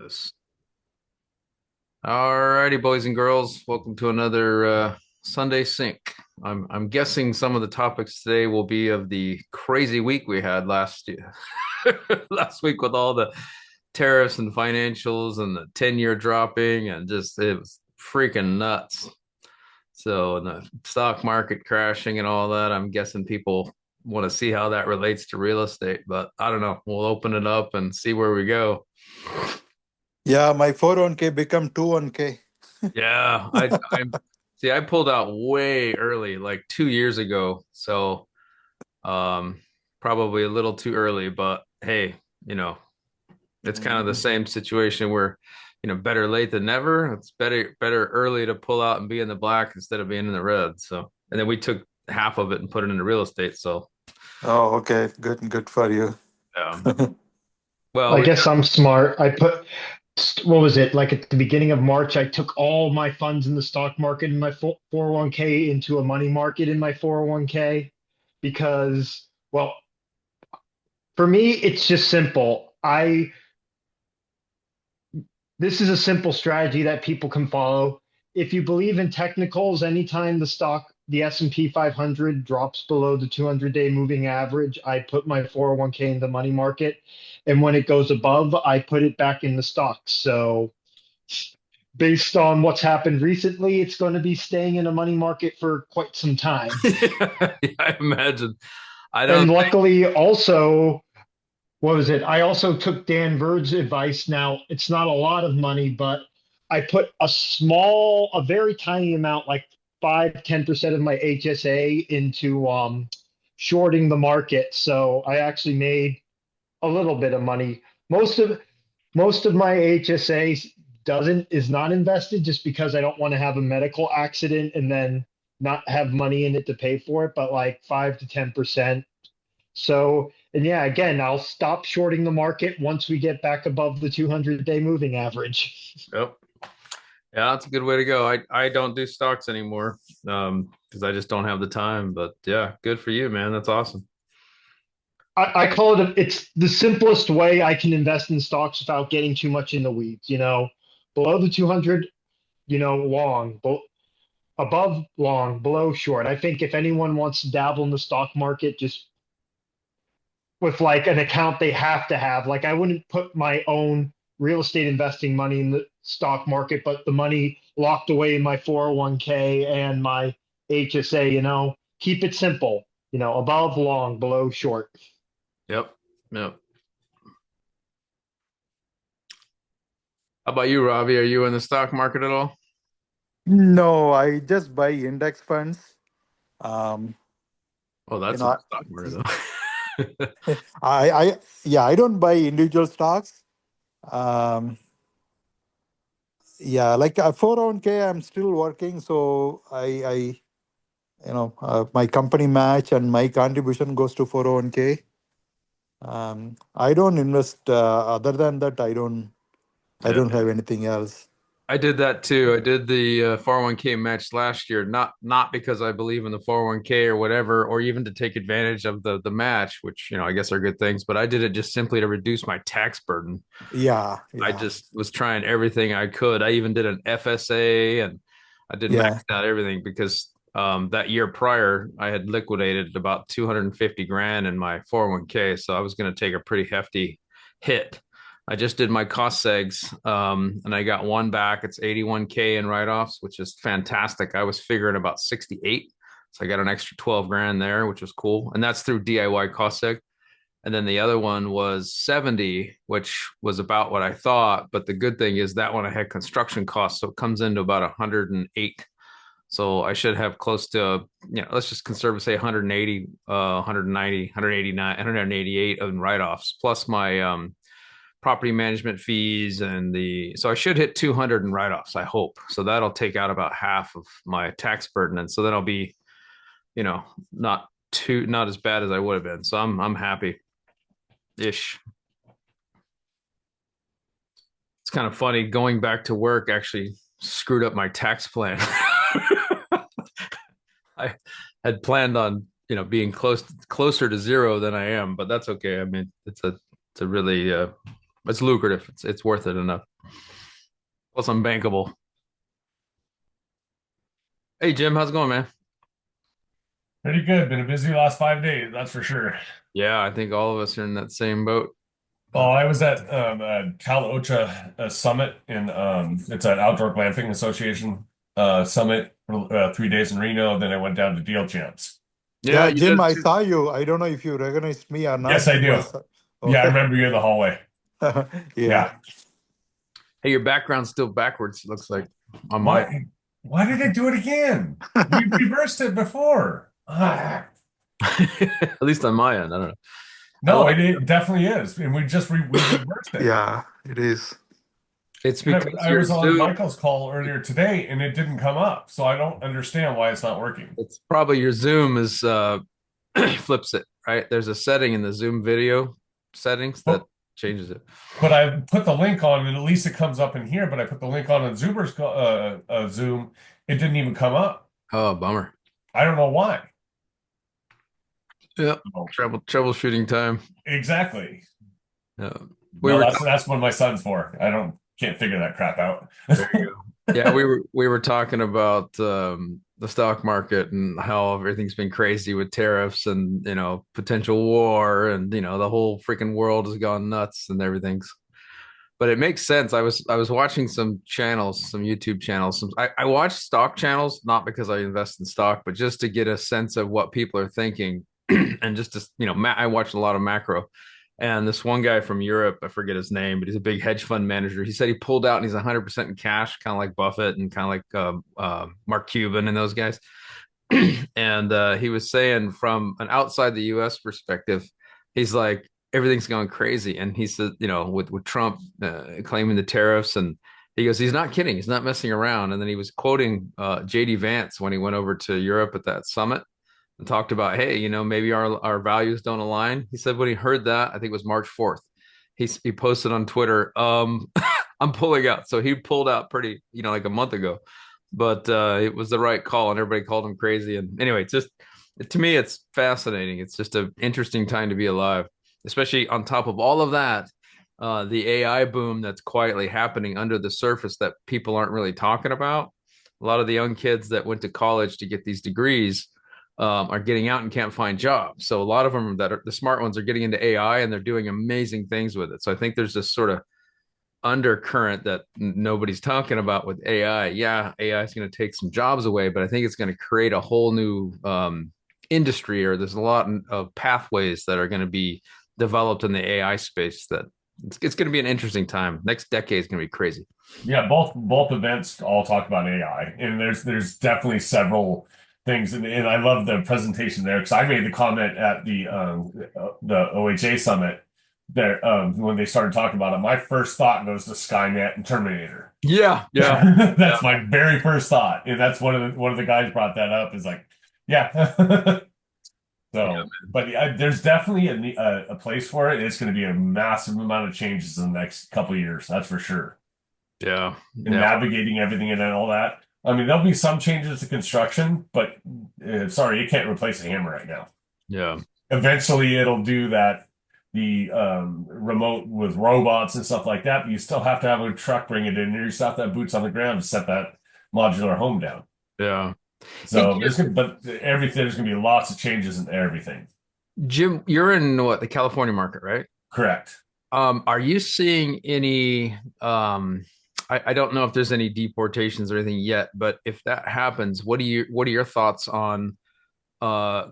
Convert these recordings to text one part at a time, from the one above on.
This. All righty, boys and girls. Welcome to another Sunday Sync. I'm guessing some of the topics today will be of the crazy week we had last year, last week with all the tariffs and financials and the 10-year dropping and just it was freaking nuts. So and the stock market crashing and all that. I'm guessing people want to see how that relates to real estate, but I don't know. We'll open it up and see where we go. Yeah, my 401k become 2-1k. Yeah, I see I pulled out way early, like 2 years ago. So um probably a little too early, but hey, you know, it's kind of the Mhm. same situation where, better late than never. It's better early to pull out and be in the black instead of being in the red. So and then we took half of it and put it into real estate. So Oh, okay. Good for you. well, I we guess I'm smart. What was it? Like at the beginning of March, I took all my funds in the stock market in my 401k into a money market in my 401k because, well, for me, it's just simple. This is a simple strategy that people can follow. If you believe in technicals, anytime the S&P 500 drops below the 200-day moving average, I put my 401k in the money market. And when it goes above, I put it back in the stocks. So based on what's happened recently, it's going to be staying in a money market for quite some time. yeah, I imagine. I don't And luckily, also, what was it? I also took Dan Bird's advice. Now, it's not a lot of money, but I put a very tiny amount, like 5-10% of my HSA into shorting the market. So I actually made a little bit of money. Most of most of my HSA doesn't is not invested just because I don't want to have a medical accident and then not have money in it to pay for it, but like 5 to 10%. So, and yeah, again, I'll stop shorting the market once we get back above the 200-day moving average. Yep. Yeah, that's a good way to go. I don't do stocks anymore because I just don't have the time. But yeah, good for you, man. That's awesome. I call it's the simplest way I can invest in stocks without getting too much in the weeds, below the 200, long, above long, below short. I think if anyone wants to dabble in the stock market, just with like an account they have to have, like I wouldn't put my own real estate investing money in the stock market, but the money locked away in my 401k and my HSA, keep it simple, above long, below short. Yep. Yep. How about you, Robbie? Are you in the stock market at all? No, I just buy index funds. Um, Oh, you that's know, in I, the stock market though. yeah, I don't buy individual stocks. Um, yeah, like 401k, I'm still working, so my company match and my contribution goes to 401k. I don't invest. Other than that, I Yeah. don't have anything else. I did that too. I did the 401k match last year, not because I believe in the 401k or whatever, or even to take advantage of the match, which I guess are good things. But I did it just simply to reduce my tax burden. Yeah, I yeah, just was trying everything I could. I even did an FSA and I did max yeah. out everything because that year prior I had liquidated about 250 grand in my 401k. So I was going to take a pretty hefty hit. I just did my cost segs and I got one back. It's 81k in write-offs, which is fantastic. I was figuring about 68. So I got an extra 12 grand there, which was cool. And that's through DIY cost seg. And then the other one was 70, which was about what I thought. But the good thing is that one I had construction costs. So it comes into about 108. So I should have close to, let's just conservative say 180, 190, 189, 188 of write-offs, plus my property management fees so I should hit 200 in write-offs, I hope. So that'll take out about half of my tax burden. And so then I'll be, you know, not as bad as I would have been. So I'm happy ish. It's kind of funny going back to work actually screwed up my tax plan. I had planned on, being closer to zero than I am, but that's okay. I mean, it's a really it's lucrative. It's worth it enough. Plus, I'm bankable. Hey, Jim, how's it going, man? Pretty good. Been a busy last 5 days, that's for sure. Yeah, I think all of us are in that same boat. Well, I was at Cal OCHA summit in it's an outdoor glamping association summit for 3 days in Reno. Then I went down to Deal Champs. Yeah, Yeah, you Jim, did I too. saw you. I don't know if you recognized me or Yes, not, I Jim. do. Oh, Yeah, I remember you in the hallway. yeah. Yeah. Hey, your background's still backwards, it looks like on my. Why? Why did I do it again? We reversed it before. At least on my end. I don't know. I No, like it definitely is, and we reversed it. Yeah, it is. it's And because I your was on Zoom. Michael's call earlier today, and it didn't come up, so I don't understand why it's not working. It's probably your Zoom is flips it, right? There's a setting in the Zoom video settings that But changes it. But I put the link on, and at least it comes up in here. But I put the link on Zoomer's Zoom, it didn't even come up. Oh, bummer. I don't know why. Yeah, Oh, troubleshooting time. exactly. Yeah. We No, were that's what my son's for. I don't can't figure that crap out. there you go. Yeah, we were talking about the stock market and how everything's been crazy with tariffs and potential war and the whole freaking world has gone nuts and everything's. But it makes sense. I was watching some channels, some YouTube channels. I watch stock channels not because I invest in stock, but just to get a sense of what people are thinking, and just to I watch a lot of macro. And this one guy from Europe, I forget his name, but he's a big hedge fund manager. He said he pulled out and he's 100% in cash, kind of like Buffett and kind of like Mark Cuban and those guys. And he was saying from an outside the U.S. perspective, he's like everything's going crazy, and he said, with Trump claiming the tariffs, and he goes, he's not kidding, he's not messing around. And then he was quoting J.D. Vance when he went over to Europe at that summit and talked about, hey, maybe our values don't align. He said when he heard that, I think it was March 4th, he posted on Twitter, I'm pulling out. So he pulled out pretty, like a month ago, but it was the right call, and everybody called him crazy. And anyway, it's just to me, it's fascinating. It's just an interesting time to be alive, especially on top of all of that. The AI boom that's quietly happening under the surface that people aren't really talking about. A lot of the young kids that went to college to get these degrees are getting out and can't find jobs. So a lot of them that are the smart ones are getting into AI and they're doing amazing things with it. So I think there's this sort of undercurrent that nobody's talking about with AI. Yeah, AI is going to take some jobs away, but I think it's going to create a whole new industry, or there's a lot of pathways that are going to be developed in the AI space that it's going to be an interesting time. Next decade is going to be crazy. Yeah, both events all talk about AI, and there's definitely several things, and I love the presentation there because I made the comment at the OHA summit there when they started talking about it. My first thought goes to Skynet and Terminator. Yeah, yeah, That's my very first thought, and that's one of the guys brought that up. Is like, yeah. yeah, So, but yeah, there's definitely a place for it. It's going to be a massive amount of changes in the next couple of years. That's for sure. yeah, And yeah, navigating everything and all that. I mean, there'll be some changes to construction, but sorry, it can't replace a hammer right now. yeah, Eventually, it'll do that. The remote with robots and stuff like that, but you still have to have a truck bring it in. You still have to have boots on the ground to set that modular home down. yeah. Hey, So but everything, there's gonna be lots of changes in everything. Jim, you're in what, the California market, right? Correct. Are you seeing any I don't know if there's any deportations or anything yet, but if that happens, what are your thoughts on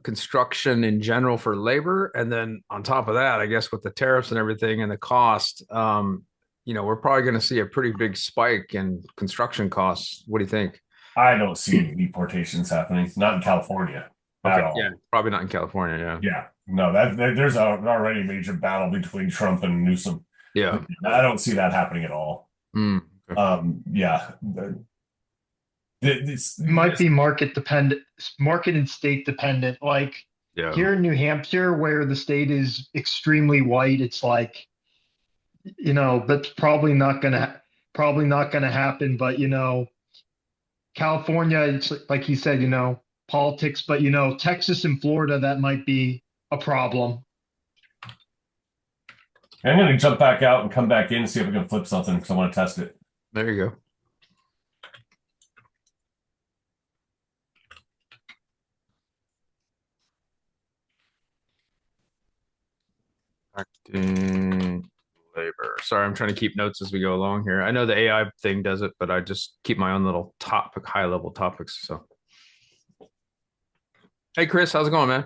construction in general for labor? And then on top of that, I guess with the tariffs and everything and the cost, we're probably going to see a pretty big spike in construction costs. What do you think? I don't see any deportations happening, not in California at Okay, yeah, all. probably not in California. Yeah, Yeah, no, there's already a major battle between Trump and Newsom. yeah. I don't see that happening at all. Mm, okay. Yeah, Might be market dependent, market and state dependent. Like Yeah, here in New Hampshire, where the state is extremely white, it's like, that's probably not gonna happen. But California, it's like he said, politics, but Texas and Florida, that might be a problem. I'm going to jump back out and come back in and see if I can flip something because I want to test it. There you go. Acting labor. Sorry, I'm trying to keep notes as we go along here. I know the AI thing does it, but I just keep my own little topic, high level topics. So, hey, Chris, how's it going, man?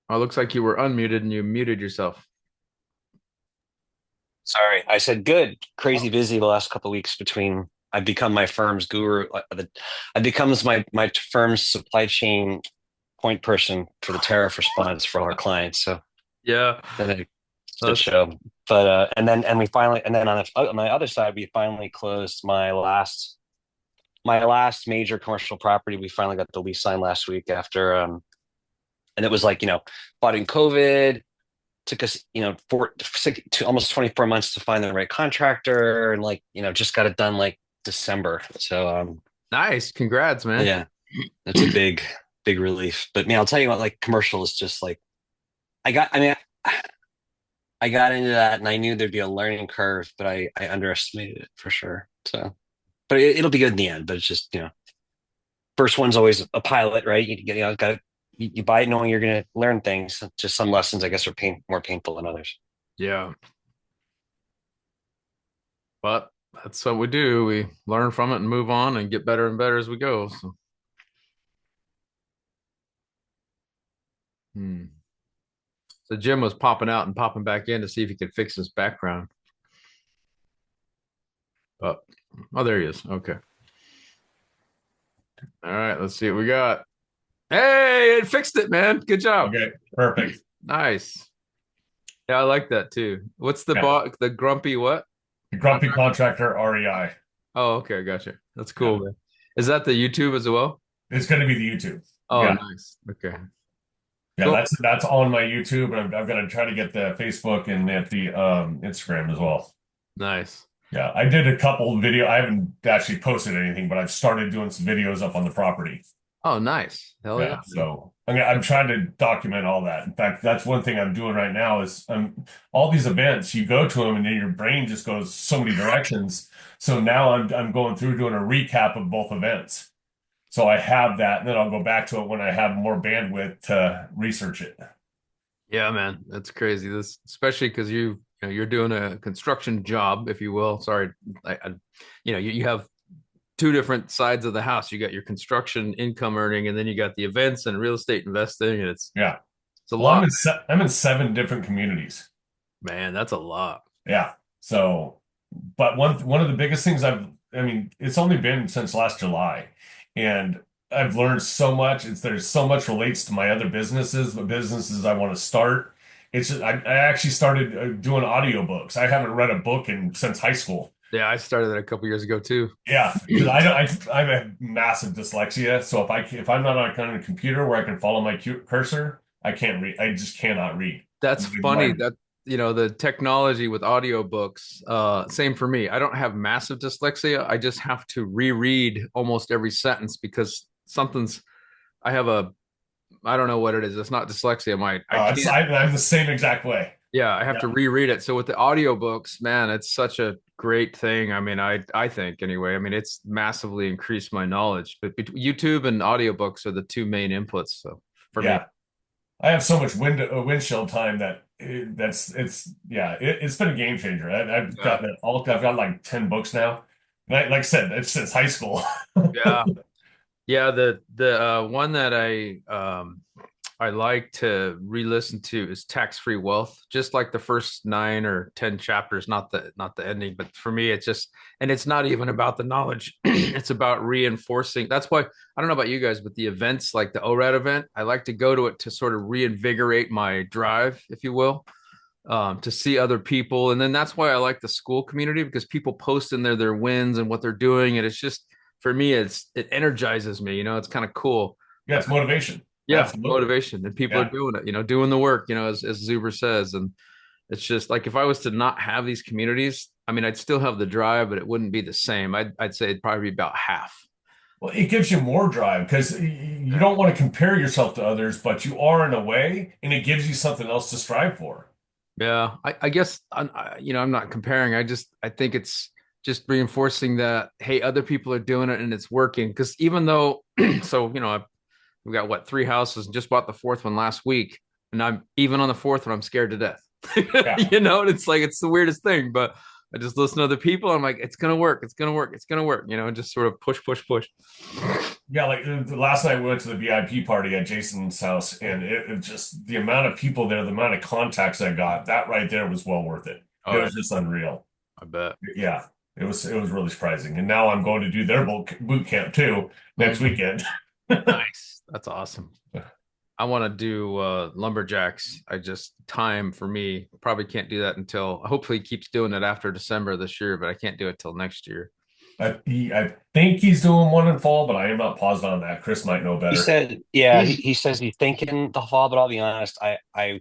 Oh, it looks like you were unmuted and you muted yourself. Sorry, I said good. Crazy busy the last couple of weeks between I've become my firm's guru. I become my firm's supply chain point person for the tariff response for all our clients. So Yeah, then a shit that's show. But and we finally on my other side we finally closed my last major commercial property. We finally got the lease signed last week after and it was like bought in COVID. Took us, to almost 24 months to find the right contractor, and just got it done like December. So, nice. Congrats, man. yeah, that's a big relief. But man, I'll tell you what, like commercial is just like I mean, I got into that and I knew there'd be a learning curve, but I underestimated it for sure. So, but it'll be good in the end. But it's just first one's always a pilot, right? Got to you buy it knowing you're going to learn things. Just some lessons, I guess, are more painful than others. Yeah. But that's what we do. We learn from it and move on and get better and better as we go. So, so Jim was popping out and popping back in to see if he could fix his background. Oh, there he is. Okay. All right. Let's see what we got. Hey, it fixed it, man. Good job. Okay, perfect. Nice. Yeah, I like that too. What's the grumpy what? The Grumpy Contractor REI. Oh, okay, gotcha. That's cool, man. Is that the YouTube as well? It's going to be the YouTube. Oh, Yeah. nice. Okay. Yeah, Cool. that's on my YouTube, and I've got to try to get the Facebook and at the Instagram as well. Nice. Yeah, I did a couple video. I haven't actually posted anything, but I've started doing some videos up on the property. Oh, nice. Hell yeah. So I'm trying to document all that. In fact, that's one thing I'm doing right now is all these events, you go to them and then your brain just goes so many directions. So now I'm going through doing a recap of both events. So I have that, and then I'll go back to it when I have more bandwidth to research it. Yeah, man. That's crazy. This especially because you're doing a construction job, if you will. Sorry, you have two different sides of the house. You got your construction income earning, and then you got the events and real estate investing, and it's Yeah. a Well, lot. I'm in 7 different communities. Man, that's a lot. Yeah. So, but one of the biggest things I mean, it's only been since last July, and I've learned so much. There's so much relates to my other businesses, the businesses I want to start. It's just, I actually started doing audiobooks. I haven't read a book since high school. Yeah, I started that a couple years ago too. Yeah, because I have a massive dyslexia. So if I'm not on a computer where I can follow my cursor, I can't read. I just cannot read. That's funny that the technology with audiobooks, same for me. I don't have massive dyslexia. I just have to reread almost every sentence because I don't know what it is. It's not dyslexia. I'm the same exact way. Yeah, I have to reread it. So with the audiobooks, man, it's such a great thing. I mean, I think anyway. I mean, it's massively increased my knowledge. But YouTube and audiobooks are the two main inputs. So for me, I have so much windshield time that it's been a game changer. I've got like 10 books now. Like I said, it's since high school. yeah. Yeah, the one that I like to re-listen to is Tax-Free Wealth. Just like the first 9 or 10 chapters, not the ending, but for me it's just, and it's not even about the knowledge. It's about reinforcing. That's why I don't know about you guys, but the events like the ORAD event, I like to go to it to sort of reinvigorate my drive, if you will, to see other people. And then that's why I like the Skool community, because people post in there their wins and what they're doing, and it's just, for me, it energizes me. It's kind of cool. Yeah, it's motivation. Yeah, absolutely. Motivation, and people are doing it. Doing the work. As Zuber says, and it's just like if I was to not have these communities, I mean, I'd still have the drive, but it wouldn't be the same. I'd say it'd probably be about half. Well, it gives you more drive because you don't want to compare yourself to others, but you are in a way, and it gives you something else to strive for. Yeah, I guess I'm not comparing. I think it's just reinforcing that hey, other people are doing it and it's working. Because even though, so we've got what, three houses and just bought the fourth one last week, and I'm even on the fourth one, I'm scared to death. Yeah. And it's like it's the weirdest thing, but I just listen to other people. I'm like, it's gonna work, it's gonna work, it's gonna work. And just sort of push, push, push. Yeah, like last night we went to the VIP party at Jason's house, and it just the amount of people there, the amount of contacts I got, that right there was well worth it. It Oh, yeah, was just unreal. I bet. Yeah, it was really surprising. And now I'm going to do their boot camp too next Mhm. weekend. Nice, that's awesome. I want to do lumberjacks. I just time for me probably can't do that until hopefully he keeps doing it after December this year, but I can't do it till next year. I think he's doing one in fall, but I am not positive on that. Chris might know He better. said, yeah, He's he says he's thinking the fall, but I'll be honest, I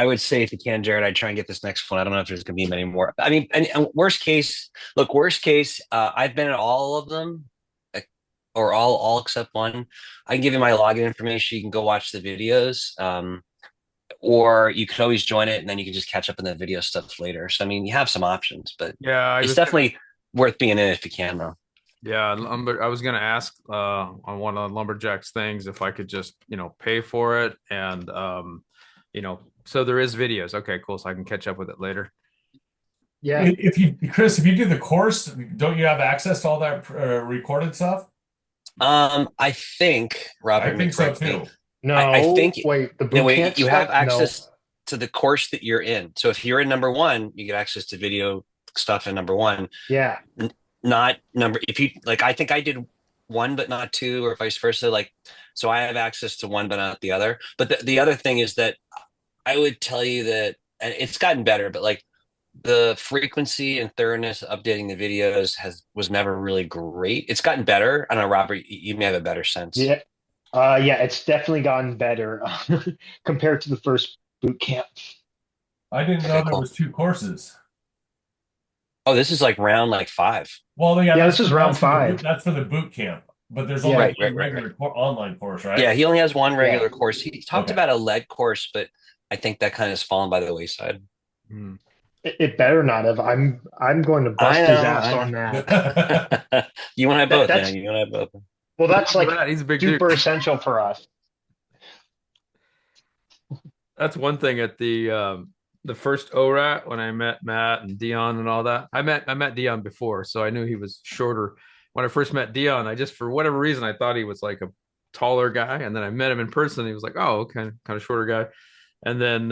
would say if you can, Jared, I'd try and get this next one. I don't know if there's going to be many more. I mean, and worst case, look, worst case, I've been at all of them, or all except one. I can give you my login information. You can go watch the videos, or you could always join it, and then you can just catch up on the video stuff later. So I mean, you have some options, but Yeah, I it's was gonna, definitely worth being in if you can, though. yeah, I was gonna ask on one of the lumberjacks things if I could just pay for it and so there is videos. Okay, cool. So I can catch up with it later. yeah. If you, Chris, if you do the course, don't you have access to all that recorded stuff? I think I Robert may think so correct me. too. I No, think wait, the no boot camp wait, you have stuff? No. access to the course that you're in. So if you're in number one, you get access to video stuff in number one. Yeah. Not number if you like. I think I did one but not two, or vice versa. Like, so I have access to one but not the other. But the other thing is that I would tell you that, and it's gotten better, but like the frequency and thoroughness of updating the videos was never really great. It's gotten better. I don't know, Robert, you may have a better sense. Yeah. Yeah, it's definitely gotten better compared to the first boot camp. I didn't know Okay, there cool. was two courses. Oh, this is like round like five. Well, yeah, Yeah, this is round five. that's for the boot camp, but there's only Yeah. Right, one right. regular online course, Yeah, right? he only has one Yeah. regular course. He talked Okay. about a lead course, but I think that kind of has fallen by the wayside. Hmm. It better not have. I'm going to I bust his know, ass I on that. know. You and I That both, that's man. You and I both. well, that's Look like at that. He's a big dude. super essential for us. That's one thing at the first ORAT when I met Matt and Dion and all that. I met Dion before, so I knew he was shorter. When I first met Dion, I just for whatever reason I thought he was like a taller guy, and then I met him in person. He was like, oh, kind of shorter guy. And then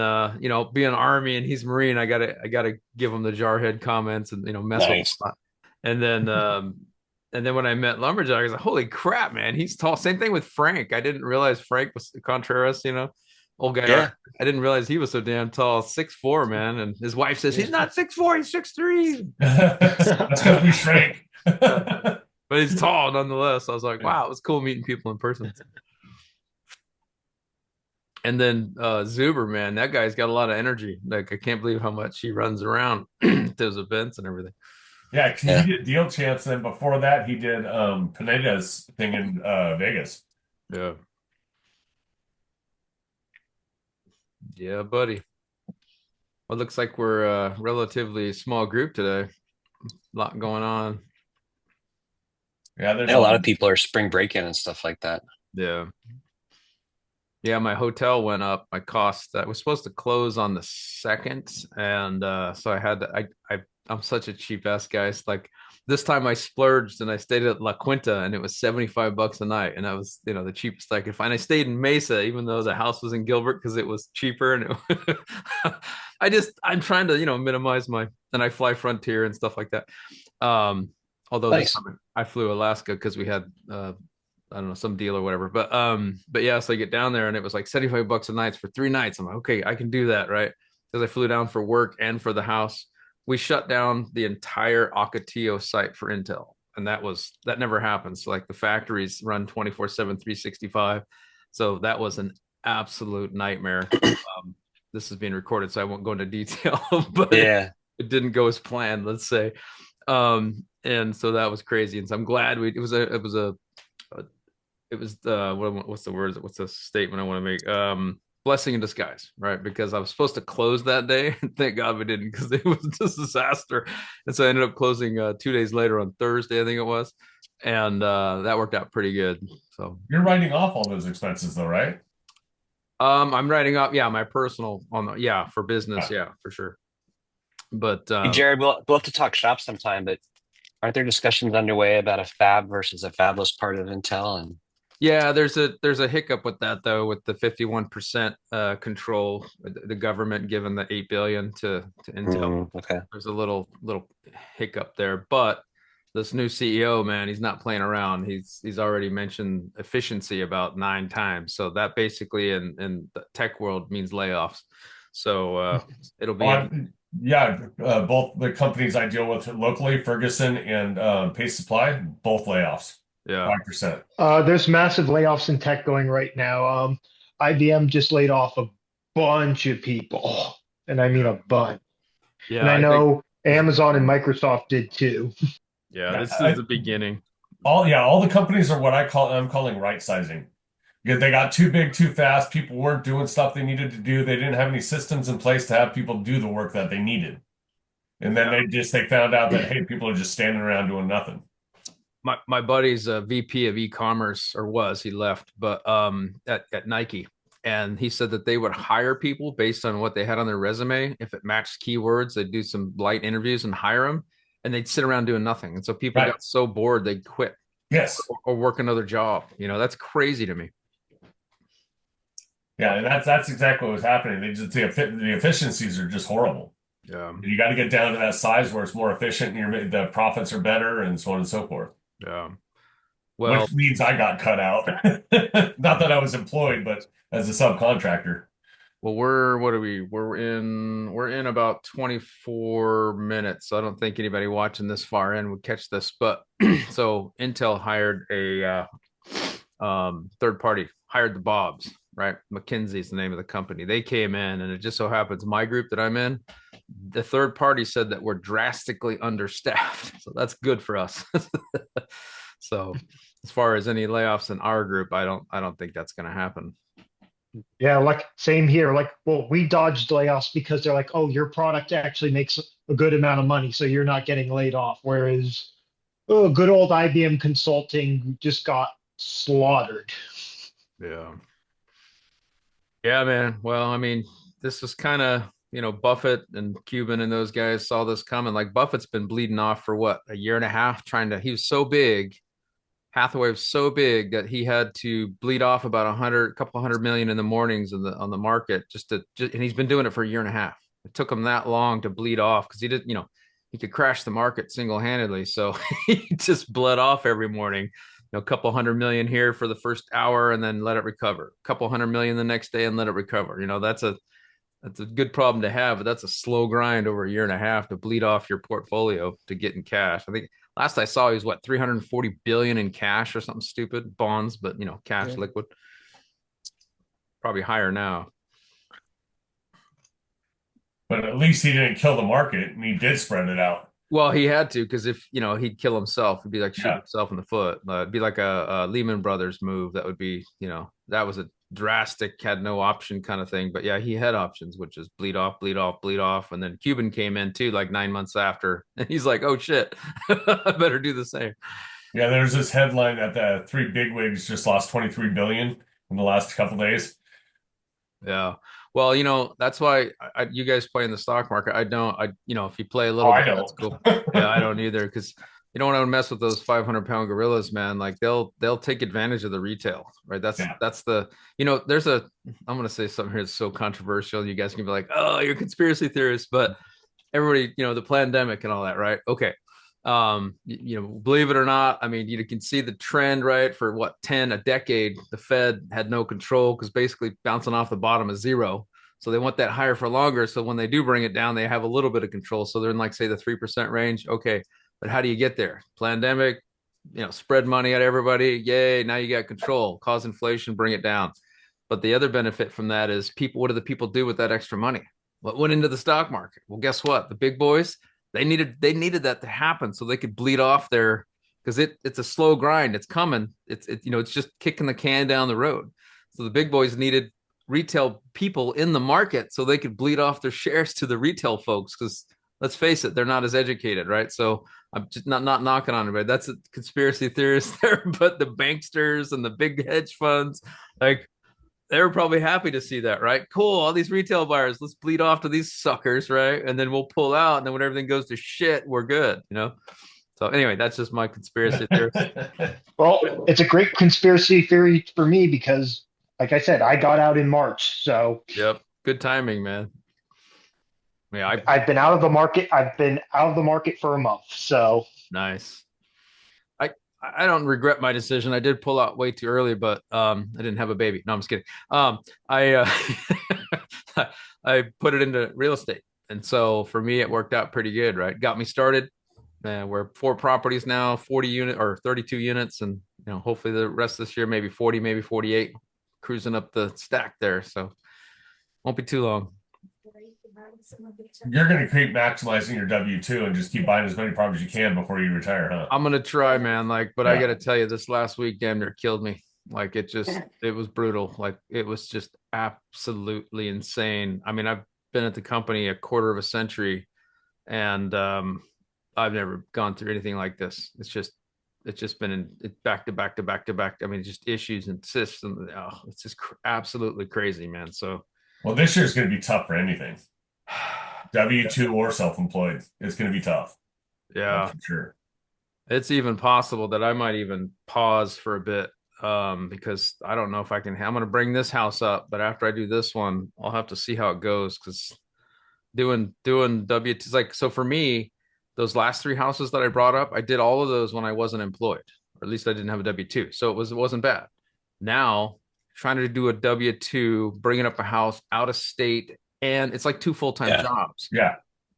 being Army and he's Marine, I gotta give him the jarhead comments and mess with him Nice. a lot. And then when I met Lumberjack, I was like, holy crap, man, he's tall. Same thing with Frank. I didn't realize Frank was Contreras, old guy. Yeah. I didn't realize he was so damn tall, 6'4", man. And his wife says he's not 6'4", he's 6'3". That's because we shrank. But he's tall nonetheless. I was like, wow, it was cool meeting people in person. And then Zuber, man, that guy's got a lot of energy. Like I can't believe how much he runs around to those events and everything. Yeah, 'cause Yeah. he did Deal Chance, and before that he did Pineda's thing in Vegas. Yeah. Yeah, buddy. Well, it looks like we're a relatively small group today. A lot going on. Yeah, there's A lot of people are spring break-in and stuff like that. Yeah. Yeah, my hotel went up. My cost that was supposed to close on the second, and so I had to. I'm such a cheap ass guy. It's like this time I splurged and I stayed at La Quinta, and it was $75 a night, and that was the cheapest I could find. I stayed in Mesa, even though the house was in Gilbert because it was cheaper, and I'm trying to minimize my and I fly Frontier and stuff like that. Although this Nice. time I flew Alaska because we had I don't know, some deal or whatever. But yeah, so I get down there and it was like $75 a night for 3 nights. I'm like, okay, I can do that, right? Because I flew down for work and for the house. We shut down the entire Ocotillo site for Intel. And that never happens. So like the factories run 24/7, 365. So that was an absolute nightmare. This is being recorded, so I won't go into detail, but Yeah. it didn't go as planned, let's say. And so that was crazy. And so I'm glad it was a it was the what's the word? What's the statement I want to make? Blessing in disguise, right? Because I was supposed to close that day. Thank God we didn't, because it was just a disaster. And so I ended up closing 2 days later on Thursday, I think it was, and that worked out pretty good. So You're writing off all those expenses though, right? I'm writing up, yeah, my personal on the, yeah, for business, Yeah. yeah, for sure. But Hey, Jared, we'll have to talk shop sometime, but aren't there discussions underway about a fab versus a fabless part of Intel? And yeah, there's a hiccup with that though, with the 51% control, the government giving the 8 billion to Intel. okay. There's a little hiccup there, but this new CEO, man, he's not playing around. He's already mentioned efficiency about 9 times. So that basically in the tech world means layoffs. So it'll be Well, yeah, both the companies I deal with locally, Ferguson and Pace Supply, both layoffs, yeah. 5%. There's massive layoffs in tech going right now. IBM just laid off a bunch of people, and I mean a bunch. And Yeah, I I think know this is Amazon and Microsoft did too. yeah, Yeah, this is the beginning. all the companies are what I'm calling right sizing. Because they got too big too fast. People weren't doing stuff they needed to do. They didn't have any systems in place to have people do the work that they needed. And then Yeah. they found out that hey, people are just standing around doing nothing. My buddy's a VP of e-commerce, or was, he left, but at Nike. And he said that they would hire people based on what they had on their resume. If it matched keywords, they'd do some light interviews and hire them, and they'd sit around doing nothing. And so people Right. got so bored they'd quit Yes. or work another job. That's crazy to me. Yeah, and that's exactly what was happening. The efficiencies are just horrible. Yeah. You got to get down to that size where it's more efficient and the profits are better and so on and so forth. Yeah. Well, Which means I got cut out. Not that I was employed, but as a subcontractor. well, we're in about 24 minutes. So I don't think anybody watching this far in would catch this. But so Intel hired a third party, hired the Bobs, right? McKinsey's the name of the company. They came in, and it just so happens my group that I'm in, the third party said that we're drastically understaffed. So that's good for us. So as far as any layoffs in our group, I don't think that's going to happen. Yeah, like same here. Like, well, we dodged layoffs because they're like, oh, your product actually makes a good amount of money, so you're not getting laid off. Whereas, oh, good old IBM Consulting just got slaughtered. Yeah. Yeah, man. Well, I mean, this was kind of, Buffett and Cuban and those guys saw this coming. Like Buffett's been bleeding off for what, a year and a half, he was so big. Hathaway was so big that he had to bleed off about a couple hundred million in the mornings on the market and he's been doing it for a year and a half. It took him that long to bleed off because he didn't, he could crash the market single-handedly. So he just bled off every morning, a couple hundred million here for the first hour and then let it recover. A couple hundred million the next day and let it recover. That's a good problem to have, but that's a slow grind over a year and a half to bleed off your portfolio to get in cash. I think last I saw he was 340 billion in cash or something stupid, bonds, but cash, Yeah. liquid. Probably higher now. But at least he didn't kill the market and he did spread it out. Well, he had to, because if he'd kill himself, he'd be like shooting Yeah. himself in the foot. It'd be like a Lehman Brothers move. That would be, that was a drastic, had no option kind of thing. But yeah, he had options, which is bleed off, bleed off, bleed off. And then Cuban came in too, like 9 months after, and he's like, "Oh shit, I better do the same." Yeah, there's this headline that the three bigwigs just lost 23 billion in the last couple days. Yeah. Well, that's why you guys play in the stock market. I don't. If you play a little I bit, don't. that's cool. Yeah, I don't either, because you don't want to mess with those 500-pound gorillas, man. Like they'll take advantage of the retail, right? Yeah. That's the there's I'm gonna say something here that's so controversial. You guys can be like, "Oh, you're a conspiracy theorist," but everybody, the pandemic and all that, right? Okay. Believe it or not, I mean, you can see the trend, right? For what, a decade, the Fed had no control because basically bouncing off the bottom of zero. So they want that higher for longer. So when they do bring it down, they have a little bit of control. So they're in, like, say, the 3% range. Okay. But how do you get there? Pandemic, spread money at everybody. Yay. Now you got control, cause inflation, bring it down. But the other benefit from that is what do the people do with that extra money? What went into the stock market? Well, guess what? The big boys, they needed that to happen so they could bleed off their because it's a slow grind. It's coming. It's just kicking the can down the road. So the big boys needed retail people in the market so they could bleed off their shares to the retail folks. Because let's face it, they're not as educated, right? So I'm just not knocking on it. That's a conspiracy theorist there, but the banksters and the big hedge funds, like they were probably happy to see that, right? Cool, all these retail buyers, let's bleed off to these suckers, right? And then we'll pull out, and then when everything goes to shit, we're good. So anyway, that's just my conspiracy theory. Well, it's a great conspiracy theory for me because, like I said, I got out in March. So Yep, good timing, man. Yeah, I've been out of the market. I've been out of the market for a month. So nice. I I don't regret my decision. I did pull out way too early, but I didn't have a baby. No, I'm just kidding. I I put it into real estate, and so for me, it worked out pretty good. Right, got me started. We're 4 properties now, 40 unit or 32 units, and hopefully the rest of this year, maybe 40, maybe 48, cruising up the stack there. So won't be too long. You're going to keep maximizing your W-2 and just keep buying as many properties you can before you retire, huh? I'm gonna try, man. But I Yeah. gotta tell you, this last week damn near killed me. It was brutal. Like it was just absolutely insane. I mean, I've been at the company a quarter of a century, and I've never gone through anything like this. It's just been back to back to back to back. I mean, just issues and systems. Oh, it's just absolutely crazy, man. So, Well, this year's going to be tough for anything. W-2 or self-employed. It's going to be tough. yeah, That's for sure. it's even possible that I might even pause for a bit because I don't know if I can. I'm going to bring this house up, but after I do this one, I'll have to see how it goes because doing W2 like so for me, those last 3 houses that I brought up, I did all of those when I wasn't employed, or at least I didn't have a W2, so it wasn't bad. Now trying to do a W2, bringing up a house out of state, and it's like 2 full-time Yeah. jobs, Yeah.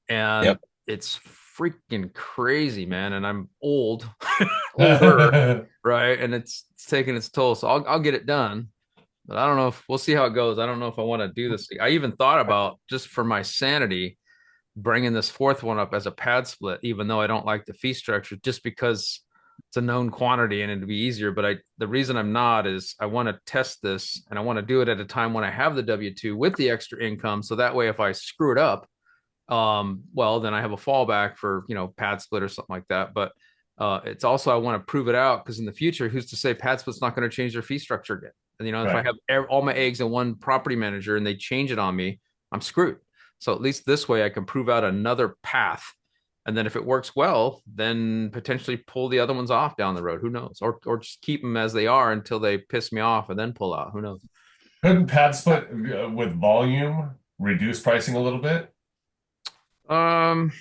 and Yep. it's freaking crazy, man. And I'm older, right? And it's taking its toll. So I'll get it done, but I don't know if we'll see how it goes. I don't know if I want to do this. I even thought about just for my sanity bringing this fourth one up as a pad split, even though I don't like the fee structure, just because it's a known quantity and it'd be easier. But the reason I'm not is I want to test this and I want to do it at a time when I have the W2 with the extra income. So that way, if I screw it up, well, then I have a fallback for, pad split or something like that. But it's also, I want to prove it out because in the future, who's to say pad split's not going to change their fee structure again? And, if I Right. have all my eggs in one property manager and they change it on me, I'm screwed. So at least this way I can prove out another path. And then if it works well, then potentially pull the other ones off down the road. Who knows? Or just keep them as they are until they piss me off and then pull out. Who knows? Couldn't pad split with volume reduce pricing a little bit? Um,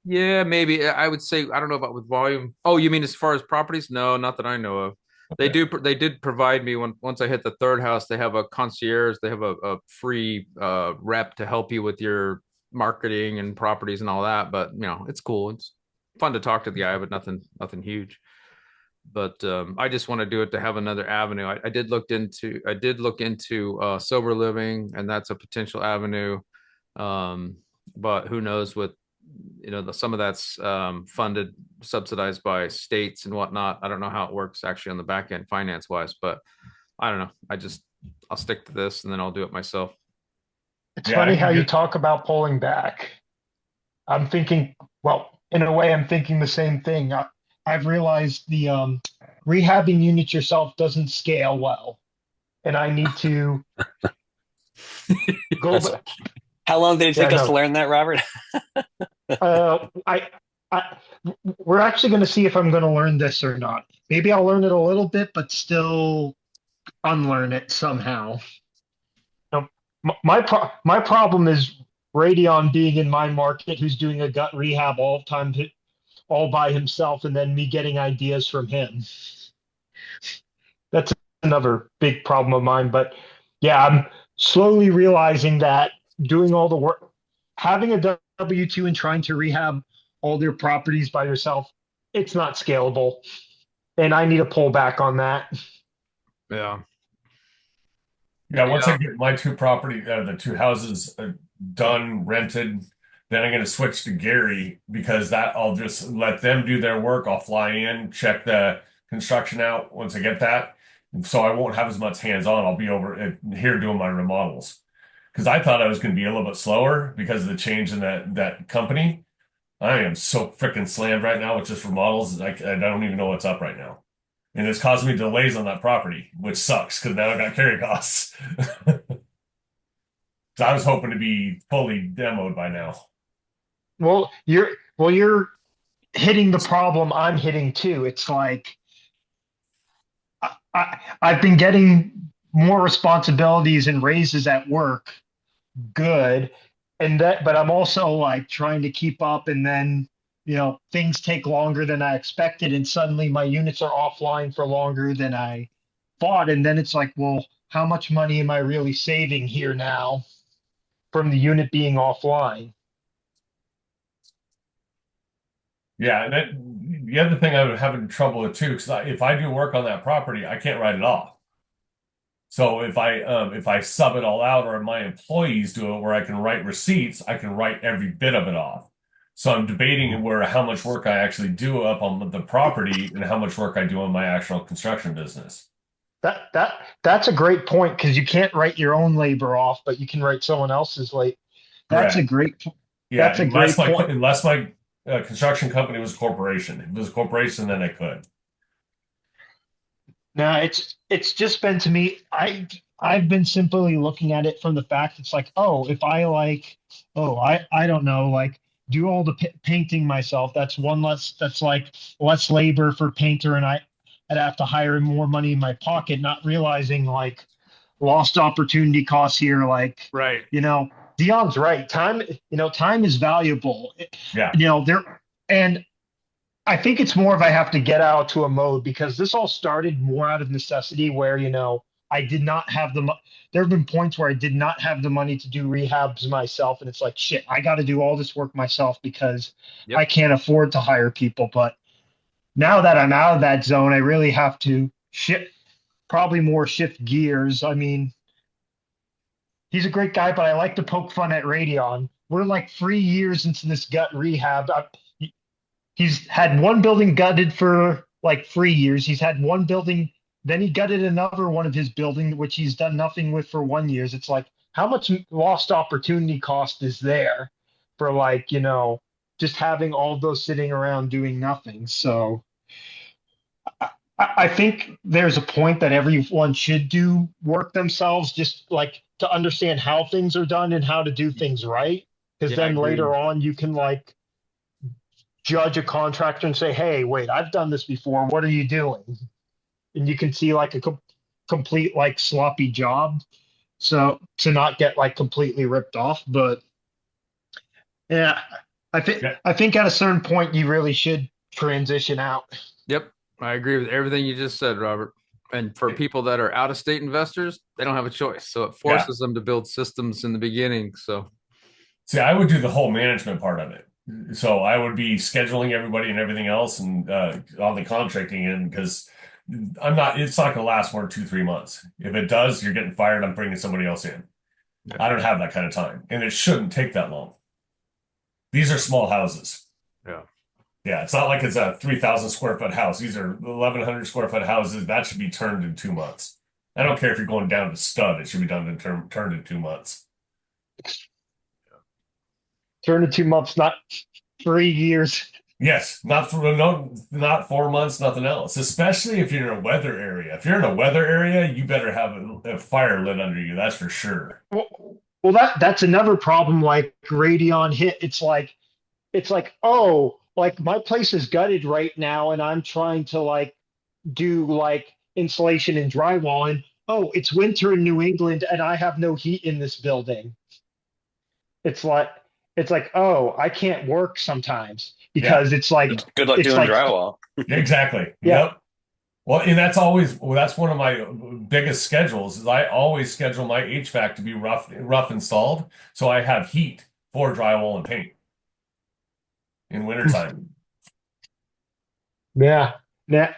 Yeah, maybe. I would say I don't know about with volume. Oh, you mean as far as properties? No, not that I know of. Okay. They did provide me once I hit the third house, they have a concierge, they have a free rep to help you with your marketing and properties and all that. But it's cool. It's fun to talk to the guy, but nothing huge. But I just want to do it to have another avenue. I did look into sober living, and that's a potential avenue. But who knows with some of that's funded, subsidized by states and whatnot. I don't know how it works actually on the back end finance wise, but I don't know. I'll stick to this and then I'll do it myself. it's Yeah, I funny can how you get talk about pulling back. I'm thinking, well, in a way, I'm thinking the same thing. I've realized the rehabbing units yourself doesn't scale well, and I need to go. That's how long did it Yeah, take us to no. learn that, Robert? Uh, I, we're actually going to see if I'm going to learn this or not. Maybe I'll learn it a little bit, but still unlearn it somehow. Now, my problem is Radeon being in my market, who's doing a gut rehab all time, all by himself, and then me getting ideas from him. That's another big problem of mine. But yeah, I'm slowly realizing that doing all the work, having a W-2 and trying to rehab all their properties by yourself, it's not scalable. And I need to pull back on that. Yeah. Yeah, once Yeah. I get my the 2 houses done, rented, Then I'm going to switch to Gary because that I'll just let them do their work. I'll fly in, check the construction out once I get that. So I won't have as much hands-on. I'll be over here doing my remodels. Because I thought I was going to be a little bit slower because of the change in that company. I am so freaking slammed right now with just remodels. I don't even know what's up right now. And it's causing me delays on that property, which sucks because now I got carry costs. So I was hoping to be fully demoed by now. Well, you're hitting the problem I'm hitting too. It's like I've been getting more responsibilities and raises at work. Good. But I'm also like trying to keep up, and then, things take longer than I expected, and suddenly my units are offline for longer than I thought. And then it's like, well, how much money am I really saving here now from the unit being offline? Yeah, and the other thing I'm having trouble with too, because if I do work on that property, I can't write it off. So if I sub it all out or my employees do it where I can write receipts, I can write every bit of it off. So I'm debating where how much work I actually do up on the property and how much work I do on my actual construction business. That's a great point, because you can't write your own labor off, but you can write someone else's labor. That's a Correct. great Yeah, that's a great point. unless my construction company was a corporation. If it was a corporation, then I could. No, it's just been, to me, I've been simply looking at it from the fact it's like, oh, if I like, oh, I don't know, like, do all the painting myself, that's like less labor for painter, and I'd have to hire more money in my pocket, not realizing like lost opportunity costs here. Like, Right. Dion's right. Time is valuable. Yeah. There, and I think it's more of I have to get out to a mode, because this all started more out of necessity, where, I did not have there have been points where I did not have the money to do rehabs myself. And it's like, shit, I got to do all this work myself because I Yep. can't afford to hire people. But now that I'm out of that zone, I really have to shift gears. I mean, he's a great guy, but I like to poke fun at Radeon. We're like 3 years into this gut rehab. He's had one building gutted for like 3 years. He's had one building, then he gutted another one of his building, which he's done nothing with for 1 year. It's like, how much lost opportunity cost is there for, like, just having all of those sitting around doing nothing? So I think there's a point that everyone should do work themselves, just like to understand how things are done and how to do things right. Because Yeah, I then agree. later on, you can like judge a contractor and say, hey, wait, I've done this before. What are you doing? And you can see like a complete like sloppy job. So to not get like completely ripped off. But yeah, Yeah. I think at a certain point you really should transition out. Yep. I agree with everything you just said, Robert. And for people that are out of state investors, they don't have a choice. So it Yeah. forces them to build systems in the beginning. So See, I would do the whole management part of it. So I would be scheduling everybody and everything else and on the contracting in because it's not going to last more than 2, 3 months. If it does, you're getting fired. I'm bringing somebody else in. yeah. I don't have that kind of time. And it shouldn't take that long. These are small houses. Yeah. Yeah, it's not like it's a 3,000 square foot house. These are 1,100 square foot houses. That should be turned in 2 months. I don't care if you're going down to stud. It should be done in turned in 2 months. Turn in 2 months, not 3 years. Yes, not 4 months, nothing else. Especially if you're in a weather area. If you're in a weather area, you better have a fire lit under you. That's for sure. Well, that's another problem. Like Radeon hit, it's like, oh, like my place is gutted right now, and I'm trying to like do like insulation and drywall, and oh, it's winter in New England, and I have no heat in this building. It's like oh, I can't work sometimes Yeah, because it's like Good luck it's doing like drywall. exactly. yeah. Yep. Well, and that's one of my biggest schedules is I always schedule my HVAC to be rough installed, so I have heat for drywall and paint in wintertime. Yeah. Yeah.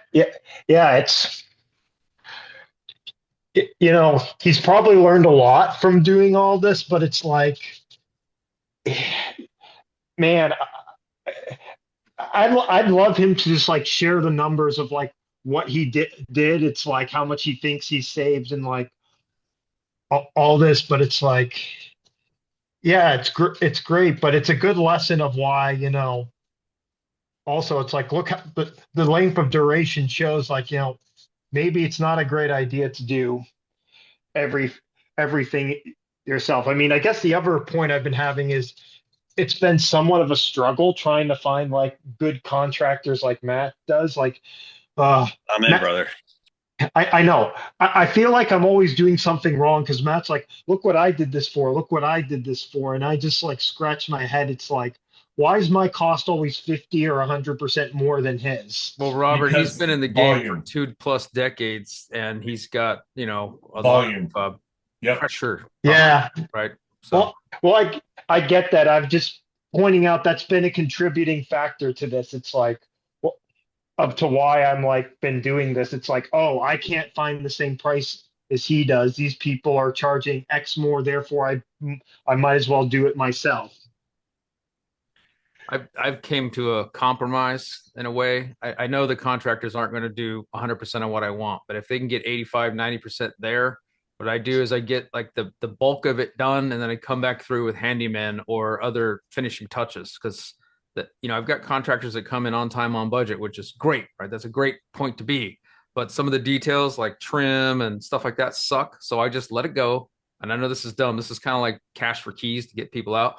He's probably learned a lot from doing all this, but it's like man, I'd love him to just like share the numbers of like what he did. It's like how much he thinks he saves and like all this, but it's like, yeah, it's great, but it's a good lesson of why, also it's like, look, the length of duration shows like, maybe it's not a great idea to do every everything yourself. I mean, I guess the other point I've been having is it's been somewhat of a struggle trying to find like good contractors like Matt does. Like, I'm in, Matt, brother. I know. I feel like I'm always doing something wrong because Matt's like, look what I did this for. Look what I did this for. And I just like scratch my head. It's like, why is my cost always 50 or 100% more than his? Well, Robert, he's Because been in the game for volume, 2+ decades, and he's got, a lot volume. of Yep. pressure. Yeah. Right. So I get that. I'm just pointing out that's been a contributing factor to this. It's like, well, up to why I'm like been doing this. It's like, oh, I can't find the same price as he does. These people are charging X more, therefore I might as well do it myself. I've came to a compromise in a way. I know the contractors aren't going to do 100% of what I want, but if they can get 85, 90% there, what I do is I get like the bulk of it done, and then I come back through with handyman or other finishing touches, because that, I've got contractors that come in on time, on budget, which is great, right? That's a great point to be. But some of the details like trim and stuff like that suck. So I just let it go. And I know this is dumb. This is kind of like cash for keys to get people out.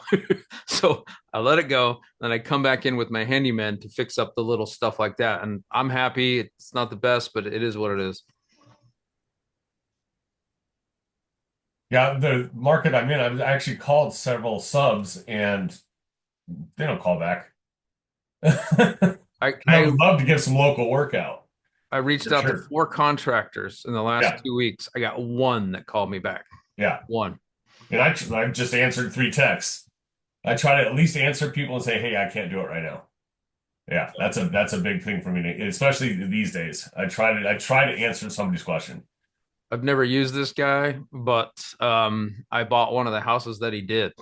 So I let it go. Then I come back in with my handyman to fix up the little stuff like that. And I'm happy. It's not the best, but it is what it is. Yeah, the market I'm in, I've actually called several subs and they don't call back. I, I I, would love to get some local workout I reached for out to sure. 4 contractors in the last Yeah, 2 weeks. I got one that called me back. yeah. One. And I just answered 3 texts. I try to at least answer people and say, hey, I can't do it right now. Yeah, that's a big thing for me, especially these days. I try to answer somebody's question. I've never used this guy, but I bought one of the houses that he did.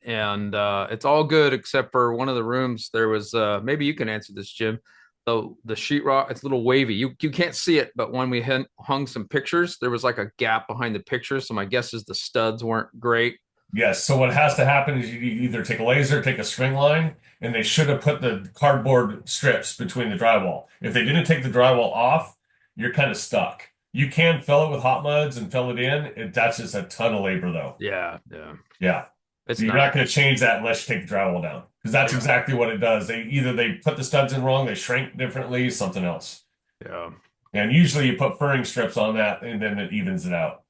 And it's all good except for one of the rooms. There was maybe you can answer this, Jim. The sheetrock, it's a little wavy. You can't see it, but when we hung some pictures, there was like a gap behind the pictures. So my guess is the studs weren't great. Yes, so what has to happen is you either take a laser, take a string line, and they should have put the cardboard strips between the drywall. If they didn't take the drywall off, you're kind of stuck. You can fill it with hot muds and fill it in. That's just a ton of labor, though. Yeah, yeah. Yeah. It's So you're not. not going to change that unless you take the drywall down, because that's Yeah, exactly what it does. They put the studs in wrong, they shrink differently, something else. yeah. And usually you put furring strips on that, and then it evens it out.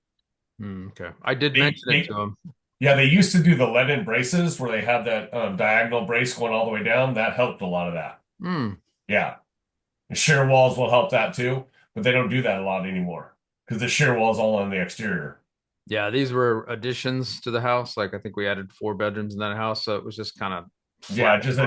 Okay. I did They, mention it they to him. Yeah, they used to do the lead-in braces where they had that diagonal brace going all the way down. That helped a lot of that. Hmm. Yeah. The shear walls will help that too, but they don't do that a lot anymore because the shear wall is all on the exterior. Yeah, these were additions to the house. Like I think we added 4 bedrooms in that house, so it was just kind of Yeah, flat. just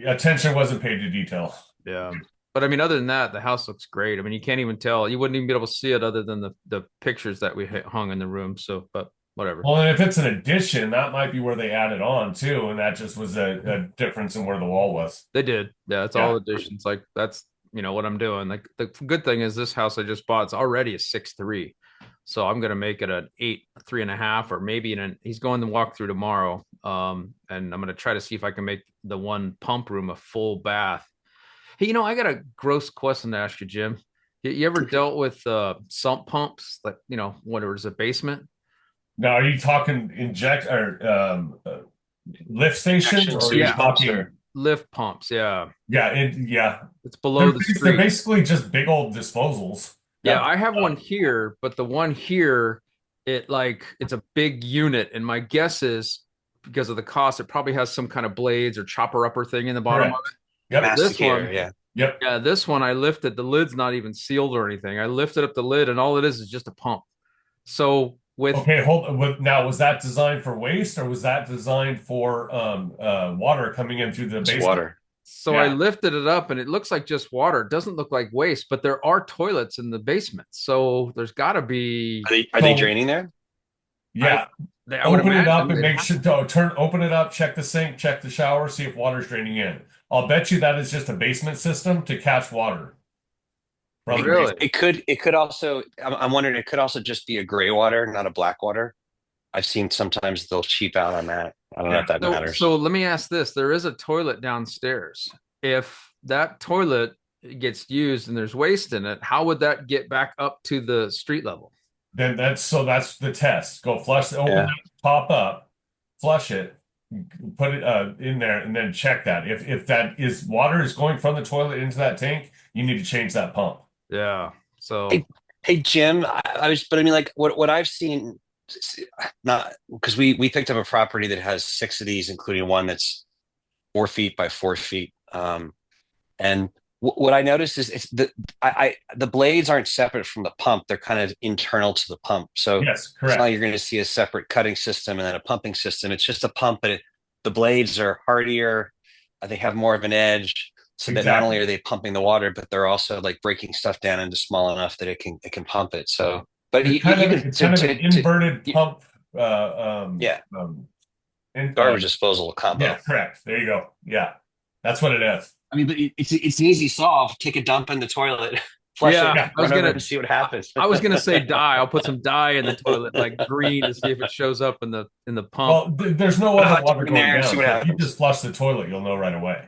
attention wasn't paid to detail. Yeah. But I mean, other than that, the house looks great. I mean, you can't even tell. You wouldn't even be able to see it other than the pictures that we hung in the room. So, but whatever. Well, and if it's an addition, that might be where they added on too, and that just was a difference in where the wall was. They did. Yeah, it's all Yeah. additions. Like that's what I'm doing. Like the good thing is this house I just bought, it's already a 6'3". So I'm gonna make it an 8, 3.5, or maybe he's going to walk through tomorrow. And I'm gonna try to see if I can make the one pump room a full bath. Hey, I got a gross question to ask you, Jim. You ever dealt with sump pumps, like, when there's a basement? Now, are you talking inject or lift stations, Action or are you sewage Yeah. pumps talking? or Lift pumps, yeah. Yeah. It's below the They're street. basically just big old disposals. Yeah, That I have one here, but the one here, it's a big unit, and my guess is because of the cost, it probably has some kind of blades or chopper upper thing in the bottom of correct. Yep. it. This masticator? one, Yeah. Yep. yeah, this one I lifted, the lid's not even sealed or anything. I lifted up the lid, and all it is just a pump. So with Okay, now, was that designed for waste or was that designed for water coming in through the It's basement? water. So I Yeah. lifted it up, and it looks like just water. It doesn't look like waste, but there are toilets in the basement. So there's got to be. Are they So draining there? yeah. I would Open it up imagine and they'd make have sure to open it up, check the sink, check the shower, see if water's draining in. I'll bet you that is just a basement system to catch water from It, the really. basement. it could also, I'm wondering, it could also just be a gray water, not a black water. I've seen sometimes they'll cheap out on that. I don't know Yeah. if that matters. So let me ask this: there is a toilet downstairs. If that toilet gets used and there's waste in it, how would that get back up to the street level? Then that's the test. Go flush, open Yeah. that top up, flush it, put it in there, and then check that. If that is water is going from the toilet into that tank, you need to change that pump. Yeah. So Hey, hey, Jim, I was, but I mean, like what I've seen, not because we picked up a property that has six of these, including one that's 4 feet by 4 feet. And what I noticed is it's the blades aren't separate from the pump; they're kind of internal to the pump. So Yes, it's not like correct. you're going to see a separate cutting system and then a pumping system. It's just a pump, but the blades are hardier. They have more of an edge, so that not only Exactly. are they pumping the water, but they're also like breaking stuff down into small enough that it can pump it. So, but you can It's kind of an inverted you, pump yeah, and garbage disposal combo. yeah, correct. There you go. Yeah. That's what it is. I mean, but it's an easy solve. Take a dump in the toilet, flush yeah, it, Yeah. run over and see what happens. I was gonna say dye. I'll put some dye in the toilet, like green, to see if it shows up in the pump. Well, there's no Put a other hot tub water in going there, see down. what So if you happens. just flush the toilet, you'll know right away.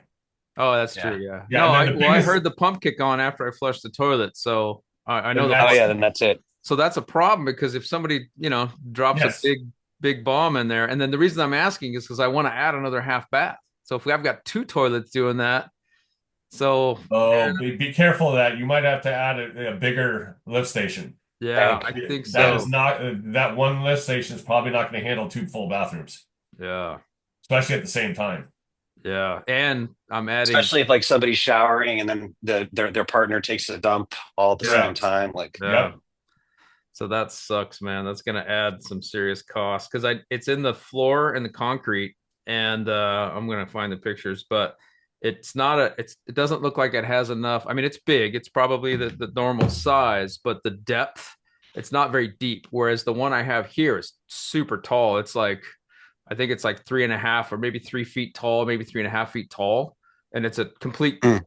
Oh, that's Yeah. true. Yeah. Yeah. No, And then the I biggest, heard the pump kick on after I flushed the toilet, so I know and the Oh water. yeah, that's, then that's it. So that's a problem because if somebody drops a yes. big bomb in there, and then the reason I'm asking is because I want to add another half bath. So if I've got two toilets doing that, so Oh, be careful of that. You might have to add a bigger lift station. yeah, Tank. I think That is so. not, that one lift station is probably not going to handle two full bathrooms, Yeah, especially at the same time. yeah, and I'm adding. Especially if like somebody's showering and then their partner takes a dump all at the same Correct. time. Like, Yeah. Yep. So that sucks, man. That's gonna add some serious costs because it's in the floor and the concrete, and I'm gonna find the pictures, but it's not it doesn't look like it has enough. I mean, it's big. It's probably the normal size, but the depth, it's not very deep. Whereas the one I have here is super tall. It's like I think it's like 3.5 or maybe 3 feet tall, maybe 3.5 feet tall, and it's a complete mm,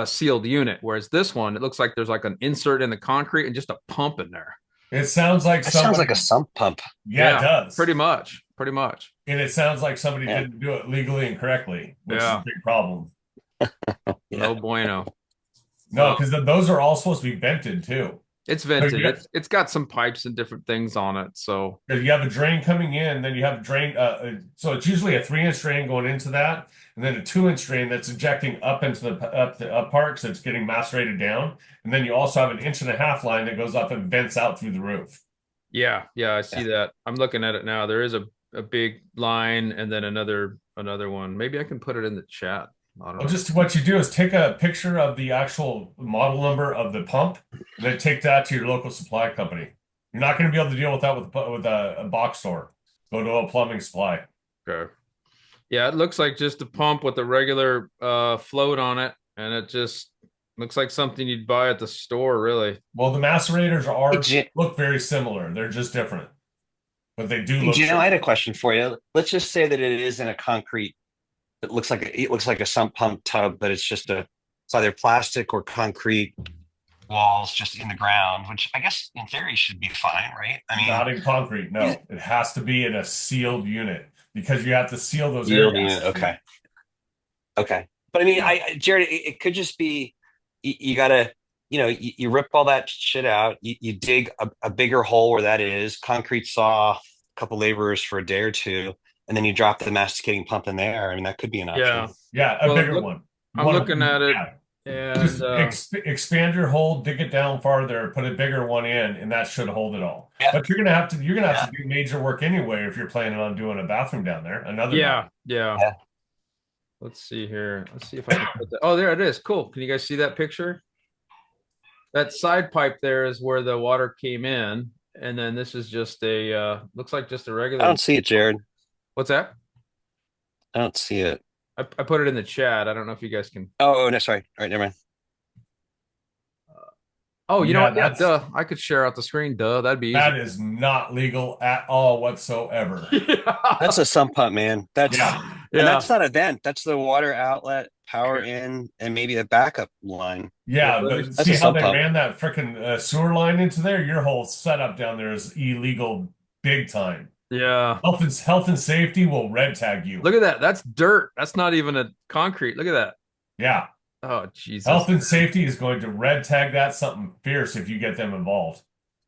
sealed unit. Whereas this one, it looks like there's like an insert in the concrete and just a pump in there. It sounds like that sounds somebody, like a sump pump. yeah, it Yeah, does. pretty much. Pretty much. And it sounds like somebody Yeah. didn't do it legally and correctly, which is a Yeah. big problem. No Yeah. bueno. No, No, because those are all supposed to be vented too. it's So vented. you got, It's got some pipes and different things on it. So you have a drain coming in, then you have a drain. So it's usually a 3-inch drain going into that, and then a 2-inch drain that's injecting up into the up part, so it's getting macerated down. And then you also have an 1.5-inch line that goes up and vents out through the roof. yeah, I see Yeah. that. I'm looking at it now. There is a big line and then another one. Maybe I can put it in the chat. I don't Well, know. just what you do is take a picture of the actual model number of the pump, and then take that to your local supply company. You're not going to be able to deal with that with a box store. Go to a plumbing supply. Okay. Yeah, it looks like just a pump with a regular float on it, and it just looks like something you'd buy at the store, really. Well, the macerators Hey, are Jim, look very similar. They're just different, but they do hey, look Jim, I had similar. a question for you. Let's just say that it is in a concrete. It looks like a sump pump tub, but it's either plastic or concrete walls just in the ground, which I guess in theory should be fine, right? I mean, Not in concrete. is No, it has to be in a sealed unit because you have to seal those air yield unit. gases in. Okay. Okay. But I mean, Yeah. Jared, it could just be you gotta, you rip all that shit out, you dig a bigger hole where that is, concrete saw, a couple laborers for a day or two, and then you drop the masticating pump in there. I mean, that could be an option. Yeah. Yeah, a Well, bigger one. I'm looking at it, Yeah. and Just expand your hole, dig it down farther, put a bigger one in, and that should hold it all. Yeah. But you're gonna have Yeah. to do major work anyway if you're planning on doing a bathroom down there. Another bathroom. yeah. Yeah. Let's see here. Let's see if I can put that. Oh, there it is. Cool. Can you guys see that picture? That side pipe there is where the water came in, and then this is just a looks like just a I regular. don't see it, Jared. What's that? I don't see it. I put it in the chat. I don't know if you guys can. Oh, no, sorry. All right, never mind. Oh, you know Yeah, what? Yeah, duh. I could share out the screen. Duh, that'd be easy. that is not legal at all whatsoever. That's a sump pump, man. Yeah. And Yeah. that's not a vent. That's the water outlet, power in, and maybe the backup line. Well, Yeah, let me but That's see a how sump they pump. ran that freaking sewer line into there? Your whole setup down there is illegal big time. yeah. Health and safety will red tag you. Look at that. That's dirt. That's not even a concrete. Look at that. Yeah. Oh, Health Jesus. and safety is going to red tag that something fierce if you get them involved.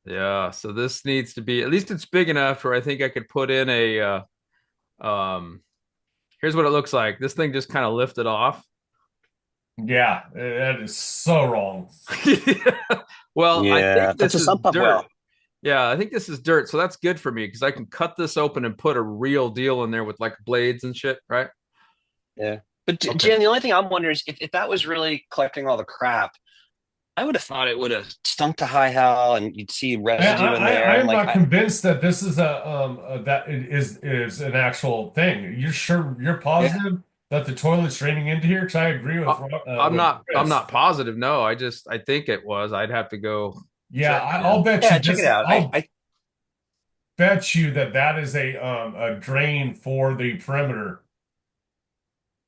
Yeah. So this needs to be, at least it's big enough where I think I could put in um, here's what it looks like. This thing just kind of lifted off. Yeah, that is so wrong. Well, I Yeah, think that's this a is sump pump dirt. well. Yeah, I think this is dirt. So that's good for me because I can cut this open and put a real deal in there with like blades and shit, right? Yeah. But Okay. Jan, the only thing I'm wondering is if that was really collecting all the crap, I would have thought it would have stunk to high hell and you'd see residue in there. I And am like not convinced that this is that it is an actual thing. You're sure you're yeah, positive that the toilet's draining into here? Because I agree I, with I'm Chris. not positive. No, I think it was. I'd have to go Yeah, check I'll again. bet you yeah, check it this. out. I'll bet you that is a drain for the perimeter.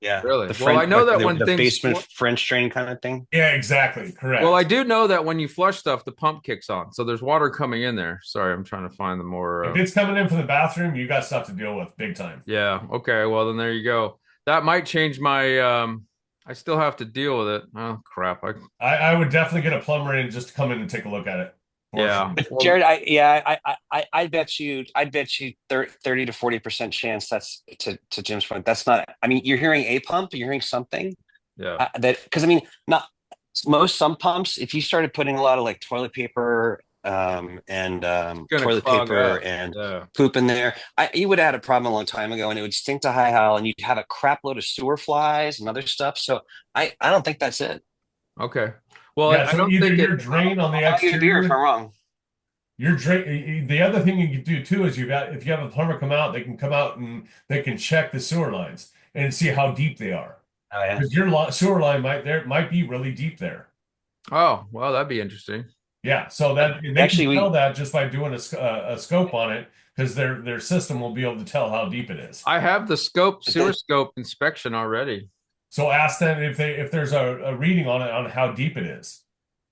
Yeah, Really? the Well, I French, know like that when the things basement French drain kind of thing. Yeah, exactly. well, I Correct. do know that when you flush stuff, the pump kicks on. So there's water coming in there. Sorry, I'm trying to find the more If it's coming in from the bathroom, you got stuff to deal with big time. yeah, okay. Well, then there you go. That might change my I still have to deal with it. Oh, crap. I would definitely get a plumber in just to come in and take a look at it for Yeah. sure. But Well, Jared, I bet you 30 to 40% chance that's to Jim's point. That's not, I mean, you're hearing a pump, you're hearing something yeah. that, because I mean, not most sump pumps, if you started putting a lot of like toilet paper and Gonna toilet clog paper up. and Yeah. poop in there, you would have had a problem a long time ago and it would stink to high hell and you'd have a crap load of sewer flies and other stuff. So I don't think that's it. Okay. Well, Yeah, I so don't either think it your drain on the I'll give you a beer if I'm exterior, wrong. your drain. The other thing you can do too is if you have a plumber come out, they can come out and they can check the sewer lines and see how deep they are. Oh yeah. Because your sewer line might be really deep there. oh, well, that'd be interesting. Yeah, so that they can Actually, tell we that just by doing a scope on it, because their system will be able to tell how deep it is. I have the sewer scope inspection already. So ask them if there's a reading on it on how deep it is,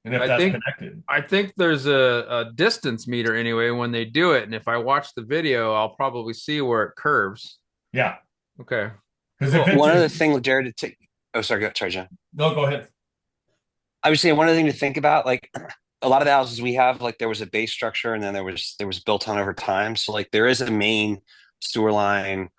and if I that's think connected. I think there's a distance meter anyway when they do it, and if I watch the video, I'll probably see where it curves. Yeah, Okay. because if Cool. it's one other thing, Jared, to take. Oh, sorry, John. no, go ahead. I was saying one other thing to think about, like a lot of the houses we have, like there was a base structure and then there was built on over time. So like there is a main sewer line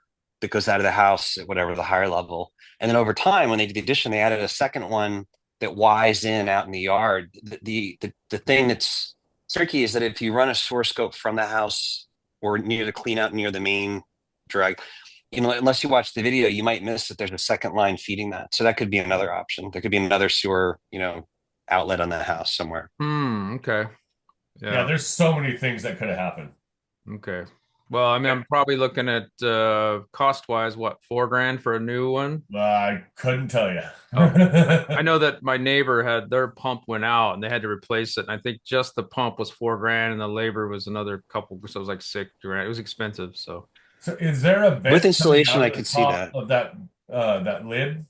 that goes out of the house at whatever the higher level. And then over time, when they did the addition, they added a second one that Y's in out in the yard. The thing that's tricky is that if you run a sewer scope from the house or near the clean out near the main drag, unless you watch the video, you might miss that there's a second line feeding that. So that could be another option. There could be another sewer, outlet on that house somewhere. Okay. Yeah, Yeah. there's so many things that could have happened. Okay. Well, I mean, I'm probably looking at cost wise, what, $4,000 for a new one? I couldn't tell you. Oh, I know that my neighbor had their pump went out and they had to replace it. And I think just the pump was $4,000 and the labor was another couple, so it was like $6,000. It was expensive. So So is there a With vent coming installation, out I of the could see top that. of that lid?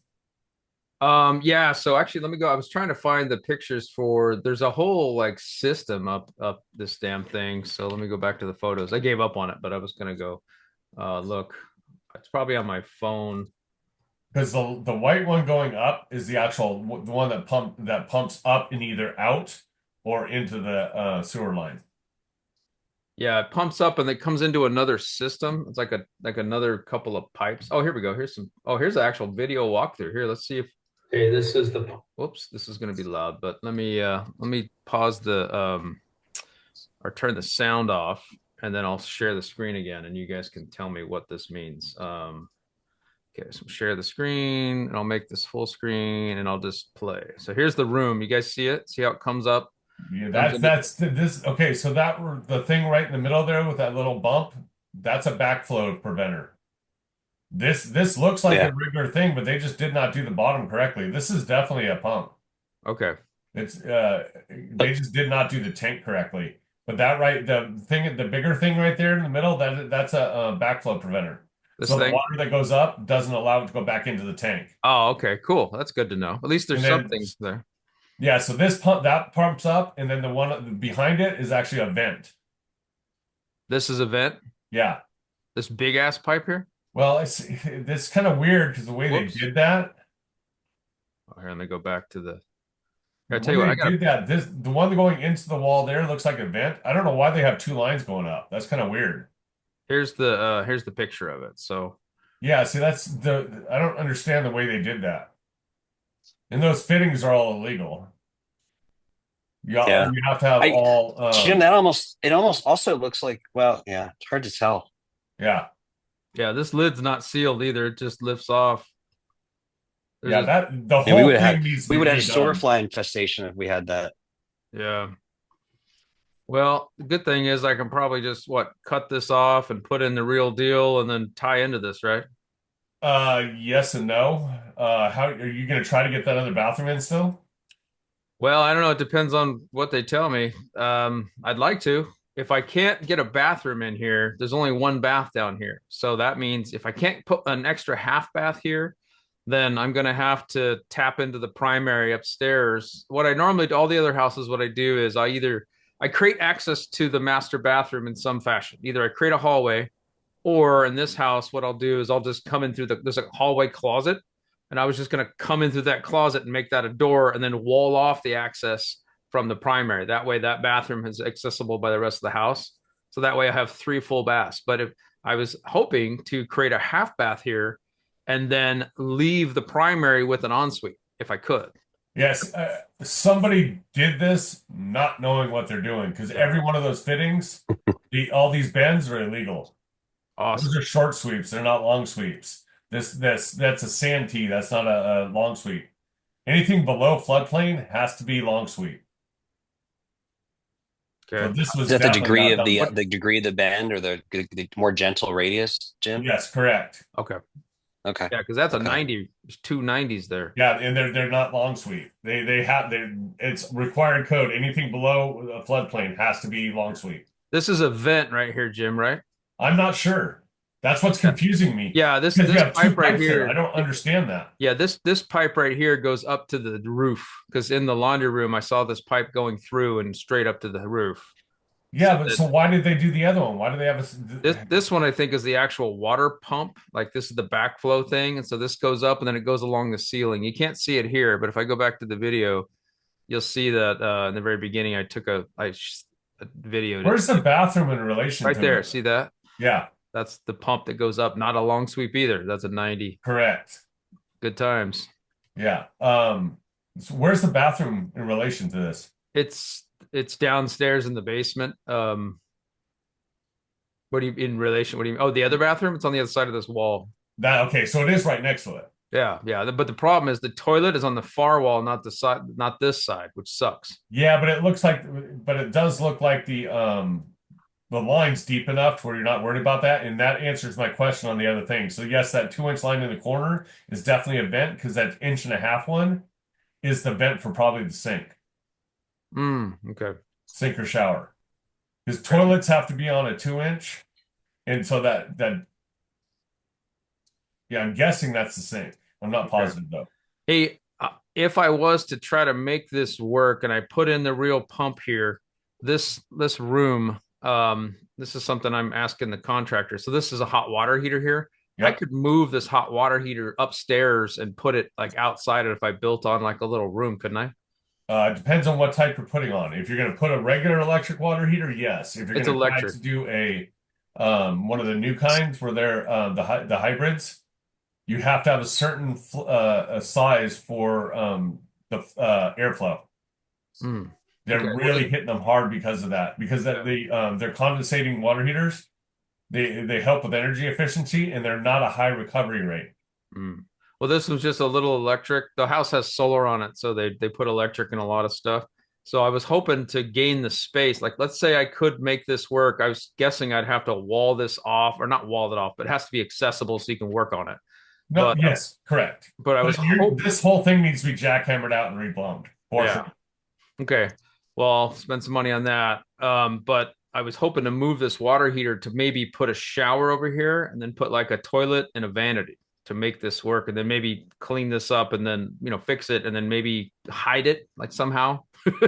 yeah, so actually let me go. I was trying to find the pictures for there's a whole like system up this damn thing. So let me go back to the photos. I gave up on it, but I was gonna go look. It's probably on my phone. Because the white one going up is the actual the one that pumps up and either out or into the sewer line. Yeah, it pumps up and it comes into another system. It's like another couple of pipes. Oh, here we go. Here's the actual video walkthrough. Here, let's see if Okay, this is the whoops, this is gonna be loud, but let me pause the or turn the sound off and then I'll share the screen again and you guys can tell me what this means. Okay, so share the screen and I'll make this full screen and I'll just play. So here's the room. You guys see it? See how it comes up? Yeah, Comes into, that's this. Okay, so the thing right in the middle there with that little bump, that's a backflow preventer. This looks like Yeah. a regular thing, but they just did not do the bottom correctly. This is definitely a pump. okay. It's they But just did not do the tank correctly. But that right, the bigger thing right there in the middle, that's a backflow preventer. This So the thing. water that goes up doesn't allow it to go back into the tank. Oh, okay, cool. That's good to know. At least And there's then something there. yeah, so this pump that pumps up, and then the one behind it is actually a vent. This is a vent. Yeah. This big ass pipe here. Well, it's kind of weird because the way they Whoops. did that, Oh, here, let me go back to the. Here, the I tell way you what, they I got. did that, the one going into the wall there looks like a vent. I don't know why they have two lines going up. That's kind of weird. Here's the picture of it. So Yeah, see, I don't understand the way they did that. And those fittings are all illegal. yeah, You have to have I all Jim, it almost also looks like, well, yeah, it's hard to tell. yeah. yeah, this lid's not sealed either. It just lifts off. There's Yeah, a that the Yeah, whole thing needs we to would have be had a sewer done. fly infestation if we had that. yeah. Well, the good thing is I can probably just cut this off and put in the real deal and then tie into this, right? Yes and no. How are you gonna try to get that other bathroom in still? Well, I don't know. It depends on what they tell me. I'd like to. If I can't get a bathroom in here, there's only one bath down here. So that means if I can't put an extra half bath here, then I'm going to have to tap into the primary upstairs. What I normally do, all the other houses, what I do is I create access to the master bathroom in some fashion. Either I create a hallway, or in this house, what I'll do is I'll just come in through there's a hallway closet, and I was just going to come in through that closet and make that a door, and then wall off the access from the primary. That way, that bathroom is accessible by the rest of the house. So that way, I have three full baths. But if I was hoping to create a half bath here, and then leave the primary with an ensuite, if I could. Yes, somebody did this not knowing what they're doing because Yeah. every one of those fittings, all these bends are illegal. Those Awesome. are short sweeps. They're not long sweeps. That's a sand tee. That's not a long sweep. Anything below floodplain has to be long sweep. So Okay. this Is was that the definitely degree not of done. the degree of the bend or the more gentle radius, Jim? Yes, correct. Okay. Okay. Yeah, because that's a Okay. 90. There's two 90s there. Yeah, and they're not long sweep. It's required code. Anything below a floodplain has to be long sweep. This is a vent right here, Jim, right? I'm not sure. That's what's confusing me. Yeah, this Because you this have two pipe right pipes there. I here. don't understand that. Yeah, this pipe right here goes up to the roof because in the laundry room I saw this pipe going through and straight up to the roof. Yeah, So but so why did they do the other one? Why do they have this one I think is the actual water pump. Like this is the backflow thing, and so this goes up and then it goes along the ceiling. You can't see it here, but if I go back to the video, you'll see that in the very beginning I took a video. Where's the bathroom in relation Right to there? it? See that? Yeah, That's the pump that goes up. Not a long sweep either. That's a 90. correct. Good times. Yeah. So where's the bathroom in relation to this? It's downstairs in the basement. What do you in relation? What do you? Oh, the other bathroom. It's on the other side of this wall. That okay, so it is right next to it. Yeah, yeah. But the problem is the toilet is on the far wall, not the side, not this side, which sucks. Yeah, but it does look like the line's deep enough to where you're not worried about that. And that answers my question on the other thing. So yes, that 2 inch line in the corner is definitely a vent because that inch and a half one is the vent for probably the sink, Okay. sink or shower. Because toilets have to be on a 2 inch. And so that yeah, I'm guessing that's the sink. I'm not positive though. Hey, if I was to try to make this work and I put in the real pump here, this room, this is something I'm asking the contractor. So this is a hot water heater here. I Yep. could move this hot water heater upstairs and put it like outside if I built on like a little room, couldn't I? It depends on what type you're putting on. If you're going to put a regular electric water heater, yes. If you're It's going to try electric. to do a one of the new kinds where they're the hybrids, you have to have a certain a size for the airflow. Mm, They're okay. really hitting them hard because of that. Because they're condensating water heaters. They help with energy efficiency and they're not a high recovery rate. Mm. Well, this was just a little electric. The house has solar on it, so they put electric in a lot of stuff. So I was hoping to gain the space. Like, let's say I could make this work. I was guessing I'd have to wall this off, or not wall it off, but it has to be accessible so you can work on it. No, But yes, correct. but I was But hoping, this whole thing needs to be jackhammered out and replumbed for yeah. sure. Okay. Well, I'll spend some money on that. But I was hoping to move this water heater to maybe put a shower over here and then put like a toilet and a vanity to make this work, and then maybe clean this up and then, fix it and then maybe hide it like somehow.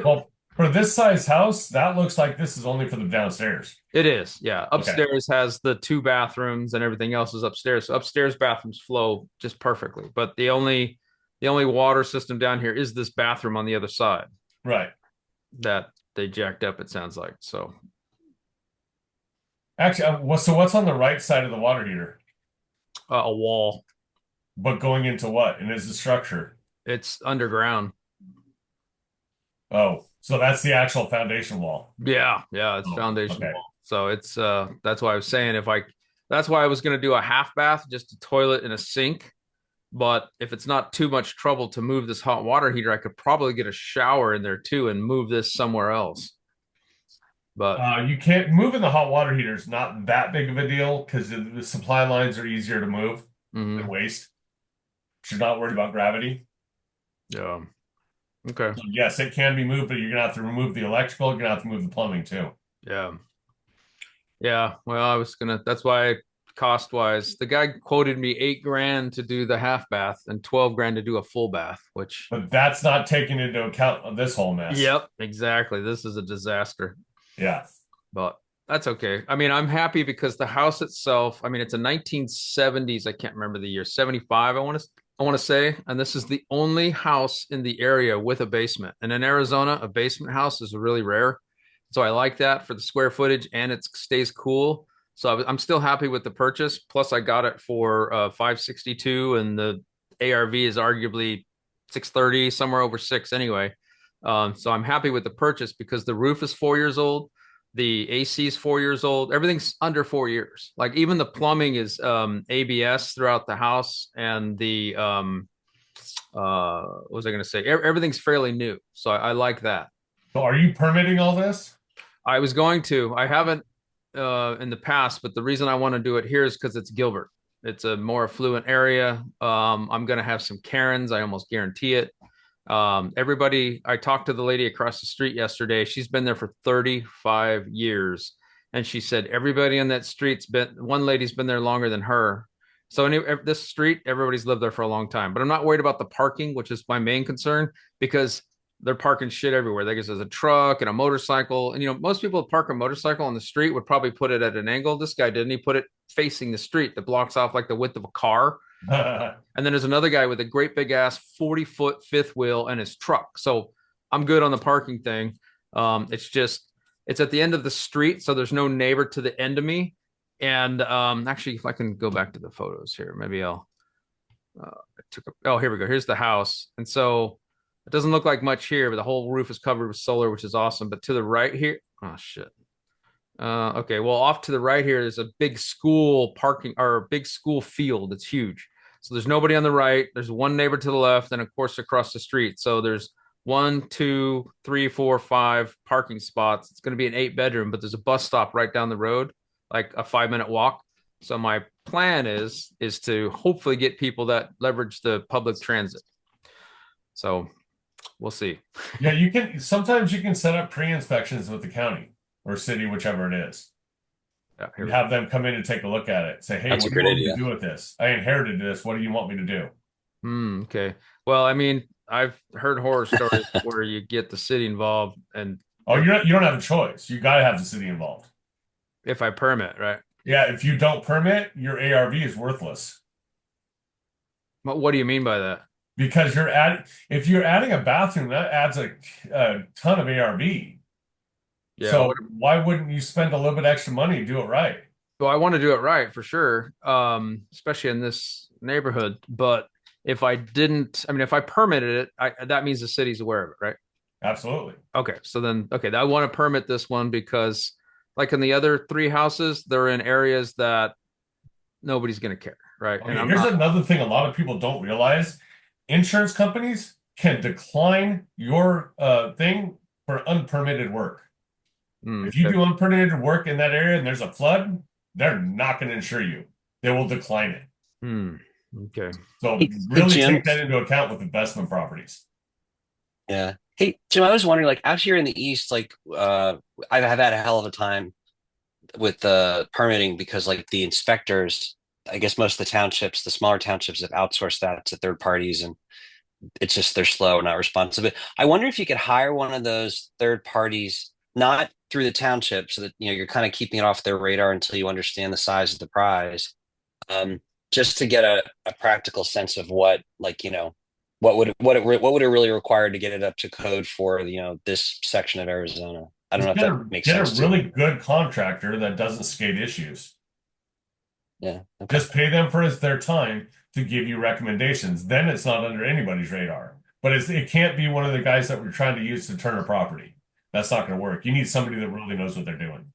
Well, for this size house, that looks like this is only for the downstairs. It is. Yeah. Okay. Upstairs has the two bathrooms and everything else is upstairs. So upstairs bathrooms flow just perfectly. But the only water system down here is this bathroom on the other side Right. that they jacked up, it sounds like. So Actually, so what's on the right side of the water heater? a wall. But going into what? And is the structure? It's underground. Oh, so that's the actual foundation wall. Yeah, yeah, it's Oh, foundation okay. wall. So it's that's why I was saying that's why I was gonna do a half bath, just a toilet and a sink. But if it's not too much trouble to move this hot water heater, I could probably get a shower in there too and move this somewhere else. But You can't moving the hot water heater is not that big of a deal because the supply lines are easier to move than mhm, waste. You're not worried about gravity. yeah, okay, So yes, it can be moved, but you're gonna have to remove the electrical. You're gonna have to move the plumbing too. yeah, yeah. Well, that's why cost wise, the guy quoted me 8 grand to do the half bath and 12 grand to do a full bath, which But that's not taking into account this whole mess. yep, exactly. This is a disaster. Yeah. But that's okay. I mean, I'm happy because the house itself, I mean, it's a 1970s, I can't remember the year, 75, I want to say, and this is the only house in the area with a basement. And in Arizona, a basement house is really rare. So I like that for the square footage and it stays cool. So I'm still happy with the purchase. Plus, I got it for 562, and the ARV is arguably 630, somewhere over six anyway. So I'm happy with the purchase because the roof is 4 years old. The AC is 4 years old. Everything's under 4 years. Like even the plumbing is ABS throughout the house, and the what was I going to say? Everything's fairly new, so I like that. So are you permitting all this? I was going to. I haven't in the past, but the reason I want to do it here is because it's Gilbert. It's a more affluent area. I'm going to have some Karens. I almost guarantee it. Everybody, I talked to the lady across the street yesterday. She's been there for 35 years. And she said everybody on that one lady's been there longer than her. So this street, everybody's lived there for a long time. But I'm not worried about the parking, which is my main concern, because they're parking shit everywhere. There's a truck and a motorcycle. And, most people park a motorcycle on the street would probably put it at an angle. This guy didn't. He put it facing the street that blocks off like the width of a car. And then there's another guy with a great big ass 40-foot fifth wheel and his truck. So I'm good on the parking thing. It's at the end of the street, so there's no neighbor to the end of me. And actually, if I can go back to the photos here, maybe I'll. Oh, here we go. Here's the house, and so it doesn't look like much here, but the whole roof is covered with solar, which is awesome. But to the right here, oh shit. Okay, well, off to the right here is a big school parking or a big school field. It's huge. So there's nobody on the right. There's one neighbor to the left, and of course across the street. So there's 1, 2, 3, 4, 5 parking spots. It's going to be an 8 bedroom, but there's a bus stop right down the road, like a 5 minute walk. So my plan is to hopefully get people that leverage the public transit. So we'll see. Yeah, sometimes you can set up pre-inspections with the county or city, whichever it is. Yeah, You have them come in and take a look at it. Say, hey, That's what a do you great want me to idea. do with this? I inherited this. What do you want me to do? Okay. Well, I mean, I've heard horror stories where you get the city involved, and Oh, you don't have a choice. You got to have the city involved. if I permit, right? Yeah, if you don't permit, your ARV is worthless What do you mean by that? because if you're adding a bathroom, that adds a ton of ARV. Yeah. So why wouldn't you spend a little bit extra money and do it right? Well, I want to do it right for sure, especially in this neighborhood. But if I didn't, I mean, if I permitted it, that means the city's aware of it, right? Absolutely. Okay. So then, okay, I want to permit this one because, like in the other three houses, they're in areas that nobody's going to care, right? Okay, And I'm here's not. another thing a lot of people don't realize. Insurance companies can decline your thing for unpermitted work. If you Okay. do unpermitted work in that area and there's a flood, they're not going to insure you. They will decline it. Okay. So Hey, really Jim. take that into account with investment properties. Yeah. Hey, Jim, I was wondering, like out here in the East, like I've had a hell of a time with the permitting because like the inspectors, I guess most of the townships, the smaller townships have outsourced that to third parties and it's just they're slow, not responsive. But I wonder if you could hire one of those third parties, not through the township, so that you're kind of keeping it off their radar until you understand the size of the prize. Um, just to get a practical sense of what like, what would it really require to get it up to code for, this section of Arizona. I don't know Just if that makes get a sense to you. really good contractor that doesn't skate issues. Yeah. Okay. Just pay them for their time to give you recommendations. Then it's not under anybody's radar. But it can't be one of the guys that we're trying to use to turn a property. That's not going to work. You need somebody that really knows what they're doing.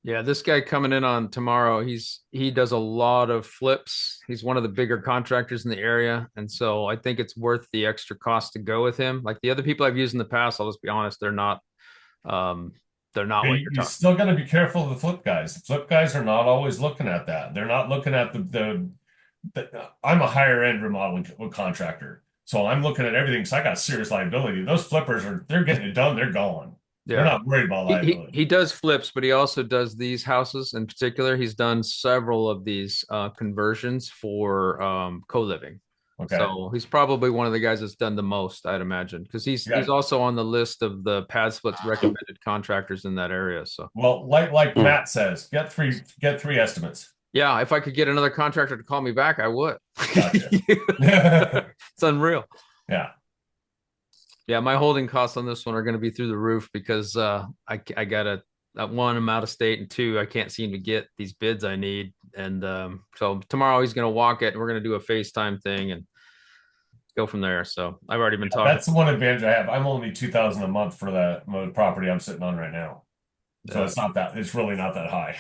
Yeah, this guy coming in on tomorrow, he does a lot of flips. He's one of the bigger contractors in the area, and so I think it's worth the extra cost to go with him. Like the other people I've used in the past, I'll just be honest, um they're not what you're You talking. still got to be careful of the flip guys. The flip guys are not always looking at that. They're not looking at I'm a higher end remodeling contractor. So I'm looking at everything because I got serious liability. Those flippers they're getting it done, they're going. They're Yeah. not worried about He liability. he does flips, but he also does these houses in particular. He's done several of these conversions for co-living. Okay. So he's probably one of the guys that's done the most, I'd imagine, because he's Yeah. also on the list of the pad splits recommended contractors in that area. So Well, like Hmm. Matt says, get three estimates. yeah, if I could get another contractor to call me back, I would. Gotcha. It's unreal. Yeah. Yeah, my holding costs on this one are going to be through the roof because I got one, I'm out of state, and two, I can't seem to get these bids I need. And so tomorrow he's going to walk it, and we're going to do a FaceTime thing and go from there. So I've already been talking. That's the one advantage I have. I'm only 2,000 a month for the property I'm sitting on right now. So it's really not that high.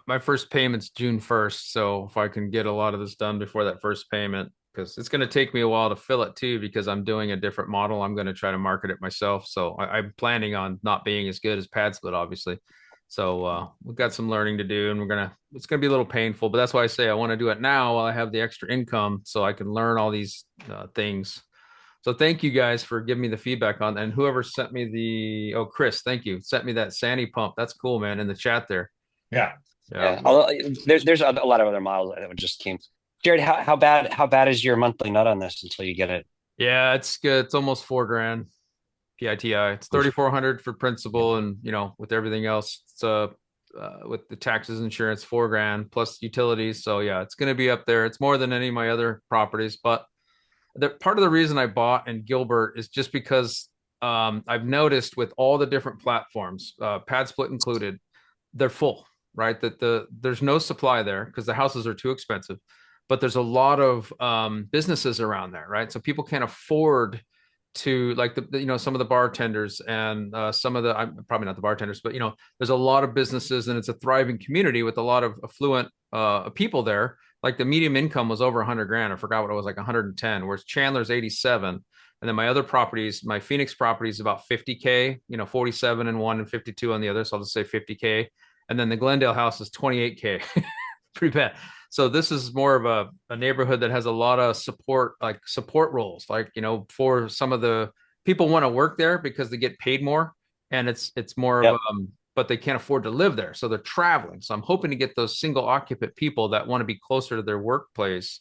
My first payment's June 1st, so if I can get a lot of this done before that first payment, because it's going to take me a while to fill it too, because I'm doing a different model. I'm going to try to market it myself. So I'm planning on not being as good as Pad Split, obviously. So we've got some learning to do, and it's going to be a little painful, but that's why I say I want to do it now while I have the extra income so I can learn all these things. So thank you guys for giving me the feedback on, and whoever sent me Chris, thank you, sent me that Sandy pump. That's cool, man, in the chat there. Yeah. Yeah. Yeah. Although there's a lot of other models that just came. Jared, how bad is your monthly nut on this until you get it? Yeah, it's good. It's almost 4 grand PITI. It's Oof. 3,400 for Yeah. principal, and with everything else, it's with the taxes, insurance, 4 grand plus utilities. So yeah, it's going to be up there. It's more than any of my other properties, but part of the reason I bought in Gilbert is just because I've noticed with all the different platforms, pad split included, they're full, right? There's no supply there because the houses are too expensive, but there's a lot of businesses around there, right? So people can't afford to like some of the bartenders and some of the I'm probably not the bartenders, but there's a lot of businesses and it's a thriving community with a lot of affluent people there. Like the medium income was over 100 grand. I forgot what it was, like 110, whereas Chandler's 87. And then my other properties, my Phoenix property is about 50K, 47 and one and 52 on the other. So I'll just say 50K. And then the Glendale house is 28K. Pretty bad. So this is more of a neighborhood that has a lot of support, like support roles, like, for some of the people want to work there because they get paid more. And it's more of Yep. but they can't afford to live there. So they're traveling. So I'm hoping to get those single occupant people that want to be closer to their workplace.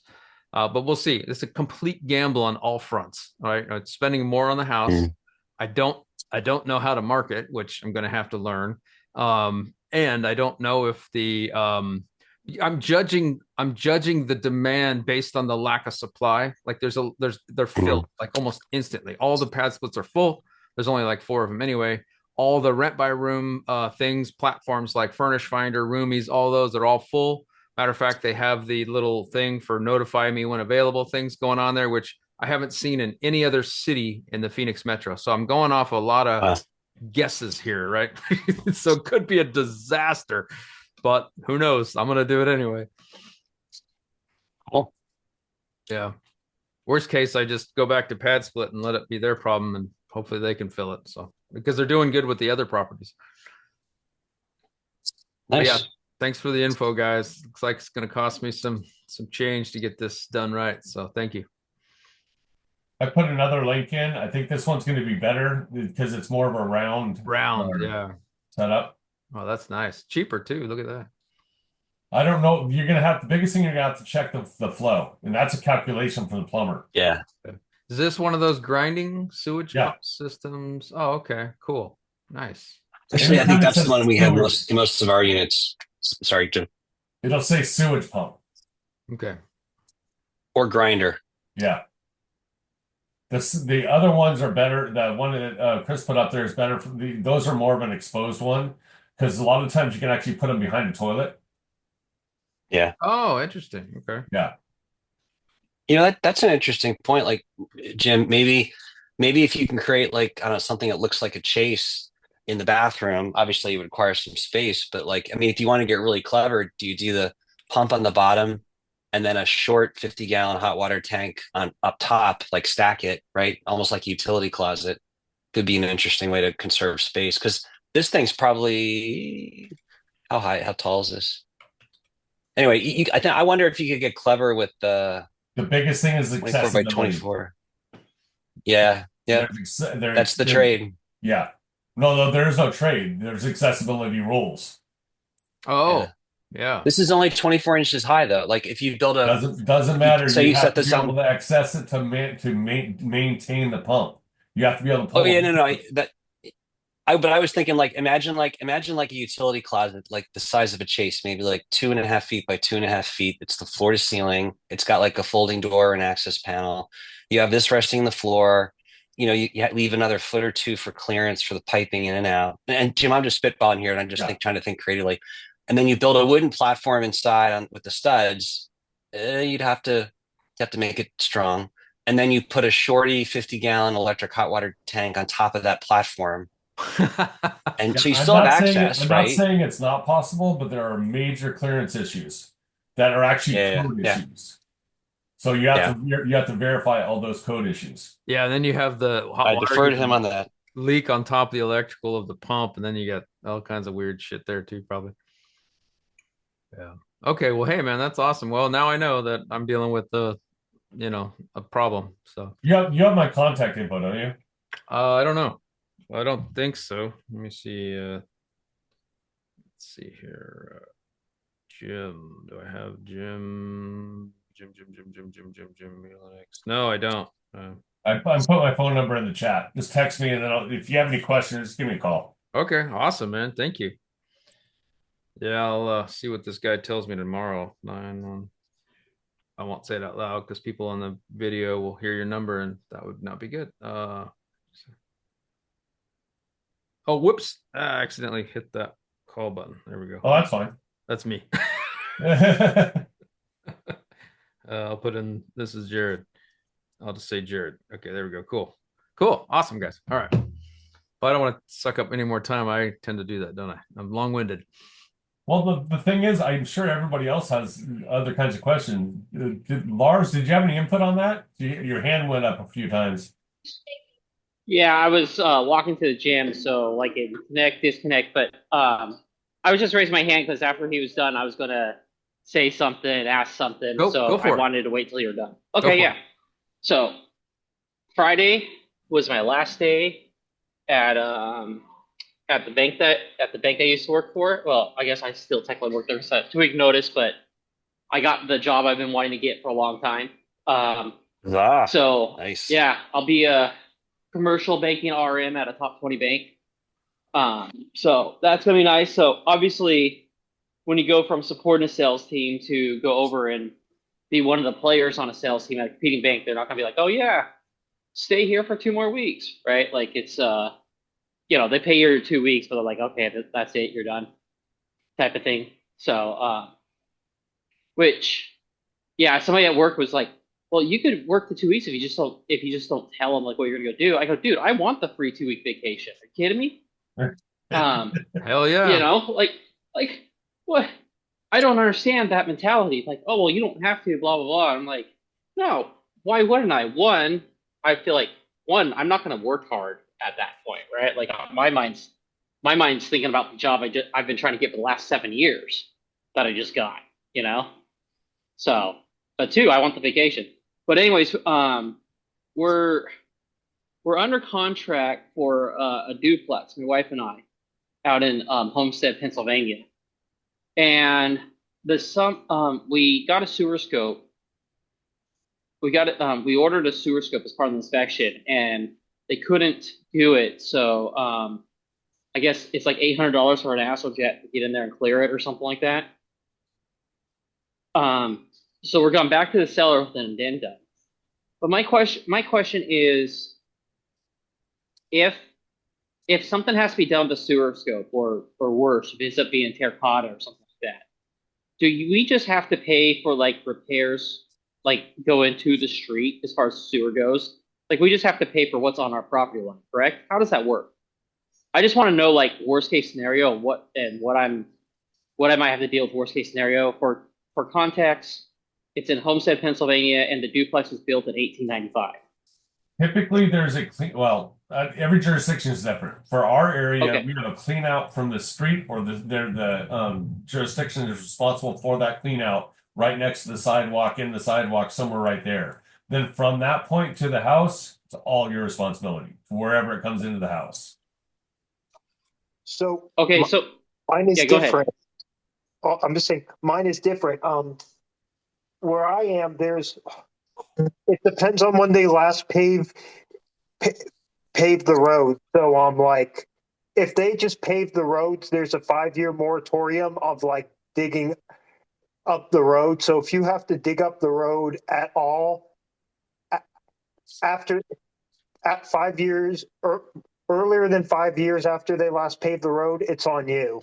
But we'll see. It's a complete gamble on all fronts. All right. It's spending more on the house. Mm. I don't I don't know how to market, which I'm going to have to learn. And I don't know if I'm judging the demand based on the lack of supply. Like they're filled Mm. like almost instantly. All the pad splits are full. There's only like 4 of them anyway. All the rent by room things, platforms like Furnish Finder, Roomies, all those are all full. Matter of fact, they have the little thing for notify me when available things going on there, which I haven't seen in any other city in the Phoenix Metro. So I'm going off a lot of Wow. guesses here, right? So it could be a disaster, but who knows? I'm going to do it anyway. Cool. Yeah. Worst case, I just go back to pad split and let it be their problem, and hopefully they can fill it. So because they're doing good with the other properties. But yeah, Nice. thanks for the info, guys. Looks like it's going to cost me some change to get this done right. So thank you. I put another link in. I think this one's going to be better because it's more of a round Round, yeah. setup. Oh, that's nice. Cheaper too. Look at that. I don't know. You're going to have the biggest thing you're going to have to check the flow, and that's a calculation for the plumber. Yeah. Is this one of those grinding sewage Yeah. pump systems? Oh, okay, cool, nice. Actually, I think Anytime it that's the says one we have sewage, most of our units. Sorry, Jim. it'll say sewage pump. Okay. Or grinder. Yeah. The other ones are better. The one that Chris put up there is better. Those are more of an exposed one because a lot of times you can actually put them behind the toilet. Yeah. Oh, interesting. Okay. Yeah. That's an interesting point. Like, Jim, maybe if you can create like, I don't know, something that looks like a chase in the bathroom, obviously it would require some space, but like, I mean, if you want to get really clever, do you do the pump on the bottom and then a short 50-gallon hot water tank on up top, like stack it, right? Almost like a utility closet. Could be an interesting way to conserve space because this thing's probably how tall is this? Anyway, I wonder if you could get clever with the The biggest thing is 24 by accessibility. 24. Yeah, yeah, that's the trade. Yeah. No, there is no trade. There's accessibility rules. Oh, Yeah. yeah. This is only 24 inches high though. Like if you build a, Doesn't matter. so You you have set to be this able on. to access it to maintain the pump. You have to be able to Oh pull yeah, it. no, but I was thinking like imagine like a utility closet, like the size of a chase, maybe like 2.5 feet by 2.5 feet. It's the floor to ceiling. It's got like a folding door and access panel. You have this resting on the floor. You leave another foot or two for clearance for the piping in and out. And Jim, I'm just spitballing here, and I'm just Yeah. trying to think creatively. And then you build a wooden platform inside with the studs. You'd have to make it strong. And then you put a shorty 50-gallon electric hot water tank on top of that platform. And Yeah, so you still have access, I'm not right? saying it's not possible, but there are major clearance issues that are actually Yeah, code yeah, issues. So you have yeah. to verify all those code issues. Yeah, and then you have the hot I water defer to him getting on that. leak on top of the electrical of the pump, and then you got all kinds of weird shit there too, probably. Yeah. Okay, well, hey man, that's awesome. Well, now I know that I'm dealing with a problem. So You have my contact info, don't you? I don't know. I don't think so. Let me see. Let's see here. Jim. Do I have Jim? Jim Linux. No, I don't. I put my phone number in the chat. Just text me, and then if you have any questions, just give me a call. Okay, awesome, man. Thank you. Yeah, I'll see what this guy tells me tomorrow. I won't say it out loud because people on the video will hear your number, and that would not be good. Oh, whoops! I accidentally hit that call button. There we go. Oh, that's fine. That's me. Yeah, I'll put in. This is Jared. I'll just say Jared. Okay, there we go. Cool, awesome, guys. All right. But I don't want to suck up any more time. I tend to do that, don't I? I'm long-winded. well, the thing is, I'm sure everybody else has other kinds of questions. Lars, did you have any input on that? Your hand went up a few times. Yeah, I was walking to the gym, so like it connect, disconnect, but I was just raising my hand because after he was done, I was gonna say something, ask something, Go so for I it. wanted to wait till you're done. Go for Okay, it. yeah. So Friday was my last day at the bank I used to work for. Well, I guess I still technically work there because I have 2 week notice, but I got the job I've been wanting to get for a long time. So Nice. yeah, I'll be a commercial banking RM at a top 20 bank. So that's gonna be nice. So obviously, when you go from supporting a sales team to go over and be one of the players on a sales team at a competing bank, they're not gonna be like, oh yeah, stay here for 2 more weeks, right? Like it's they pay you 2 weeks, but they're like, okay, that's it, you're done, type of thing. So which yeah, somebody at work was like, well, you could work the 2 weeks if you just don't tell them like what you're gonna go do. I go, dude, I want the free 2 week vacation. Are you kidding me? Hell yeah. Like what? I don't understand that mentality. Like, oh well, you don't have to, blah blah blah. I'm like, no, why wouldn't I? One, I feel like I'm not gonna work hard at that point, right? Like my mind's thinking about the job I've been trying to get for the last 7 years that I just got, So, but two, I want the vacation. But anyways, we're under contract for a duplex, my wife and I, out in Homestead, Pennsylvania, and we got a sewer scope. We ordered a sewer scope as part of the inspection, and they couldn't do it. So I guess it's like $800 for an asshole jet to get in there and clear it or something like that. So we're going back to the seller with an addendum. But my question is, if something has to be done with the sewer scope, or worse, if it ends up being terracotta or something like that, we just have to pay for like repairs, like go into the street as far as the sewer goes? Like we just have to pay for what's on our property line, correct? How does that work? I just want to know like worst case scenario, what I might have to deal with worst case scenario. For context, it's in Homestead, Pennsylvania, and the duplex was built in 1895. Typically, there's a clean. Well, every jurisdiction is different. For our area, Okay. we have a clean out from the street, or the jurisdiction is responsible for that clean out right next to the sidewalk, in the sidewalk, somewhere right there. Then from that point to the house, it's all your responsibility, wherever it comes into the house. So Okay, so mine is yeah, go ahead. different. Oh, I'm just saying mine is different. Where I am, it depends on when they last paved the road. So I'm like, if they just paved the roads, there's a 5-year moratorium of like digging up the road. So if you have to dig up the road at all after at 5 years or earlier than 5 years after they last paved the road, it's on you.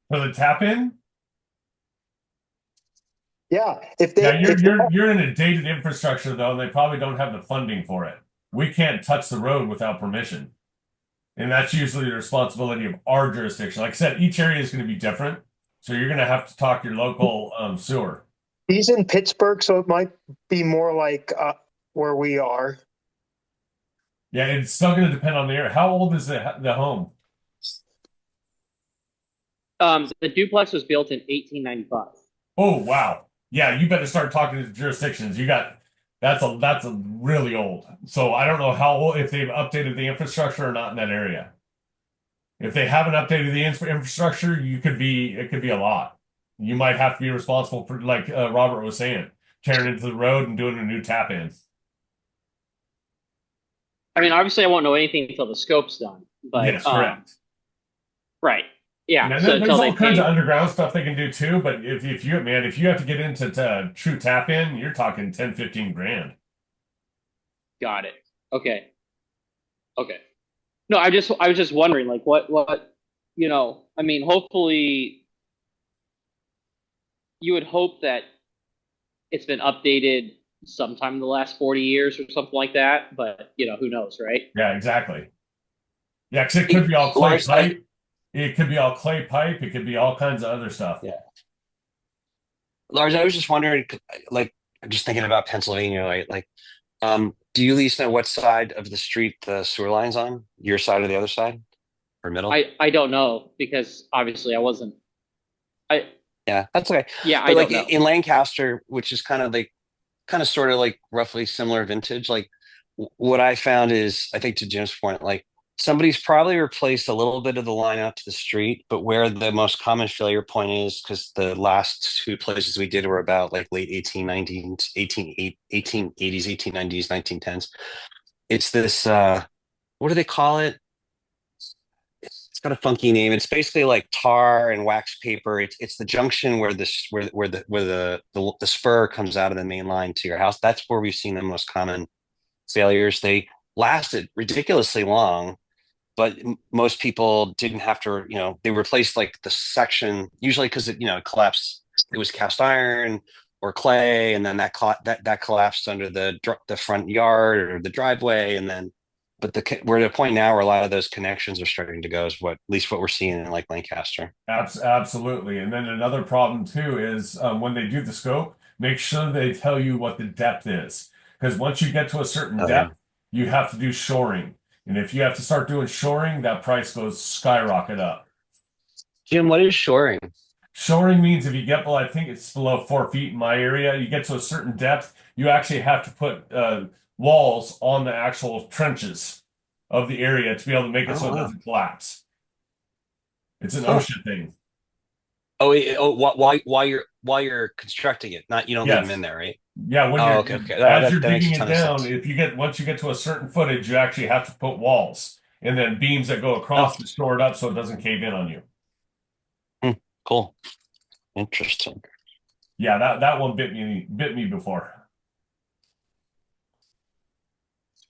For the tap in, Yeah, if they yeah, you're in a dated infrastructure though, and they probably don't have the funding for it. We can't touch the road without permission. And that's usually the responsibility of our jurisdiction. Like I said, each area is going to be different. So you're going to have to talk to your local sewer. he's in Pittsburgh, so it might be more like where we are. Yeah, it's still going to depend on the area. How old is the home? The duplex was built in 1895. Oh, wow. Yeah, you better start talking to the jurisdictions. That's a really old. So I don't know how old, if they've updated the infrastructure or not in that area. If they haven't updated the infrastructure, it could be a lot. You might have to be responsible for, like Robert was saying, tearing into the road and doing a new tap in. I mean, obviously, I won't know anything until the scope's done. But Yes, correct. right, yeah. And So there's until all they kinds of pay, underground stuff they can do too. But if you have to get into true tap in, you're talking 10, 15 grand. got it. Okay. No, I was just wondering, like, what, I mean, hopefully, you would hope that it's been updated sometime in the last 40 years or something like that. But who knows, right? Yeah, exactly. Yeah, because it could be all clay Lars, pipe. It could be all clay pipe. It could be all kinds of other stuff. Yeah. Lars, I was just wondering, like, I'm just thinking about Pennsylvania, right? Like, do you at least know what side of the street the sewer line's on? Your side or the other side? Or middle? I don't know, because obviously I wasn't. Yeah, that's okay. Yeah, But I like don't know. in Lancaster, which is kind of sort of like roughly similar vintage, like what I found is, I think to Jim's point, like somebody's probably replaced a little bit of the line out to the street, but where the most common failure point is, because the last two places we did were about like late 1890s, 1880s, 1890s, 1910s. It's this, what do they call it? It's got a funky name. It's basically like tar and wax paper. It's the junction where the spur comes out of the main line to your house. That's where we've seen the most common failures. They lasted ridiculously long, but most people didn't have to. They replaced like the section usually because it collapsed. It was cast iron or clay, and then that collapsed under the front yard or the driveway, and then. But we're at a point now where a lot of those connections are starting to go, is at least what we're seeing in like Lancaster. Absolutely. And then another problem too is when they do the scope, make sure they tell you what the depth is. Because once you get to a certain depth, you have to do shoring. And if you have to start doing shoring, that price goes skyrocket up. Jim, what is shoring? Shoring means if you get below, I think it's below 4 feet in my area, you get to a certain depth, you actually have to put walls on the actual trenches of the area to be able to make it Oh, so it wow. doesn't collapse. It's an Huh. OSHA thing. Oh, while you're constructing it, not you don't leave them in Yes. there, right? Yeah, when Oh, you're okay. as That you're that makes digging a it ton of down, sense. if you get once you get to a certain footage, you actually have to put walls and then beams that go Oh, across to shore it up so it doesn't cave in on you. cool. Interesting. Yeah, that one bit me before.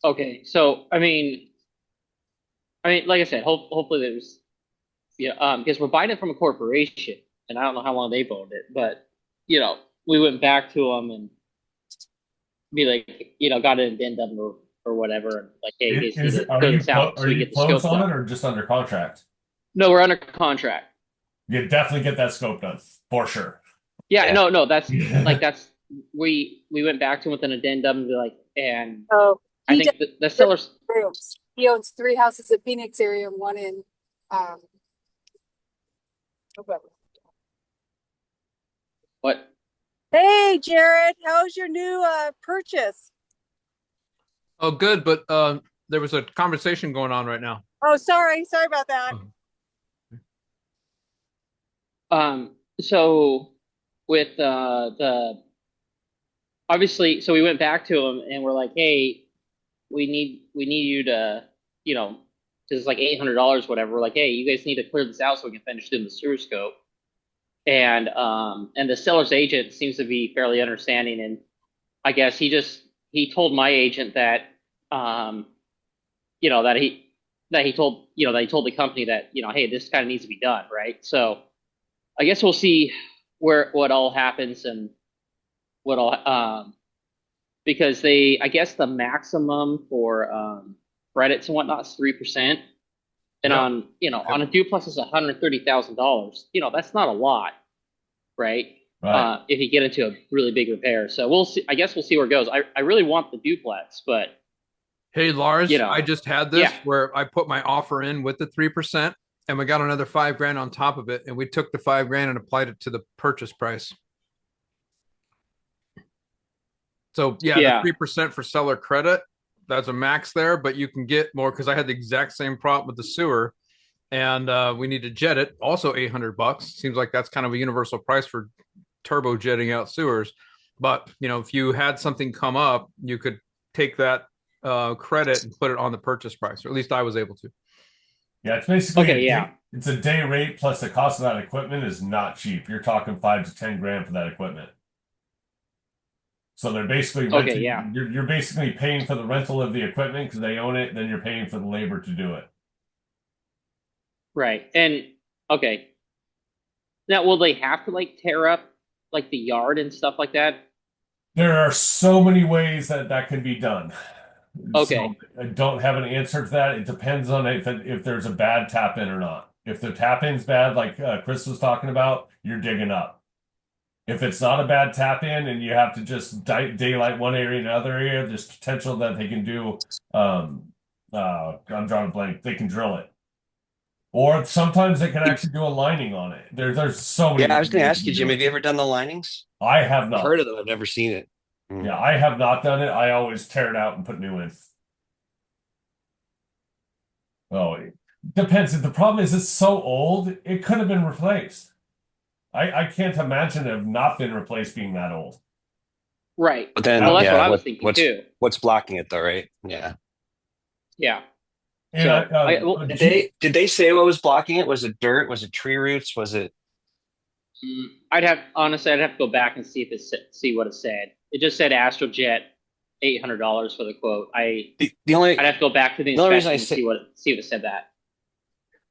Okay, so I mean, like I said, hopefully there's because we're buying it from a corporation, and I don't know how long they've owned it, but we went back to them and be like, got an addendum or whatever, and like, hey, you guys need to clear this out Are so we you get the close scope on done. it or just under contract? No, we're under contract. You definitely get that scope done for sure. Yeah, Yeah. no, that's we went back to him with an addendum and be like, and Oh, I he think just the sellers. rooms. He owns 3 houses in Phoenix area and 1 in whatever. What? Hey Jared, how's your new purchase? Oh, good, but there was a conversation going on right now. Oh, sorry about that. So with the obviously, so we went back to him and we're like, hey, we need you to, because it's like $800, whatever. We're like, hey, you guys need to clear this out so we can finish doing the sewer scope. And the seller's agent seems to be fairly understanding, and I guess he told my agent that you know that he told the company that hey, this kind of needs to be done, right? So I guess we'll see what all happens and what all because I guess the maximum for credits and whatnot is 3%, and Yep. on a duplex is $130,000. That's not a lot, right? Right. If you get into a really big repair. So we'll see. I guess we'll see where it goes. I really want the duplex, but Hey, Lars, I just had this yeah. where I put my offer in with the 3%, and we got another $5,000 on top of it, and we took the $5,000 and applied it to the purchase price. So the 3% for seller credit, that's a max there, but you can get more because I had the exact same problem with the sewer, and we need to jet it. Also $800. Seems like that's kind of a universal price for turbo jetting out sewers. But if you had something come up, you could take that credit and put it on the purchase price, or at least I was able to. Yeah, it's basically Okay, it's a day rate plus the cost of that equipment is not cheap. You're talking 5 to 10 grand for that equipment. So they're basically renting. Okay, yeah. You're basically paying for the rental of the equipment because they own it. Then you're paying for the labor to do it. Right. And okay. Now, will they have to like tear up like the yard and stuff like that? There are so many ways that can be done. Okay. So I don't have an answer to that. It depends on if there's a bad tap in or not. If the tap in's bad, like Chris was talking about, you're digging up. If it's not a bad tap in and you have to just daylight one area and another area, there's potential that they can do. I'm drawing a blank. They can drill it, or sometimes they can actually do a lining on it. There's so many. Yeah, I was going to ways ask you, to Jim, do have it. you ever done the linings? I have I've not. heard of them. I've never seen it. Yeah, I have not done it. I always tear it out and put new in. Oh, it depends. The problem is it's so old, it could have been replaced. I can't imagine it have not been replaced being that old. Right. But then, Well, that's what yeah, I was thinking too. what's blocking it though, right? Yeah. Yeah. And So Did they say what was blocking it? Was it dirt? Was it tree roots? Was it? I'd have to go back and see what it said. It just said Astrojet, $800 for the quote. I'd have to go back to the inspection and see what it said that.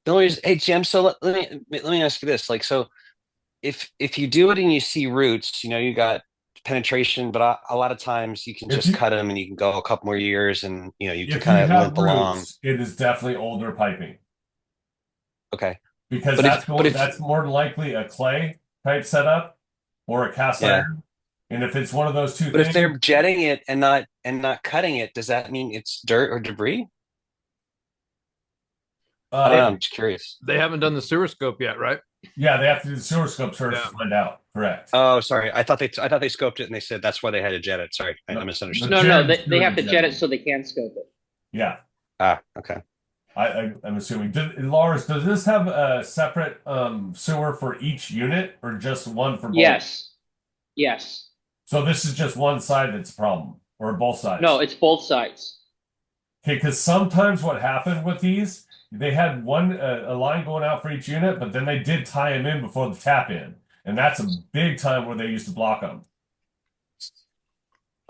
The only reason, hey Jim, so let me ask you this: like, so if you do it and you see roots, you got penetration, but a lot of times you can just cut them and you can go a couple more years, and you can kind of limp along. It is definitely older piping. Okay. Because that's more than likely a clay type setup or a cast iron. And if it's one of those two things. But if they're jetting it and not cutting it, does that mean it's dirt or debris? I don't know, I'm just curious. They haven't done the sewer scope yet, right? Yeah, they have to do the sewer scope first Yeah. to find out. Correct. Oh, sorry. I thought they scoped it and they said that's why they had to jet it. Sorry, I No, misunderstood. the No, jet no, is they doing have the to jet it jetting. so they can scope it. Yeah, Ah, okay. I'm assuming. Lars, does this have a separate sewer for each unit or just one for both? Yes, yes. So this is just one side that's a problem, or both No, sides? it's both sides. Okay, because sometimes what happened with these, they had one a line going out for each unit, but then they did tie them in before the tap in, and that's a big time where they used to block them.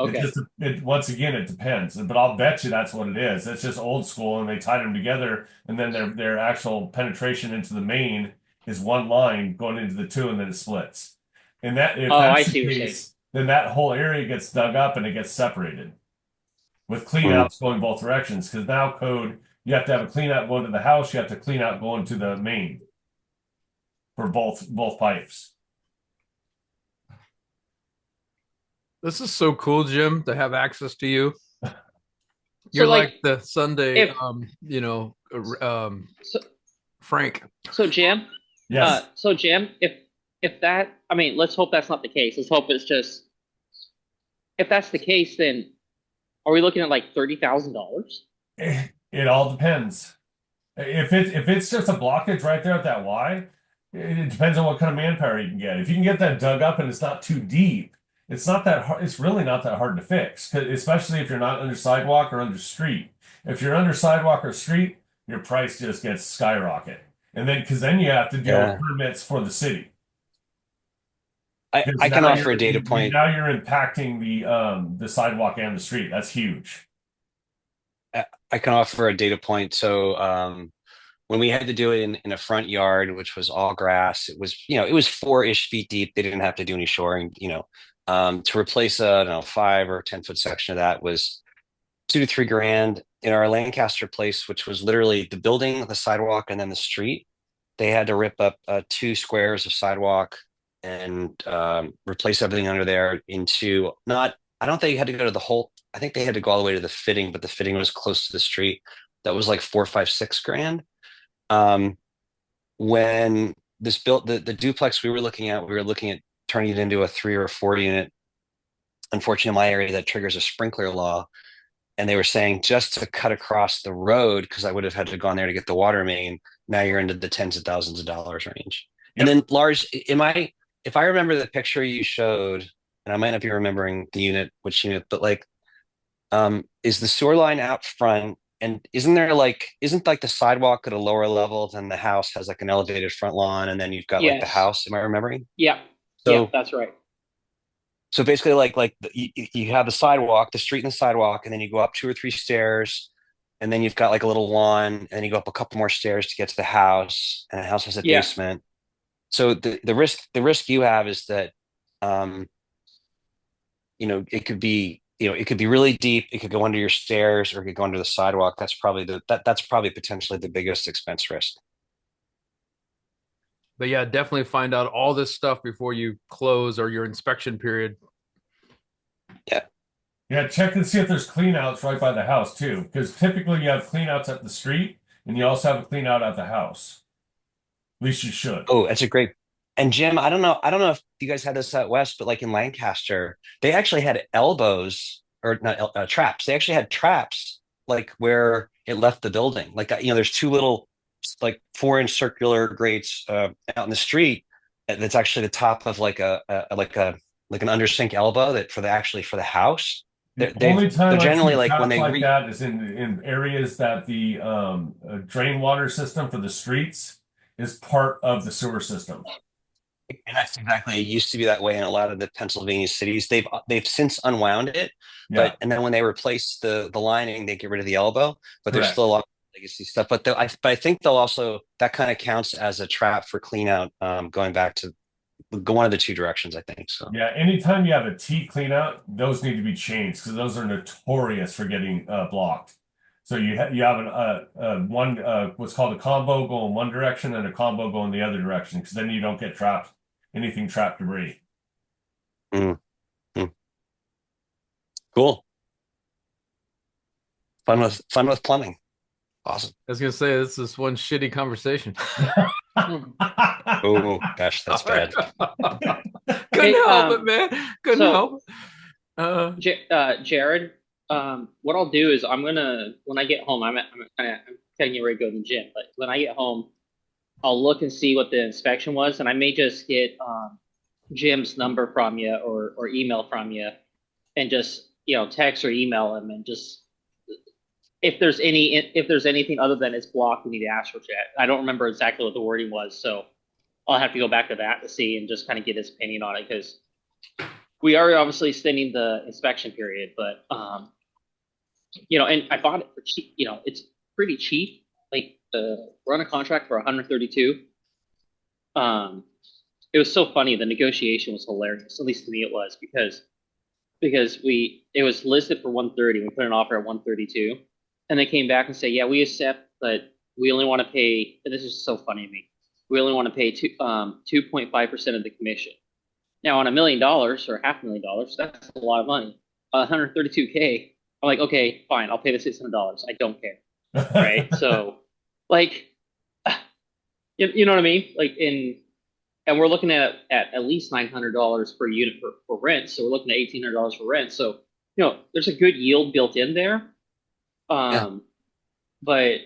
It Okay. just once again it depends, but I'll bet you that's what it is. It's just old school, and they tied them together, and then their actual penetration into the main is one line going into the two, and then it splits. And that if Oh, I that's the see what you're saying. case, then that whole area gets dug up and it gets separated with Mm. cleanouts going both directions. Because now code, you have to have a clean out going to the house, you have to clean out going to the main for both pipes. This is so cool, Jim, to have access to you. So You're like like the Sunday, if so, Frank. so Jim, Yes. if that, I mean, let's hope that's not the case. Let's hope it's just, if that's the case, then are we looking at like $30,000? It all depends. If it's just a blockage right there at that Y, it depends on what kind of manpower you can get. If you can get that dug up and it's not too deep, it's not that hard. It's really not that hard to fix, especially if you're not under sidewalk or under street. If you're under sidewalk or street, your price just gets skyrocket. And then because then you have to deal with Yeah. permits for the city. Because I can now offer a data point. you're impacting the sidewalk and the street. That's huge. I can offer a data point. So when we had to do it in a front yard, which was all grass, it was 4-ish feet deep. They didn't have to do any shoring, to replace a, I don't know, 5 or 10 foot section of that was 2 to 3 grand. In our Lancaster place, which was literally the building, the sidewalk, and then the street, they had to rip up 2 squares of sidewalk and replace everything under there into not. I don't think they had to go to the whole. I think they had to go all the way to the fitting, but the fitting was close to the street. That was like 4, 5, 6 grand. Um, when this built the duplex we were looking at turning it into a 3 or 4 unit. Unfortunately, in my area, that triggers a sprinkler law, and they were saying just to cut across the road, because I would have had to gone there to get the water main. Now you're into the tens of thousands of dollars range. And Yep. then, Lars, if I remember the picture you showed, and I might not be remembering the unit, which unit, but like, is the sewer line out front? And isn't like the sidewalk at a lower level than the house has like an elevated front lawn, and then you've got like the Yes. house? Am I remembering? Yep. Yep, So that's right. so basically, you have the sidewalk, the street and the sidewalk, and then you go up 2 or 3 stairs, and then you've got like a little lawn, and then you go up a couple more stairs to get to the house, and the house has a Yeah. basement. So the risk you have is that, um, it could be really deep. It could go under your stairs, or it could go under the sidewalk. That's probably potentially the biggest expense risk. But yeah, definitely find out all this stuff before you close or your inspection period. Yeah. Yeah, check and see if there's cleanouts right by the house too, because typically you have cleanouts at the street and you also have a cleanout at the house. At least you should. Oh, that's a great. And Jim, I don't know if you guys had this out west, but like in Lancaster, they actually had elbows or not traps. They actually had traps like where it left the building. Like there's two little like 4-inch circular grates out in the street that's actually the top of like an undersink elbow that for the house. The They're only time I've generally seen like when traps they like that is in areas that the drain water system for the streets is part of the sewer system. And that's exactly, it used to be that way in a lot of the Pennsylvania cities. They've since unwound it, Yeah, and then when they replace the lining, they get rid of the elbow, but there's correct. still a lot of legacy stuff. But I think they'll also, that kind of counts as a trap for clean out, going back to one of the two directions, I think. So Yeah, anytime you have a T cleanout, those need to be changed because those are notorious for getting blocked. So you have one what's called a combo go in one direction and a combo go in the other direction because then you don't get trapped debris. mm, mm. Cool. Fun with plumbing. Awesome. I was gonna say this is one shitty conversation. Oh gosh, that's bad. Couldn't Hey, help it, man. Couldn't so help it. Jared, what I'll do is I'm gonna when I get home, I'm kind of getting ready to go to the gym, but when I get home, I'll look and see what the inspection was, and I may just get Jim's number from you or email from you, and just text or email him, and just if there's anything other than it's blocked, we need to ask for chat. I don't remember exactly what the wording was, so I'll have to go back to that to see and just kind of get his opinion on it, because we are obviously extending the inspection period, but and I bought it for cheap. It's pretty cheap. Like we're on a contract for 132. It was so funny. The negotiation was hilarious. At least to me, it was because it was listed for 130. We put an offer at 132, and they came back and say, yeah, we accept, but we only want to pay. And this is so funny to me. We only want to pay 2.5% of the commission. Now, on $1 million or $500,000, that's a lot of money. 132K. I'm like, okay, fine, I'll pay the $600. I don't care, right? So, like, you know what I mean? Like, and we're looking at least $900 per unit for rent. So we're looking at $1,800 for rent. So, there's a good yield built in there. Yeah. But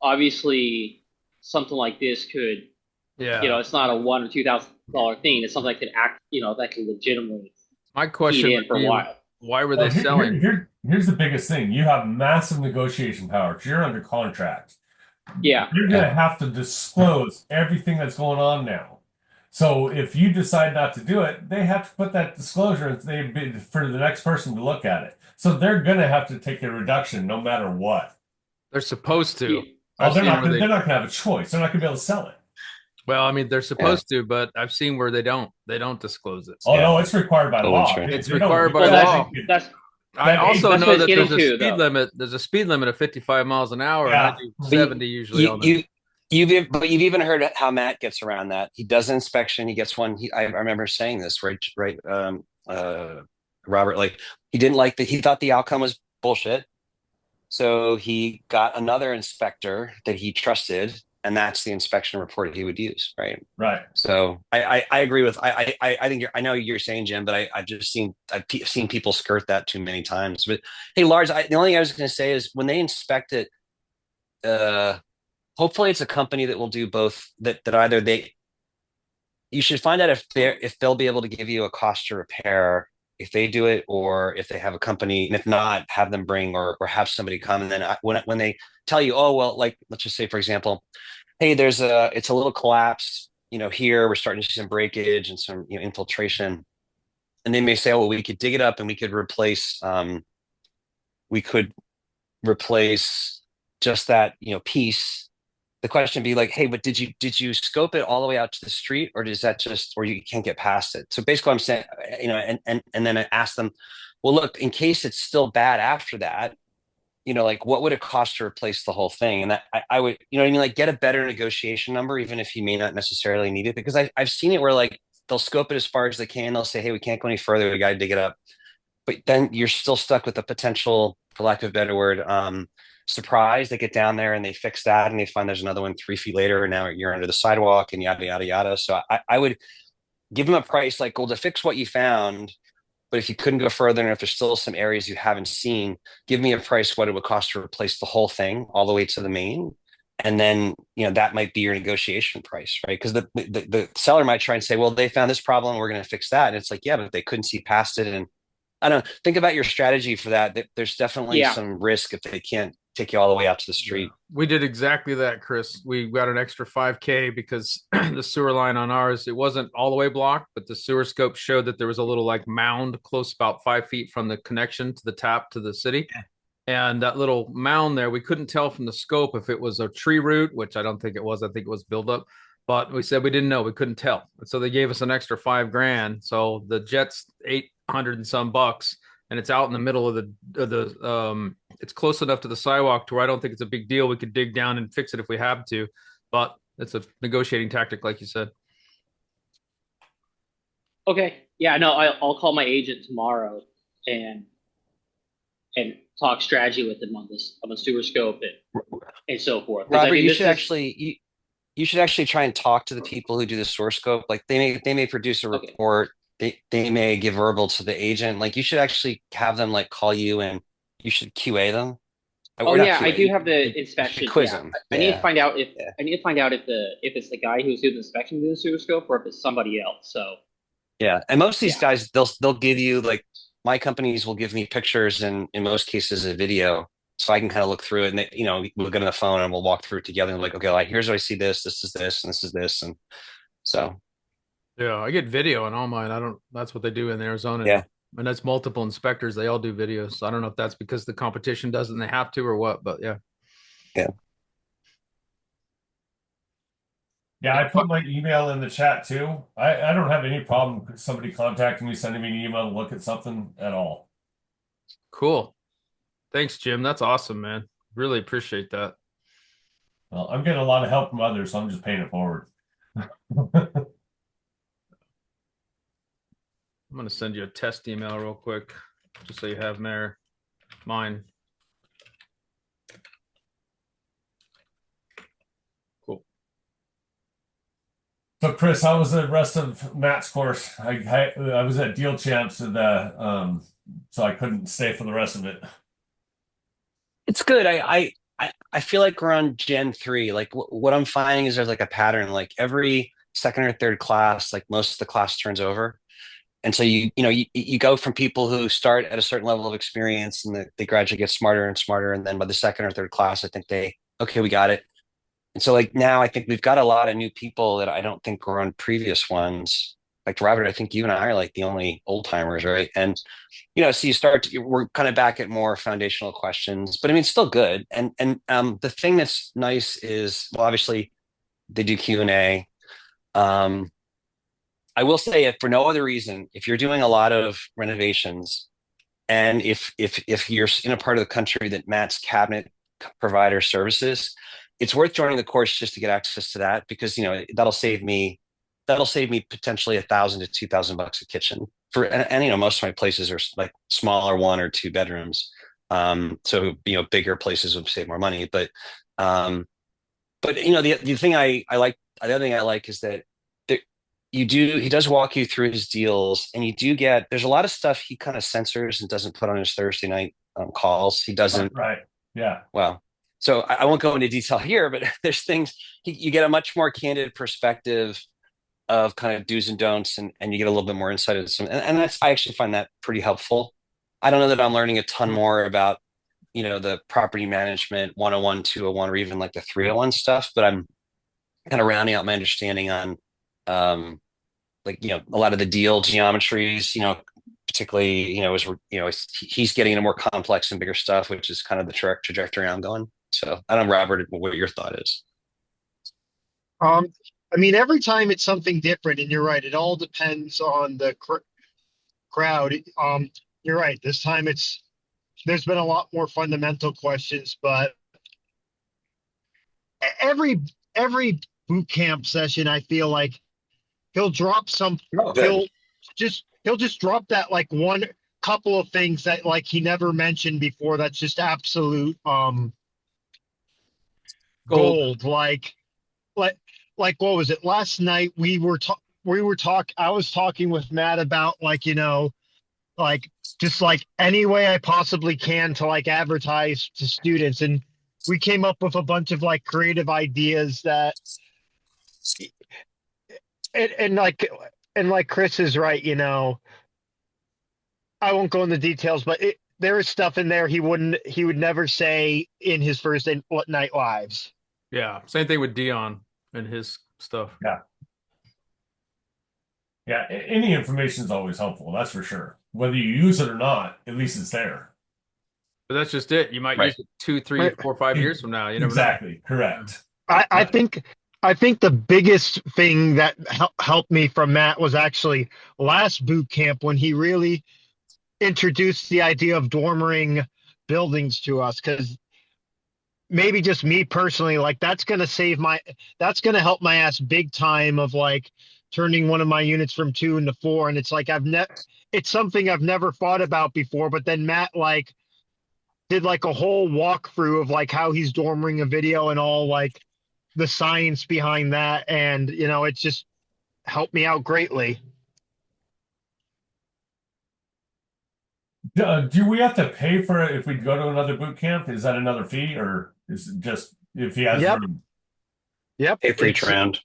obviously, something like this could, it's not a $1,000 or $2,000 thing. It's something that could that could legitimately My question eat in would for a be, while. why were they selling? Here's the biggest thing. You have massive negotiation power because you're under contract. Yeah. You're going to have to disclose everything that's going on now. So if you decide not to do it, they have to put that disclosure and for the next person to look at it. So they're going to have to take a reduction no matter what. They're supposed to. Yeah. Oh, they're not going to have a choice. They're not going to be able to sell it. Well, I mean, they're supposed to, but I've seen where they don't disclose it. Oh, no, it's required by law. True. It's required by law. I also know that there's a speed limit. There's a speed limit of 55 miles an hour, and I do 70 usually on the. You've even heard how Matt gets around that. He does an inspection. He gets one. I remember saying this, right. Robert, like he didn't like that. He thought the outcome was bullshit. So he got another inspector that he trusted, and that's the inspection report he would use. Right. Right. So I agree with, I think I know you're saying, Jim, but I've seen people skirt that too many times. But hey, Lars, the only thing I was going to say is when they inspect it, hopefully it's a company that will do both, that either you should find out if they'll be able to give you a cost to repair if they do it, or if they have a company, and if not, have them bring or have somebody come. And then when they tell you, oh, well, like, let's just say, for example, hey, it's a little collapsed, here, we're starting to see some breakage and some, infiltration. And they may say, oh, well, we could dig it up and we could replace just that, piece. The question be like, hey, but did you scope it all the way out to the street, or does that just, or you can't get past it? So basically I'm saying, and then I ask them, well, look, in case it's still bad after that, like what would it cost to replace the whole thing? And that I would, like get a better negotiation number, even if you may not necessarily need it, because I've seen it where like they'll scope it as far as they can. They'll say, hey, we can't go any further. We got to dig it up. But then you're still stuck with a potential, for lack of a better word, surprise. They get down there and they fix that, and they find there's another one 3 feet later, and now you're under the sidewalk and yada, yada, yada. So I would give them a price like, well, to fix what you found, but if you couldn't go further, and if there's still some areas you haven't seen, give me a price what it would cost to replace the whole thing all the way to the main. And then, that might be your negotiation price, right? Because the seller might try and say, well, they found this problem, we're going to fix that. And it's like, yeah, but they couldn't see past it. And I don't know, think about your strategy for that. There's definitely some risk if they can't take you all the way out to the street. We did exactly that, Chris. We got an extra 5K because the sewer line on ours, it wasn't all the way blocked, but the sewer scope showed that there was a little like mound close about 5 feet from the connection to the tap to the city. Yeah. And that little mound there, we couldn't tell from the scope if it was a tree root, which I don't think it was. I think it was buildup. But we said we didn't know. We couldn't tell. And so they gave us an extra $5,000. So the jet's 800 and some bucks, and it's out in the middle of the it's close enough to the sidewalk to where I don't think it's a big deal. We could dig down and fix it if we have to, but it's a negotiating tactic, like you said. Okay. Yeah, no, I'll call my agent tomorrow and talk strategy with them on the sewer scope and so forth. Because I Robert, mean, you this should is actually you should actually try and talk to the people who do the source scope. Like they may produce a okay. report. They may give verbal to the agent. Like you should actually have them like call you and you should QA them. Oh Or not yeah, I QA. do have the You should inspection. quiz Yeah, them. I need to Yeah. find out if Yeah. I need to find out if it's the guy who's doing the inspection doing the sewer scope or if it's somebody else. So Yeah. And most of these yeah. guys, they'll give you like my companies will give me pictures and in most cases a video. So I can kind of look through it and we'll get on the phone and we'll walk through it together and like, okay, like here's what I see this is this, and this is this. And so Yeah, I get video on all mine. I don't. That's what they do in Arizona, yeah. and that's multiple inspectors. They all do videos. So I don't know if that's because the competition doesn't. They have to or what. But yeah. Yeah. Yeah, I put my email in the chat too. I don't have any problem with somebody contacting me, sending me an email to look at something at all. Cool. Thanks, Jim. That's awesome, man. Really appreciate that. Well, I'm getting a lot of help from others, so I'm just paying it forward. I'm gonna send you a test email real quick, just so you have mine. Cool. So, Chris, how was the rest of Matt's course? I was at Deal Champs and so I couldn't stay for the rest of it. It's good. I feel like we're on Gen 3. Like what I'm finding is there's like a pattern. Like every second or third class, like most of the class turns over. And so you go from people who start at a certain level of experience and they gradually get smarter and smarter. And then by the second or third class, I think okay, we got it. And so like now I think we've got a lot of new people that I don't think were on previous ones. Like Robert, I think you and I are like the only old timers, right? And so we're kind of back at more foundational questions, but I mean, it's still good. And the thing that's nice is, well, obviously they do Q&A. I will say, if for no other reason, if you're doing a lot of renovations, and if you're in a part of the country that Matt's cabinet provider services, it's worth joining the course just to get access to that because that'll save me potentially $1,000 to $2,000 a kitchen for and most of my places are like smaller 1 or 2 bedrooms. So bigger places would save more money, but the thing I like, the other thing I like is that he does walk you through his deals, and there's a lot of stuff he kind of censors and doesn't put on his Thursday night calls. He doesn't. Right. Yeah. Well, so I won't go into detail here, but there's things you get a much more candid perspective of kind of do's and don'ts, and you get a little bit more insight into some, and I actually find that pretty helpful. I don't know that I'm learning a ton more about the property management 101, 201, or even like the 301 stuff, but I'm kind of rounding out my understanding on a lot of the deal geometries, particularly, as he's getting into more complex and bigger stuff, which is kind of the trajectory I'm going. So I don't know, Robert, what your thought is. I mean, every time it's something different, and you're right. It all depends on the crowd. You're right. This time there's been a lot more fundamental questions, but every boot camp session, I feel like he'll drop Oh, good. he'll just drop that like one couple of things that like he never mentioned before. That's just absolute gold. Like what was it last night? I was talking with Matt about like just like any way I possibly can to like advertise to students, and we came up with a bunch of like creative ideas that and like Chris is right, I won't go into details, but there is stuff in there he would never say in his first night lives. Yeah, same thing with Dion and his stuff. Yeah. Yeah. Any information is always helpful. That's for sure. Whether you use it or not, at least it's there. But that's just it. You might Right. use it 2, 3, 4, 5 years from now. You never Exactly. Correct. I think the biggest thing that helped me from Matt was actually last boot camp when he really introduced the idea of dormering buildings to us, because maybe just me personally, like that's going to help my ass big time of like turning one of my units from 2 into 4. And it's like, it's something I've never thought about before, but then Matt like did like a whole walkthrough of like how he's dorming a video and all like the science behind that, and it just helped me out greatly. Do we have to pay for it if we go to another boot camp? Is that another fee, or is it just if he has Yep, room? yep. Pay for each It's round.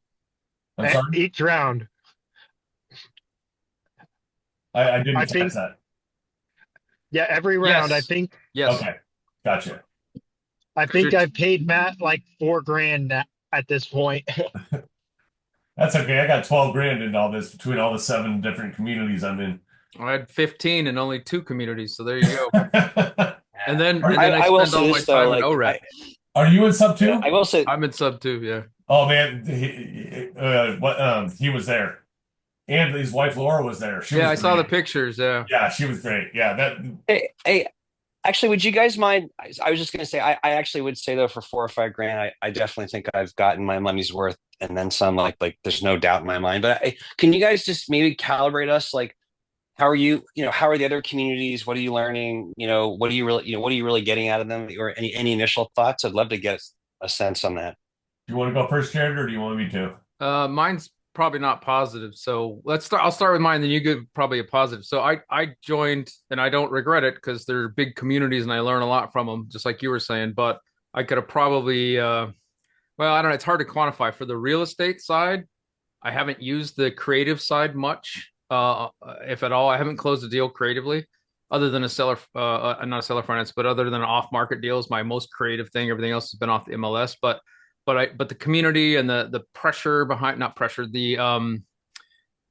I'm sorry, each round. I didn't I catch think, that. yeah, every round. I Yes. think Yes. Okay, gotcha. I've paid Matt like $4,000 at this point. That's okay. I got 12 grand in all this between all the 7 different communities I'm in. I had 15 in only 2 communities, so there you go. And then Are, and then I I will spend say all my this though, time in like ORAT. are you in sub yeah, 2? I will say I'm in sub 2, yeah. Oh man, he was there, and his wife Laura was there. She Yeah, was I saw the great. pictures, yeah. Yeah, she was great. Yeah, that hey, actually, would you guys mind? I was just gonna say, I actually would say though, for 4 or 5 grand, I definitely think I've gotten my money's worth and then some. Like there's no doubt in my mind. But can you guys just maybe calibrate us? Like, how are you? How are the other communities? What are you learning? What are you really? What are you really getting out of them? Or any initial thoughts? I'd love to get a sense on that. do you want to go first, Jared, or do you want me to? Mine's probably not positive. So let's start. I'll start with mine, then you give probably a positive. So I joined, and I don't regret it because they're big communities and I learn a lot from them, just like you were saying. But I could have probably, well, I don't know. It's hard to quantify. For the real estate side, I haven't used the creative side much, if at all. I haven't closed a deal creatively, other than a seller, not a seller finance, but other than off market deals. My most creative thing. Everything else has been off the MLS. But the community and the pressure behind, not pressure, the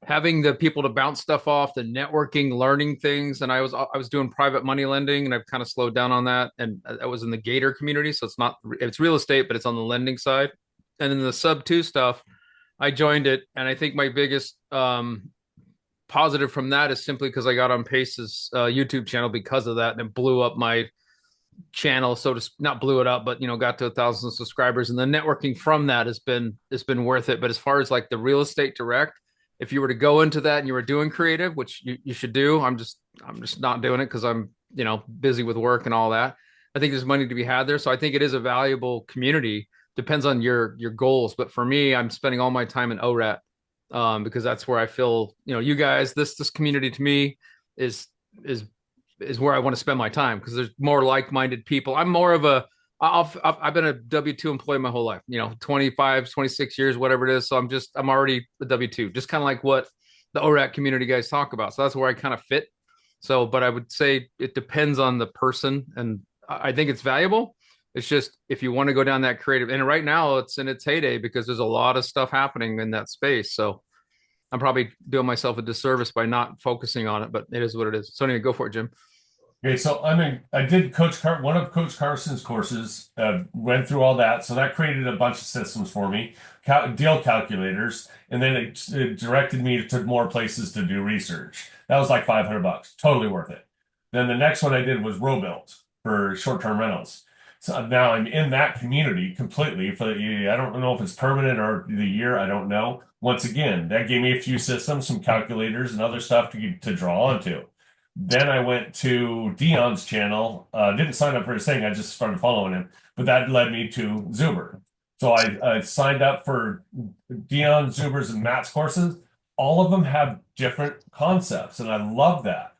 having the people to bounce stuff off, the networking, learning things. And I was doing private money lending, and I've kind of slowed down on that. And I was in the Gator community, so it's real estate, but it's on the lending side. And then the sub 2 stuff, I joined it, and I think my biggest positive from that is simply because I got on Pace's YouTube channel because of that, and it blew up my channel, so to not blew it up, but got to 1,000 subscribers, and the networking from that has been worth it. But as far as like the real estate direct, if you were to go into that and you were doing creative, which you should do, I'm just not doing it because I'm busy with work and all that. I think there's money to be had there, so I think it is a valuable community. Depends on your goals, but for me, I'm spending all my time in ORAT, because that's where I feel you guys, this community to me is is is where I want to spend my time because there's more like-minded people. I'm more of a I've been a W-2 employee my whole life, 25, 26 years, whatever it is. So I'm already a W-2, just kind of like what the ORAT community guys talk about. So that's where I kind of fit. So, but I would say it depends on the person, and I think it's valuable. It's just if you want to go down that creative, and right now it's in its heyday because there's a lot of stuff happening in that space. So I'm probably doing myself a disservice by not focusing on it, but it is what it is. So anyway, go for it, Jim. Okay, so I did one of Coach Carson's courses, went through all that. So that created a bunch of systems for me, deal calculators, and then it directed me to more places to do research. That was like $500, totally worth it. Then the next one I did was Robuilt for short-term rentals. So now I'm in that community completely I don't know if it's permanent or the year, I don't know. Once again, that gave me a few systems, some calculators and other stuff to draw onto. Then I went to Dion's channel. Didn't sign up for his thing. I just started following him. But that led me to Zuber. So I signed up for Dion, Zuber's, and Matt's courses. All of them have different concepts, and I love that.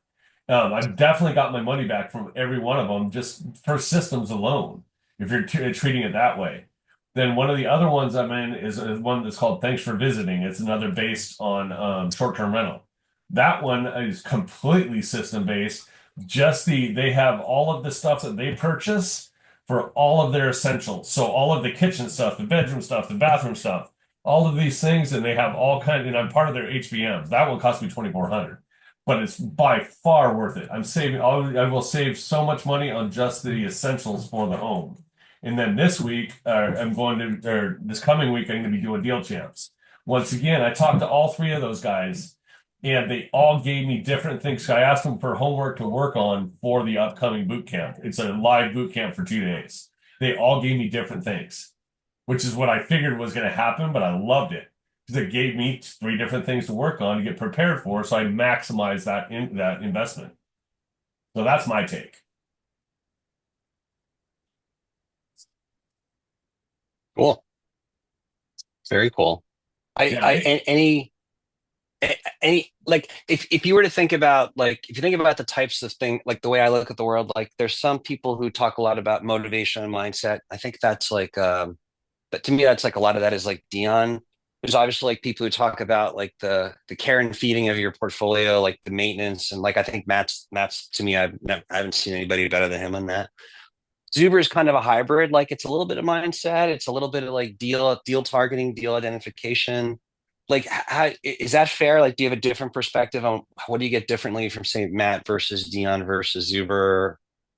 I've definitely got my money back from every one of them just for systems alone, if you're treating it that way. Then one of the other ones I'm in is one that's called Thanks for Visiting. It's another based on short-term rental. That one is completely system based. They have all of the stuff that they purchase for all of their essentials. So all of the kitchen stuff, the bedroom stuff, the bathroom stuff, all of these things, and they have all kinds. And I'm part of their HVMs. That one cost me $2,400, but it's by far worth it. I will save so much money on just the essentials for the home. And then this week, this coming week, I'm going to be doing deal champs. Once again, I talked to all 3 of those guys, and they all gave me different things. I asked them for homework to work on for the upcoming boot camp. It's a live boot camp for 2 days. They all gave me different things, which is what I figured was going to happen, but I loved it because it gave me 3 different things to work on to get prepared for. So I maximized that investment. So that's my take. Cool. Very cool. Yeah. Any like if you were to think about like if you think about the types of thing like the way I look at the world, like there's some people who talk a lot about motivation and mindset. I think that's like but to me that's like a lot of that is like Dion. There's obviously like people who talk about like the care and feeding of your portfolio, like the maintenance, and like I think Matt's to me I haven't seen anybody better than him on that. Zuber is kind of a hybrid. Like it's a little bit of mindset, it's a little bit of like deal targeting, deal identification. Like, how is that fair? Like, do you have a different perspective on what do you get differently from say Matt versus Dion versus Zuber?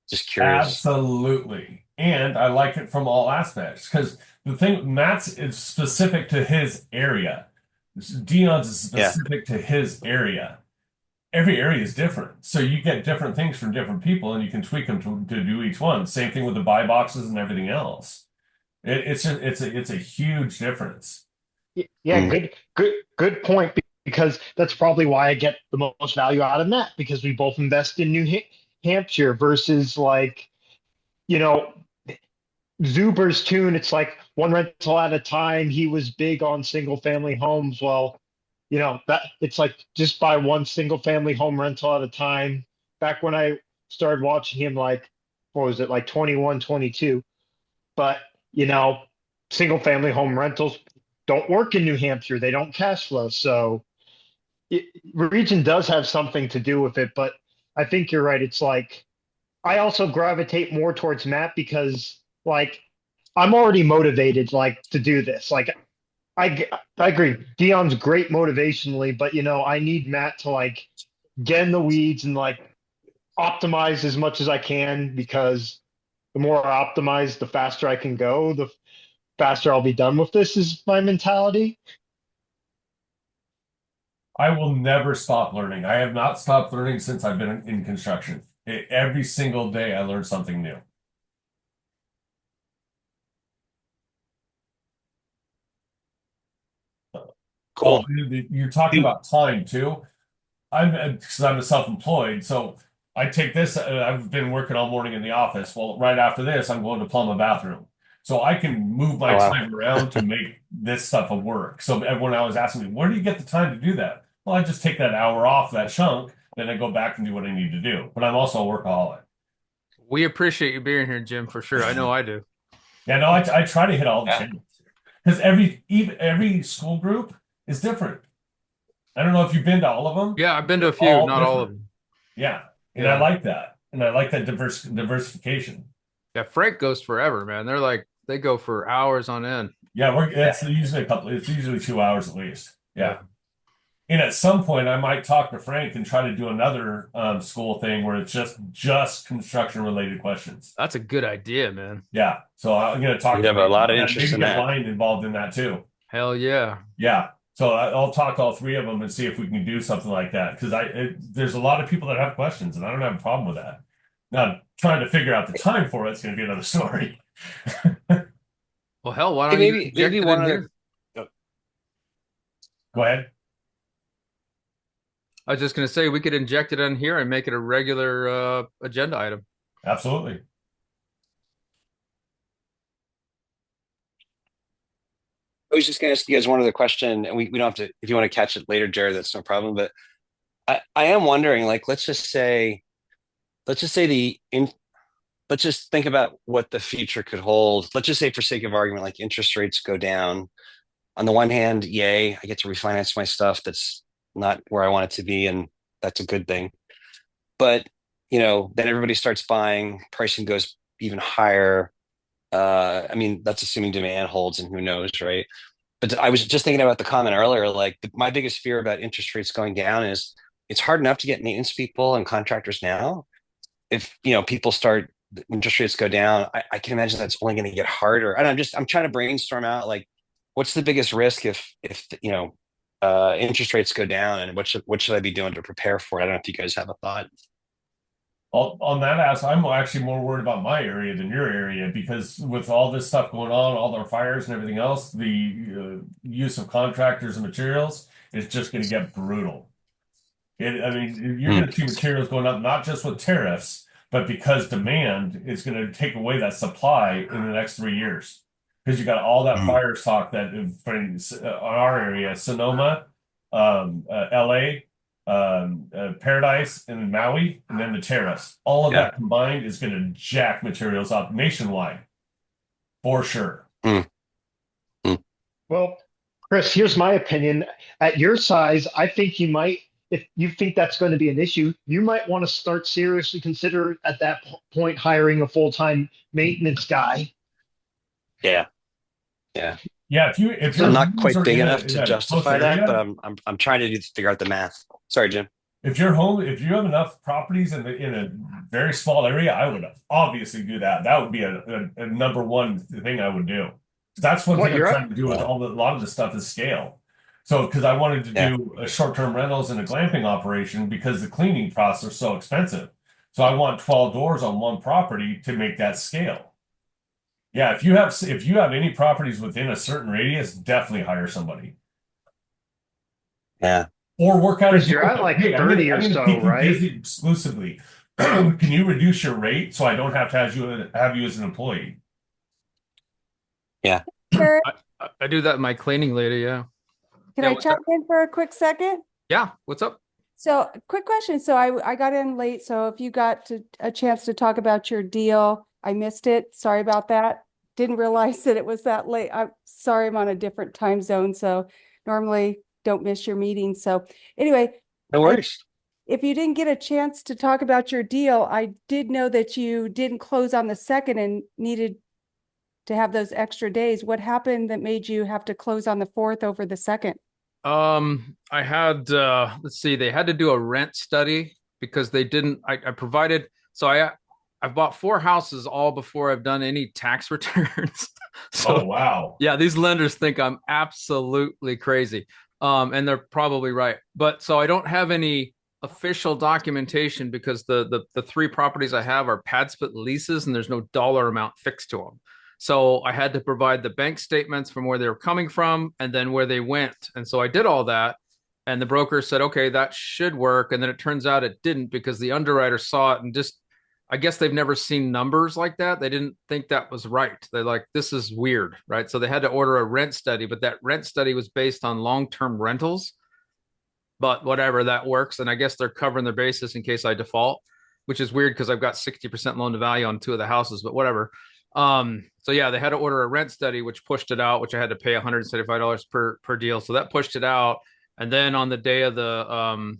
Just curious. Absolutely. And I like it from all aspects because the thing, Matt's is specific to his area. Dion's is Yeah. specific to his area. Every area is different. So you get different things from different people and you can tweak them to do each one. Same thing with the buy boxes and everything else. It's a huge difference. Yeah, Mm. good point. Because that's probably why I get the most value out of that because we both invest in Hampshire versus like you know Zuber's tune. It's like one rental at a time. He was big on single family homes. Well, that it's like just buy one single family home rental at a time. Back when I started watching him, like what was it, like 21, 22. But you know, single family home rentals don't work in New Hampshire. They don't cash flow. So it, region does have something to do with it. But I think you're right. It's like I also gravitate more towards Matt because like I'm already motivated like to do this. Like I agree. Dion's great motivationally, but I need Matt to like get in the weeds and like optimize as much as I can because the more I optimize, the faster I can go, the faster I'll be done with this is my mentality. I will never stop learning. I have not stopped learning since I've been in construction. Every single day I learn something new. Oh, Cool. you're talking about time too. Because I'm a self-employed, so I take this. I've been working all morning in the office. Well, right after this, I'm going to plumb a bathroom, so I can move my Oh wow. time around to make this stuff of work. So everyone always asking me, where do you get the time to do that? Well, I just take that hour off that chunk, then I go back and do what I need to do. But I'm also a workaholic. We appreciate you being here, Jim, for sure. I know I do. Yeah, no, I try to hit all the Yeah. channels because every school group is different. I don't know if you've been to all of them. Yeah, I've been to a few, All not all of different. them. Yeah. And I Yeah. like that. And I like that diversification. Yeah, Frank goes forever, man. They go for hours on end. Yeah, it's usually it's usually 2 hours at least. Yeah. Yeah. And at some point I might talk to Frank and try to do another school thing where it's just construction related questions. That's a good idea, man. Yeah. So I'm gonna talk You'd to have a Frank lot about of that. interest Maybe in get that. Ryan involved in that too. Hell yeah. Yeah. So I'll talk to all three of them and see if we can do something like that. Because there's a lot of people that have questions, and I don't have a problem with that. Now, trying to figure out the time for it's going to be another story. Well, hell, why Hey, don't you maybe inject it one in other. here? Go ahead. I was just gonna say we could inject it in here and make it a regular agenda item. Absolutely. I was just going to ask you guys one other question, and we don't have to. If you want to catch it later, Jared, that's no problem. But I am wondering, like, let's just say let's just think about what the future could hold. Let's just say, for sake of argument, like interest rates go down. On the one hand, yay, I get to refinance my stuff that's not where I want it to be, and that's a good thing. But then everybody starts buying, pricing goes even higher. I mean, that's assuming demand holds, and who knows, right? But I was just thinking about the comment earlier. Like my biggest fear about interest rates going down is it's hard enough to get maintenance people and contractors now. If people start interest rates go down, I can imagine that's only going to get harder. And I'm trying to brainstorm out like what's the biggest risk if interest rates go down, and what should I be doing to prepare for it? I don't know if you guys have a thought. On that aspect, I'm actually more worried about my area than your area because with all this stuff going on, all the fires and everything else, the use of contractors and materials is just going to get brutal. I mean, you're going to see materials going up, not just with tariffs, but because demand is going to take away that supply in the next 3 years. because you got all that Mm. fire stock that in our area, Sonoma, LA, Paradise, and Maui, and then the Terrace. All of Yeah. that combined is going to jack materials up nationwide for sure. Mm. Mm. Well, Chris, here's my opinion. At your size, I think you might, if you think that's going to be an issue, you might want to start seriously consider at that point hiring a full-time maintenance guy. Yeah. Yeah. Yeah, if I'm your not homes quite are big in enough in to a close justify that, but area, I'm trying to figure out the math. Sorry, Jim. if you have enough properties in a very small area, I would obviously do that. That would be a number one thing I would do. That's one What thing I'm you're trying to do with Yeah. a lot of the stuff is scale. So, because I wanted to Yeah. do a short-term rentals and a glamping operation because the cleaning costs are so expensive. So I want 12 doors on one property to make that scale. Yeah, if you have any properties within a certain radius, definitely hire somebody. Yeah. Or work out a Chris, deal you're with at them. like Hey, 30 or I'm gonna so, keep you right? busy exclusively. Can you reduce your rate so I don't have to have you as an employee? Yeah. Jared, I do that in my cleaning lady. Yeah. can Yeah. I What's chime up? in for a quick second? Yeah. What's up? So, quick question. So, I got in late. So, if you got a chance to talk about your deal, I missed it. Sorry about that. Didn't realize that it was that late. I'm sorry, I'm on a different time zone. So, normally don't miss your meeting. So, anyway, No worries. if you didn't get a chance to talk about your deal, I did know that you didn't close on the second and needed to have those extra days. What happened that made you have to close on the fourth over the second? I had let's see, they had to do a rent study because they didn't I provided so I've bought 4 houses all before I've done any tax returns. Oh So wow. yeah, these lenders think I'm absolutely crazy. And they're probably right. But so I don't have any official documentation because the 3 properties I have are pad split leases and there's no dollar amount fixed to them. So I had to provide the bank statements from where they were coming from and then where they went. And so I did all that. And the broker said, okay, that should work. And then it turns out it didn't because the underwriter saw it and just, I guess they've never seen numbers like that. They didn't think that was right. They're like, this is weird, right? So they had to order a rent study, but that rent study was based on long-term rentals. But whatever, that works. And I guess they're covering their basis in case I default, which is weird because I've got 60% loan to value on 2 of the houses, but whatever. So yeah, they had to order a rent study, which pushed it out, which I had to pay $175 per deal. So that pushed it out. And then on the day of the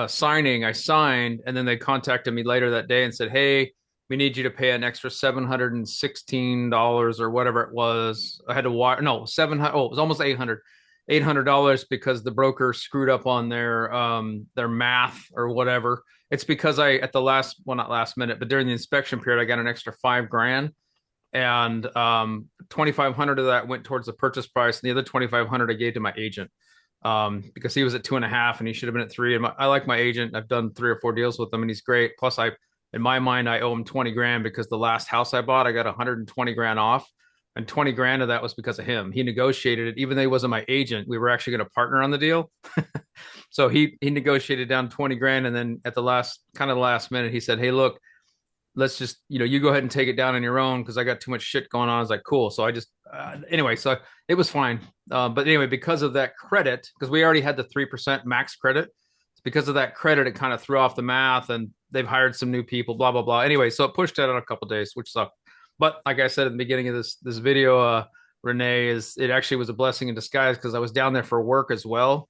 signing, I signed, and then they contacted me later that day and said, "Hey, we need you to pay an extra $716 or whatever it was." I had to wire no 700. Oh, it was almost 800. $800 because the broker screwed up on their math or whatever. It's because I at the last well not last minute, but during the inspection period, I got an extra $5,000 and 2,500 of that went towards the purchase price, and the other 2,500 I gave to my agent because he was at 2.5 and he should have been at 3. And I like my agent. I've done 3 or 4 deals with him, and he's great. Plus, in my mind, I owe him 20 grand because the last house I bought, I got 120 grand off, and 20 grand of that was because of him. He negotiated it, even though he wasn't my agent. We were actually going to partner on the deal. So he negotiated down 20 grand, and then at the last minute, he said, "Hey, look, let's just you go ahead and take it down on your own because I got too much shit going on." I was like, cool. So I just anyway, so it was fine. But anyway, because of that credit, because we already had the 3% max credit, because of that credit, it kind of threw off the math, and they've hired some new people, blah blah blah. Anyway, so it pushed that out a couple days, which sucked. But like I said at the beginning of this video, Renee, it actually was a blessing in disguise because I was down there for work as well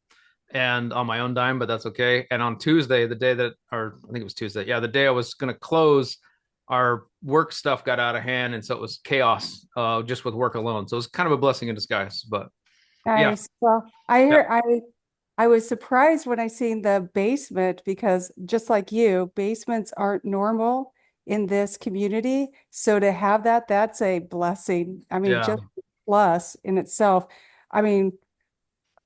and on my own dime, but that's okay. And on Tuesday, the day that, or I think it was Tuesday, yeah, the day I was going to close, our work stuff got out of hand, and so it was chaos just with work alone. So it was kind of a blessing in disguise. But yeah, Nice. Well, I was surprised when I seen the basement because just like you, basements aren't normal in this community. So to have that, that's a blessing. I mean, yeah, just plus in itself. I mean,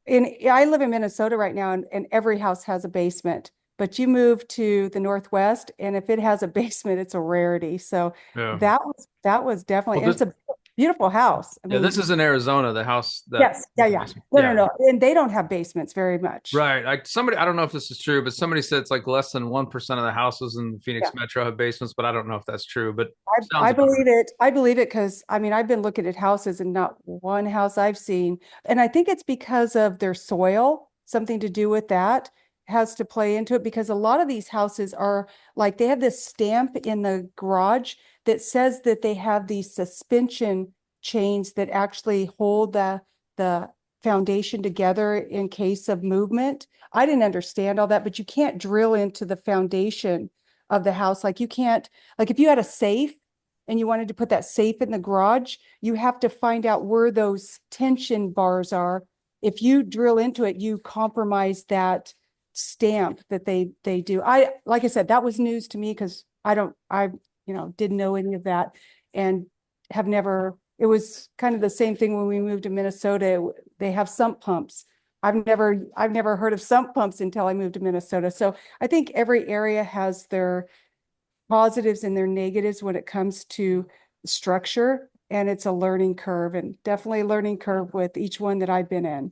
I live in Minnesota right now, and every house has a basement. But you move to the Northwest, and if it has a basement, it's a rarity. So yeah. that was definitely, Well, and it's a beautiful house. I Yeah, mean, this is in Arizona, the house that. yes, yeah. No, Yeah. no, no. And they don't have basements very much. Right. Like somebody, I don't know if this is true, but somebody said it's like less than 1% of the houses in the Phoenix Yeah. Metro have basements, but I don't know if that's true. But I sounds about believe right. it. I believe it because I mean, I've been looking at houses and not one house I've seen. And I think it's because of their soil, something to do with that has to play into it because a lot of these houses are like they have this stamp in the garage that says that they have these suspension chains that actually hold the foundation together in case of movement. I didn't understand all that, but you can't drill into the foundation of the house. Like you can't, like if you had a safe and you wanted to put that safe in the garage, you have to find out where those tension bars are. If you drill into it, you compromise that stamp that they do. I like I said, that was news to me because I didn't know any of that and have never. It was kind of the same thing when we moved to Minnesota. They have sump pumps. I've never heard of sump pumps until I moved to Minnesota. So I think every area has their positives and their negatives when it comes to structure, and it's a learning curve, and definitely a learning curve with each one that I've been in.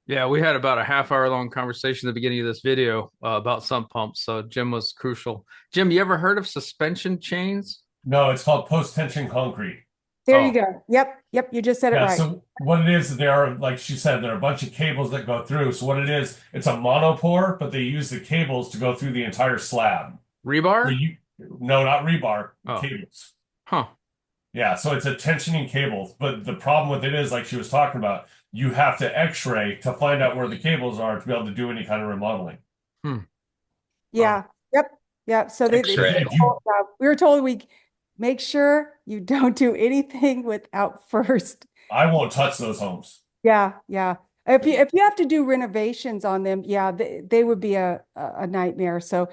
Yeah, we had about a half-hour long conversation at the beginning of this video about sump pumps. So Jim was crucial. Jim, you ever heard of suspension chains? No, it's called post-tension concrete. There Oh. you go. Yep, you just said it Yeah, right. so what it is, there are, like she said, there are a bunch of cables that go through. So what it is, it's a monopore, but they use the cables to go through the entire slab. Rebar? No, not rebar, Oh. cables. Huh. Yeah, so it's a tensioning cable. But the problem with it is, like she was talking about, you have to X-ray to find out where the cables are to be able to do any kind of remodeling. Yeah. Yep. Yeah. So X-ray. we were told we make sure you don't do anything without first. I won't touch those homes. Yeah. If you have to do renovations on them, yeah, they would be a nightmare. So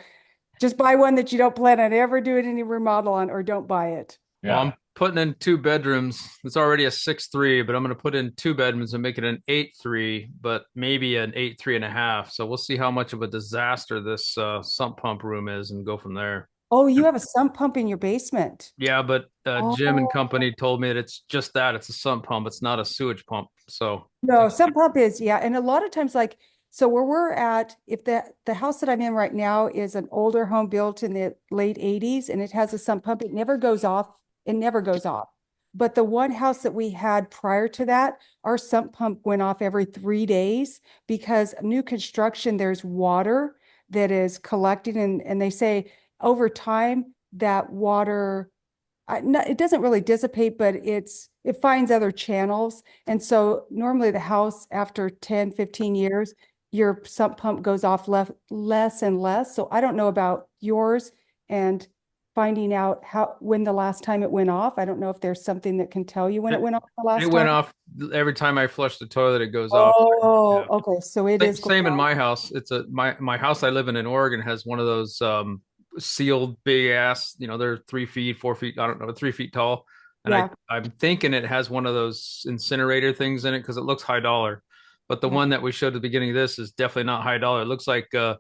just buy one that you don't plan on ever doing any remodel on, or don't buy it. Yeah. Well, I'm putting in 2 bedrooms. It's already a 6'3", but I'm going to put in 2 bedrooms and make it an 8'3", but maybe an 8'3.5". So we'll see how much of a disaster this sump pump room is and go from there. Oh, you have a sump pump in your basement. Yeah, but Jim and Oh. company told me that it's just that. It's a sump pump. It's not a sewage pump. So No, sump pump is, yeah. And a lot of times, like, so where we're at, if the house that I'm in right now is an older home built in the late 80s and it has a sump pump, it never goes off. It never goes off. But the one house that we had prior to that, our sump pump went off every 3 days because new construction, there's water that is collecting, and they say over time that water, no, it doesn't really dissipate, but it finds other channels. And so normally the house after 10, 15 years, your sump pump goes off less and less. So I don't know about yours and finding out when the last time it went off. I don't know if there's something that can tell you when it went off the last time. it went off every time I flush the toilet. It goes off. Oh, Yeah. okay. So it is Same in my house. It's my house I live in Oregon has one of those sealed big ass, they're 3 feet, 4 feet, I don't know, 3 feet tall. And Yeah. I'm thinking it has one of those incinerator things in it because it looks high dollar. But the Yeah. one that we showed at the beginning of this is definitely not high dollar. It looks like the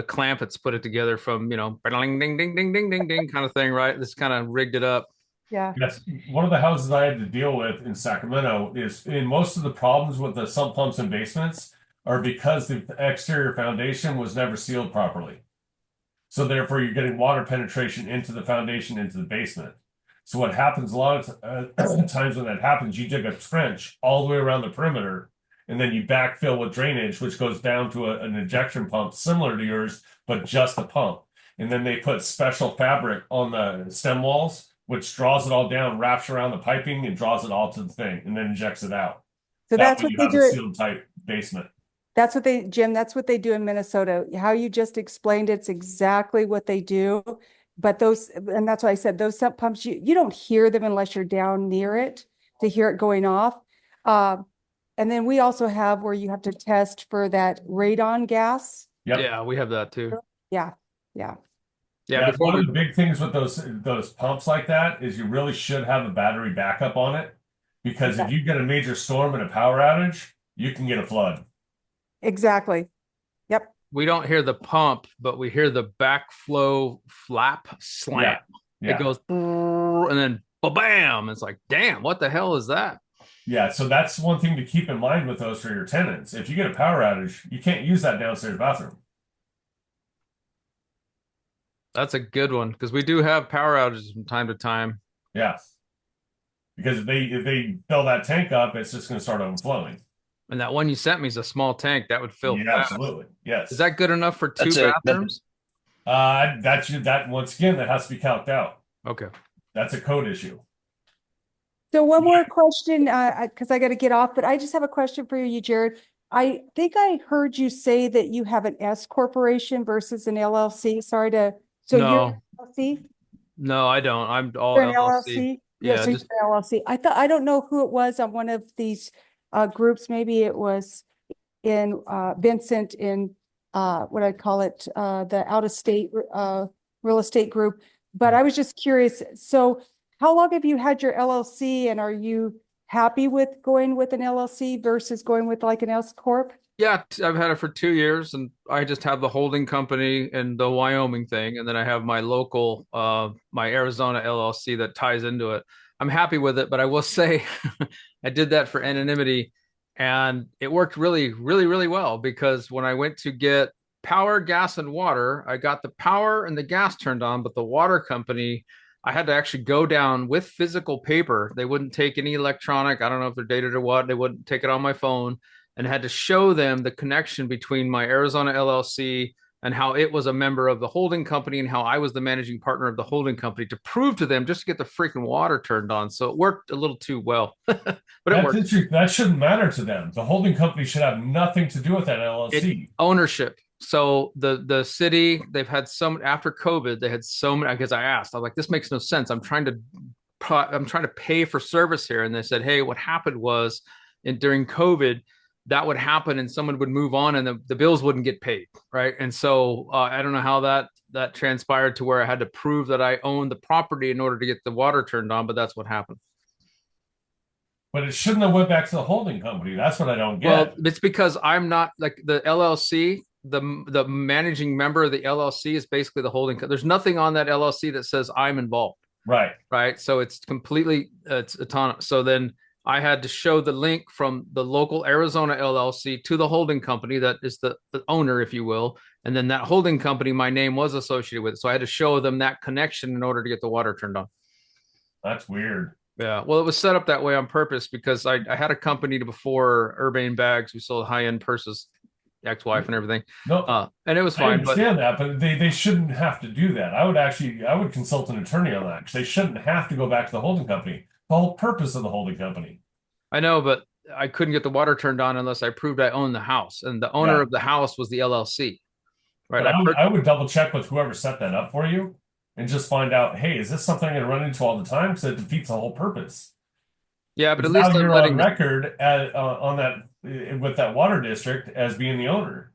clamp that's put it together from, ding, ding, ding, ding, ding, ding, ding kind of thing, right? This kind of rigged it up. Yeah. Yes, one of the houses I had to deal with in Sacramento is in most of the problems with the sump pumps and basements are because the exterior foundation was never sealed properly. So therefore, you're getting water penetration into the foundation, into the basement. So what happens a lot of times when that happens, you dig a trench all the way around the perimeter, and then you backfill with drainage, which goes down to an injection pump similar to yours, but just a pump. And then they put special fabric on the stem walls, which draws it all down, wraps around the piping, and draws it all to the thing, and then injects it out. So That that's way what you they have a do. sealed type basement. Jim, that's what they do in Minnesota. How you just explained it's exactly what they do. But and that's why I said those sump pumps, you don't hear them unless you're down near it to hear it going off. And then we also have where you have to test for that radon gas. Yep. Yeah, we have that too. Yeah. Yeah, one of the big things with those pumps like that is you really should have a battery backup on it, because if you get a major storm and a power outage, you can get a flood. Exactly. Yep. We don't hear the pump, but we hear the backflow flap slam. Yeah. It goes and then bam. It's like, damn, what the hell is that? Yeah, so that's one thing to keep in mind with those for your tenants. If you get a power outage, you can't use that downstairs bathroom. That's a good one because we do have power outages from time to time. Yeah. Because if they fill that tank up, it's just going to start overflowing. And that one you sent me is a small tank that would fill Yeah, fast. absolutely. Yes. Is that good enough for two That's bathrooms? That once again, that has to be calced out. Okay. That's a code issue. So one more question, because I got to get off, but I just have a question for you, Jared. I think I heard you say that you have an S corporation versus an LLC. Sorry to, so you're No, an LLC? no, I don't. I'm all You're an LLC. LLC? Yeah, Yeah, so just you're an LLC. I don't know who it was on one of these groups. Maybe it was in Vincent in what I call it, the out of state real estate group. But I was just curious. So how long have you had your LLC, and are you happy with going with an LLC versus going with like an S corp? yeah, I've had it for 2 years, and I just have the holding company and the Wyoming thing, and then I have my local, my Arizona LLC that ties into it. I'm happy with it, but I will say, I did that for anonymity, and it worked really, really, really well because when I went to get power, gas, and water, I got the power and the gas turned on, but the water company, I had to actually go down with physical paper. They wouldn't take any electronic. I don't know if they're dated or what. They wouldn't take it on my phone, and had to show them the connection between my Arizona LLC and how it was a member of the holding company and how I was the managing partner of the holding company to prove to them just to get the freaking water turned on. So it worked a little too well, but it That's worked. interesting. That shouldn't matter to them. The holding company should have nothing to do with that LLC. Ownership. So the city, they've had some after COVID, they had so many, because I asked, I was like, this makes no sense. I'm trying to pay for service here. And they said, hey, what happened was during COVID, that would happen and someone would move on and the bills wouldn't get paid. Right. And so I don't know how that transpired to where I had to prove that I owned the property in order to get the water turned on, but that's what happened. But it shouldn't have went back to the holding company. That's what I don't get. Well, it's because I'm not like the LLC. The managing member of the LLC is basically the holding. There's nothing on that LLC that says I'm involved. Right. Right. So it's completely it's autonomous. So then I had to show the link from the local Arizona LLC to the holding company that is the owner, if you will. And then that holding company, my name was associated with it. So I had to show them that connection in order to get the water turned on. That's weird. Yeah, well, it was set up that way on purpose because I had a company before Urbane Bags. We sold high-end purses, ex-wife and everything. No, and it was I fine. understand that, but they shouldn't have to do that. I would consult an attorney on that because they shouldn't have to go back to the holding company. The whole purpose of the holding company. I know, but I couldn't get the water turned on unless I proved I owned the house, and the owner of the house was the LLC. Right. But I would double check with whoever set that up for you and just find out, hey, is this something I'm going to run into all the time? Because it defeats the whole purpose. Yeah, but at now least you're on record on that with that water district as being the owner.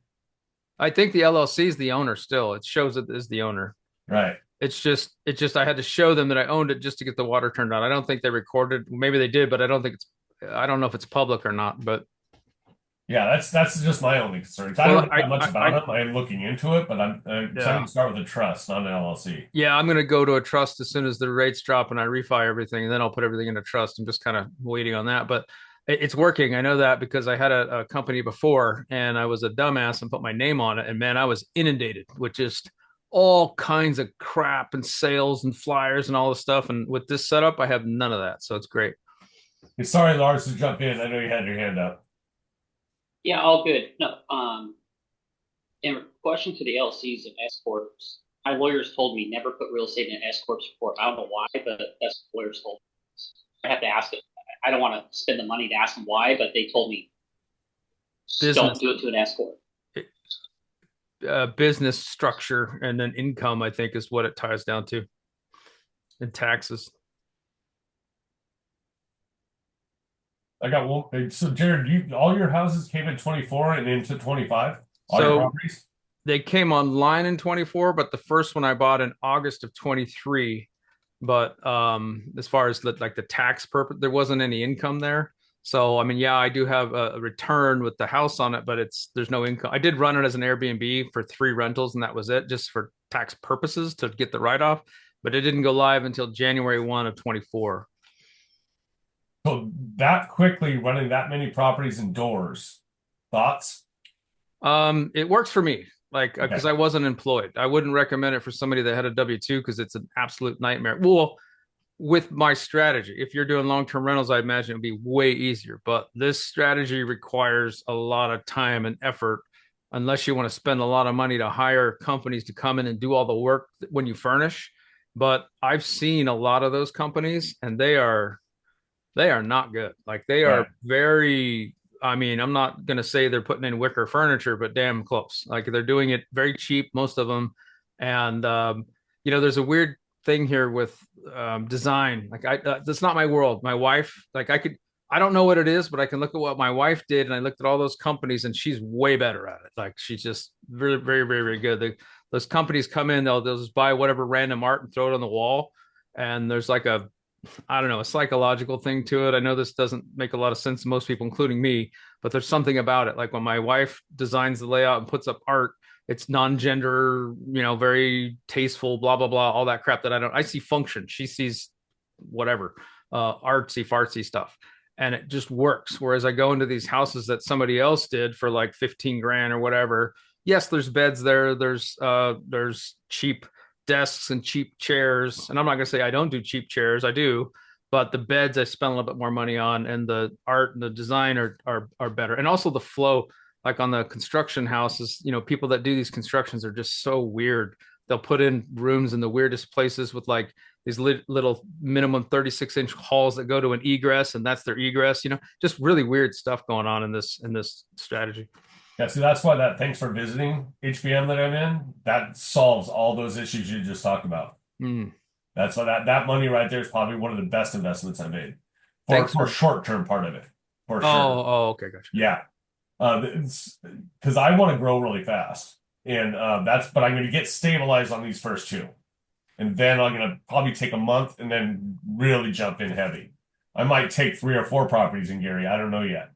I think the LLC is the owner still. It shows it is the owner. Right. It's just I had to show them that I owned it just to get the water turned on. I don't think they recorded. Maybe they did, but I don't know if it's public or not. But yeah, that's just my only concern. I don't know that much about it. I'm looking into it, but I'm trying to start with a trust, not an LLC. Yeah, I'm going to go to a trust as soon as the rates drop and I refi everything, and then I'll put everything into trust. I'm just kind of waiting on that, but it's working. I know that because I had a company before, and I was a dumbass and put my name on it, and man, I was inundated with just all kinds of crap and sales and flyers and all this stuff. And with this setup, I have none of that, so it's great. Sorry, Lars, to jump in. I know you had your hand up. Yeah, all good. No, in question to the LCs and S corps, my lawyers told me never put real estate in an S corp report. I don't know why, but that's what lawyers told me. I have to ask it. I don't want to spend the money to ask them why, but they told me don't do it to an S corp. Business structure and then income, I think, is what it ties down to, and taxes. I got one. So, Jared, all your houses came in 24 and into 25? All your properties? They came online in 24, but the first one I bought in August of 23. But as far as the tax purpose, there wasn't any income there. So, I mean, yeah, I do have a return with the house on it, but there's no income. I did run it as an Airbnb for 3 rentals, and that was it, just for tax purposes to get the write-off. but it didn't go live until January 1 of 24. So that quickly running that many properties indoors, thoughts? It works for me, like because Okay. I wasn't employed. I wouldn't recommend it for somebody that had a W-2 because it's an absolute nightmare. Well, with my strategy, if you're doing long-term rentals, I imagine it'd be way easier. But this strategy requires a lot of time and effort, unless you want to spend a lot of money to hire companies to come in and do all the work when you furnish. But I've seen a lot of those companies, and they are not good. Like they are Right. very, I mean, I'm not going to say they're putting in wicker furniture, but damn close. Like they're doing it very cheap, most of them. And, there's a weird thing here with design. Like that's not my world. My wife, like I don't know what it is, but I can look at what my wife did. And I looked at all those companies and she's way better at it. Like she's just very, very, very, very good. Those companies come in, they'll just buy whatever random art and throw it on the wall. And there's like I don't know, a psychological thing to it. I know this doesn't make a lot of sense to most people, including me, but there's something about it. Like when my wife designs the layout and puts up art, it's non-gender, very tasteful, blah, blah, blah, all that crap that I see function. She sees whatever, artsy fartsy stuff. And it just works. Whereas I go into these houses that somebody else did for like 15 grand or whatever. Yes, there's beds there. There's cheap desks and cheap chairs. And I'm not going to say I don't do cheap chairs. I do, but the beds I spend a little bit more money on, and the art and the design are better. And also the flow, like on the construction houses, people that do these constructions are just so weird. They'll put in rooms in the weirdest places with like these little minimum 36-inch halls that go to an egress, and that's their egress. Just really weird stuff going on in this strategy. Yeah, so that's why that thanks for visiting HBM that I'm in, that solves all those issues you just talked about. Mm. That's why that money right there is probably one of the best investments I made for Thanks. short-term part of it, for sure. Okay, gotcha. Yeah. Because I want to grow really fast. And but I'm going to get stabilized on these first two. And then I'm going to probably take a month and then really jump in heavy. I might take 3 or 4 properties in Gary. I don't know yet.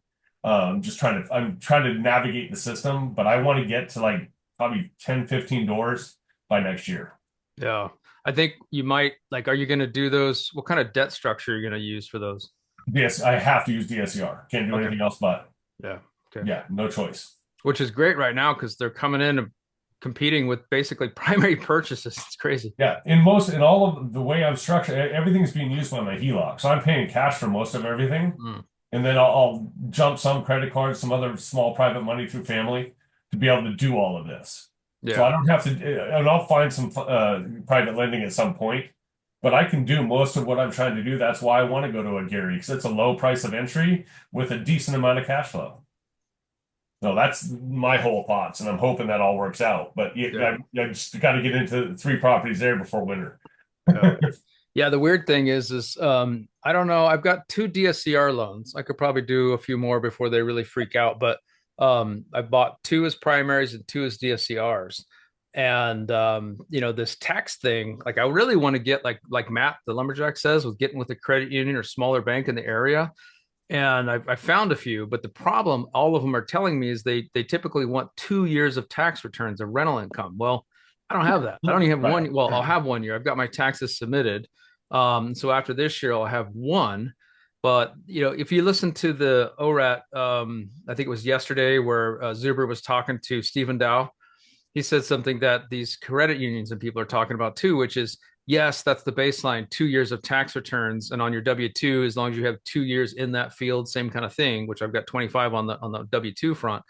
I'm trying to navigate the system, but I want to get to like probably 10, 15 doors by next year. Yeah. I think you might like, are you going to do those? What kind of debt structure are you going to use for those? Yes, I have to use DSCR. Can't do anything else but. Yeah. Okay. Yeah, no choice. Which is great right now because they're coming in and competing with basically primary purchases. It's crazy. Yeah, in all of the way I'm structured, everything's being used by my HELOC. So I'm paying cash for most of everything. Mm. And then I'll jump some credit cards, some other small private money through family to be able to do all of this. Yeah. So I don't have to, and I'll find some private lending at some point, but I can do most of what I'm trying to do. That's why I want to go to a Gary, because it's a low price of entry with a decent amount of cash flow. So that's my whole thoughts, and I'm hoping that all works out. But I just got to get into 3 properties there before winter. Yeah, the weird thing is I don't know. I've got 2 DSCR loans. I could probably do a few more before they really freak out, but I bought 2 as primaries and 2 as DSCRs. And this tax thing, like I really want to get like Matt, the lumberjack says, with getting with a credit union or smaller bank in the area. And I found a few, but the problem all of them are telling me is they typically want 2 years of tax returns of rental income. Well, I don't have that. I don't even have one. Well, I'll have 1 year. I've got my taxes submitted. So after this year, I'll have 1. But if you listen to the ORAT, I think it was yesterday where Zuber was talking to Stephen Dow, he said something that these credit unions and people are talking about too, which is, yes, that's the baseline, 2 years of tax returns. And on your W-2, as long as you have 2 years in that field, same kind of thing, which I've got 25 on the W-2 front.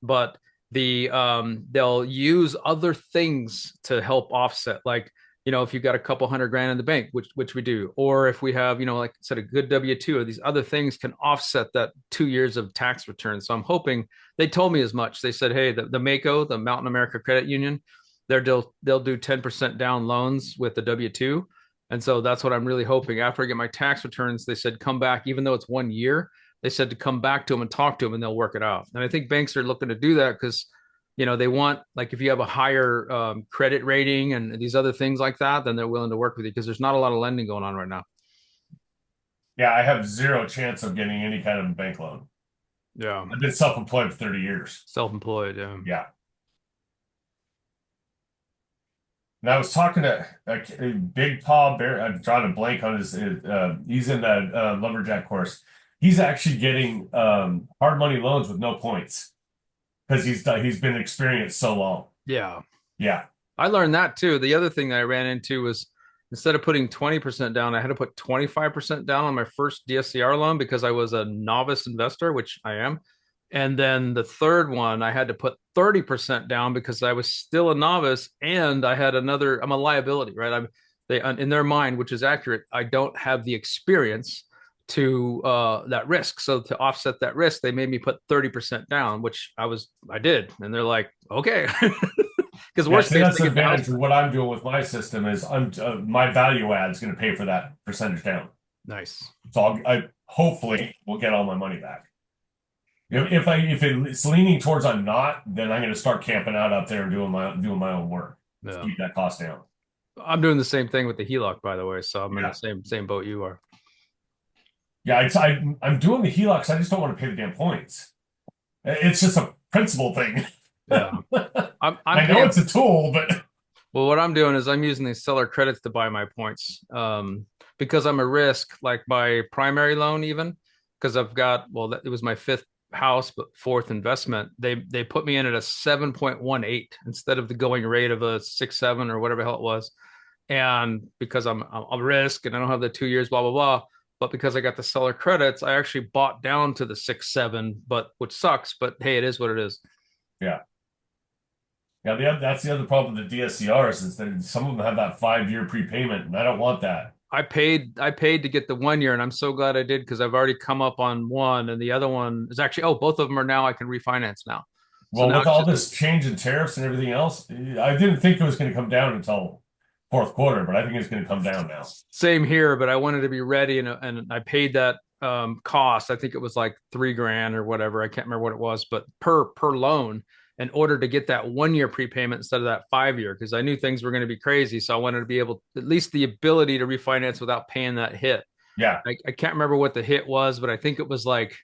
But they'll use other things to help offset, like, if you've got a couple $100,000 in the bank, which we do, or if we have, like I said, a good W-2, or these other things can offset that 2 years of tax return. So I'm hoping, they told me as much. They said, hey, the MACO, the Mountain America Credit Union, they'll do 10% down loans with the W-2. And so that's what I'm really hoping. After I get my tax returns, they said, come back, even though it's 1 year, they said to come back to them and talk to them and they'll work it out. And I think banks are looking to do that because, they want, like, if you have a higher credit rating and these other things like that, then they're willing to work with you because there's not a lot of lending going on right now. Yeah, I have 0 chance of getting any kind of bank loan. Yeah. I've been self-employed for 30 years. Self-employed, yeah. Yeah. And I was talking to Big Paw Bear. I'm drawing a blank on he's in the lumberjack course. He's actually getting hard money loans with no points because he's been experienced so long. Yeah. Yeah. I learned that too. The other thing that I ran into was instead of putting 20% down, I had to put 25% down on my first DSCR loan because I was a novice investor, which I am. And then the third one, I had to put 30% down because I was still a novice and I had I'm a liability, right? They in their mind, which is accurate, I don't have the experience to that risk. So to offset that risk, they made me put 30% down, which I did. And they're like, okay. Because Yeah, worst see, case, that's they the get the house advantage of back. what I'm doing with my system is my value add is going to pay for that percentage down. Nice. So I hopefully will get all my money back. Yep. If it's leaning towards I'm not, then I'm going to start camping out up there and doing my own work to Yeah. keep that cost down. I'm doing the same thing with the HELOC, by the way. So I'm in Yeah. the same boat you are. Yeah, I'm doing the HELOCs. I just don't want to pay the damn points. It's just a principle thing. Yeah. I know it's a tool, but well, what I'm doing is I'm using these seller credits to buy my points. Because I'm a risk, like my primary loan, even because I've got, it was my fifth house, but fourth investment. They put me in at a 7.18 instead of the going rate of a 6.7 or whatever the hell it was. And because I'm a risk and I don't have the 2 years, blah, blah, blah. But because I got the seller credits, I actually bought down to the 6.7, but which sucks. But hey, it is what it is. yeah. Yeah, that's the other problem with the DSCRs is that some of them have that 5-year prepayment, and I don't want that. I paid to get the 1 year, and I'm so glad I did because I've already come up on one, and the other one is actually both of them are now I can refinance now. Well, with all this change in tariffs and everything else, I didn't think it was going to come down until fourth quarter, but I think it's going to come down now. Same here, but I wanted to be ready, and I paid that cost. I think it was like $3,000 or whatever. I can't remember what it was, but per loan in order to get that 1 year prepayment instead of that 5 year, because I knew things were going to be crazy. So I wanted to be able, at least the ability to refinance without paying that hit. Yeah. I can't remember what the hit was, but I think it was like,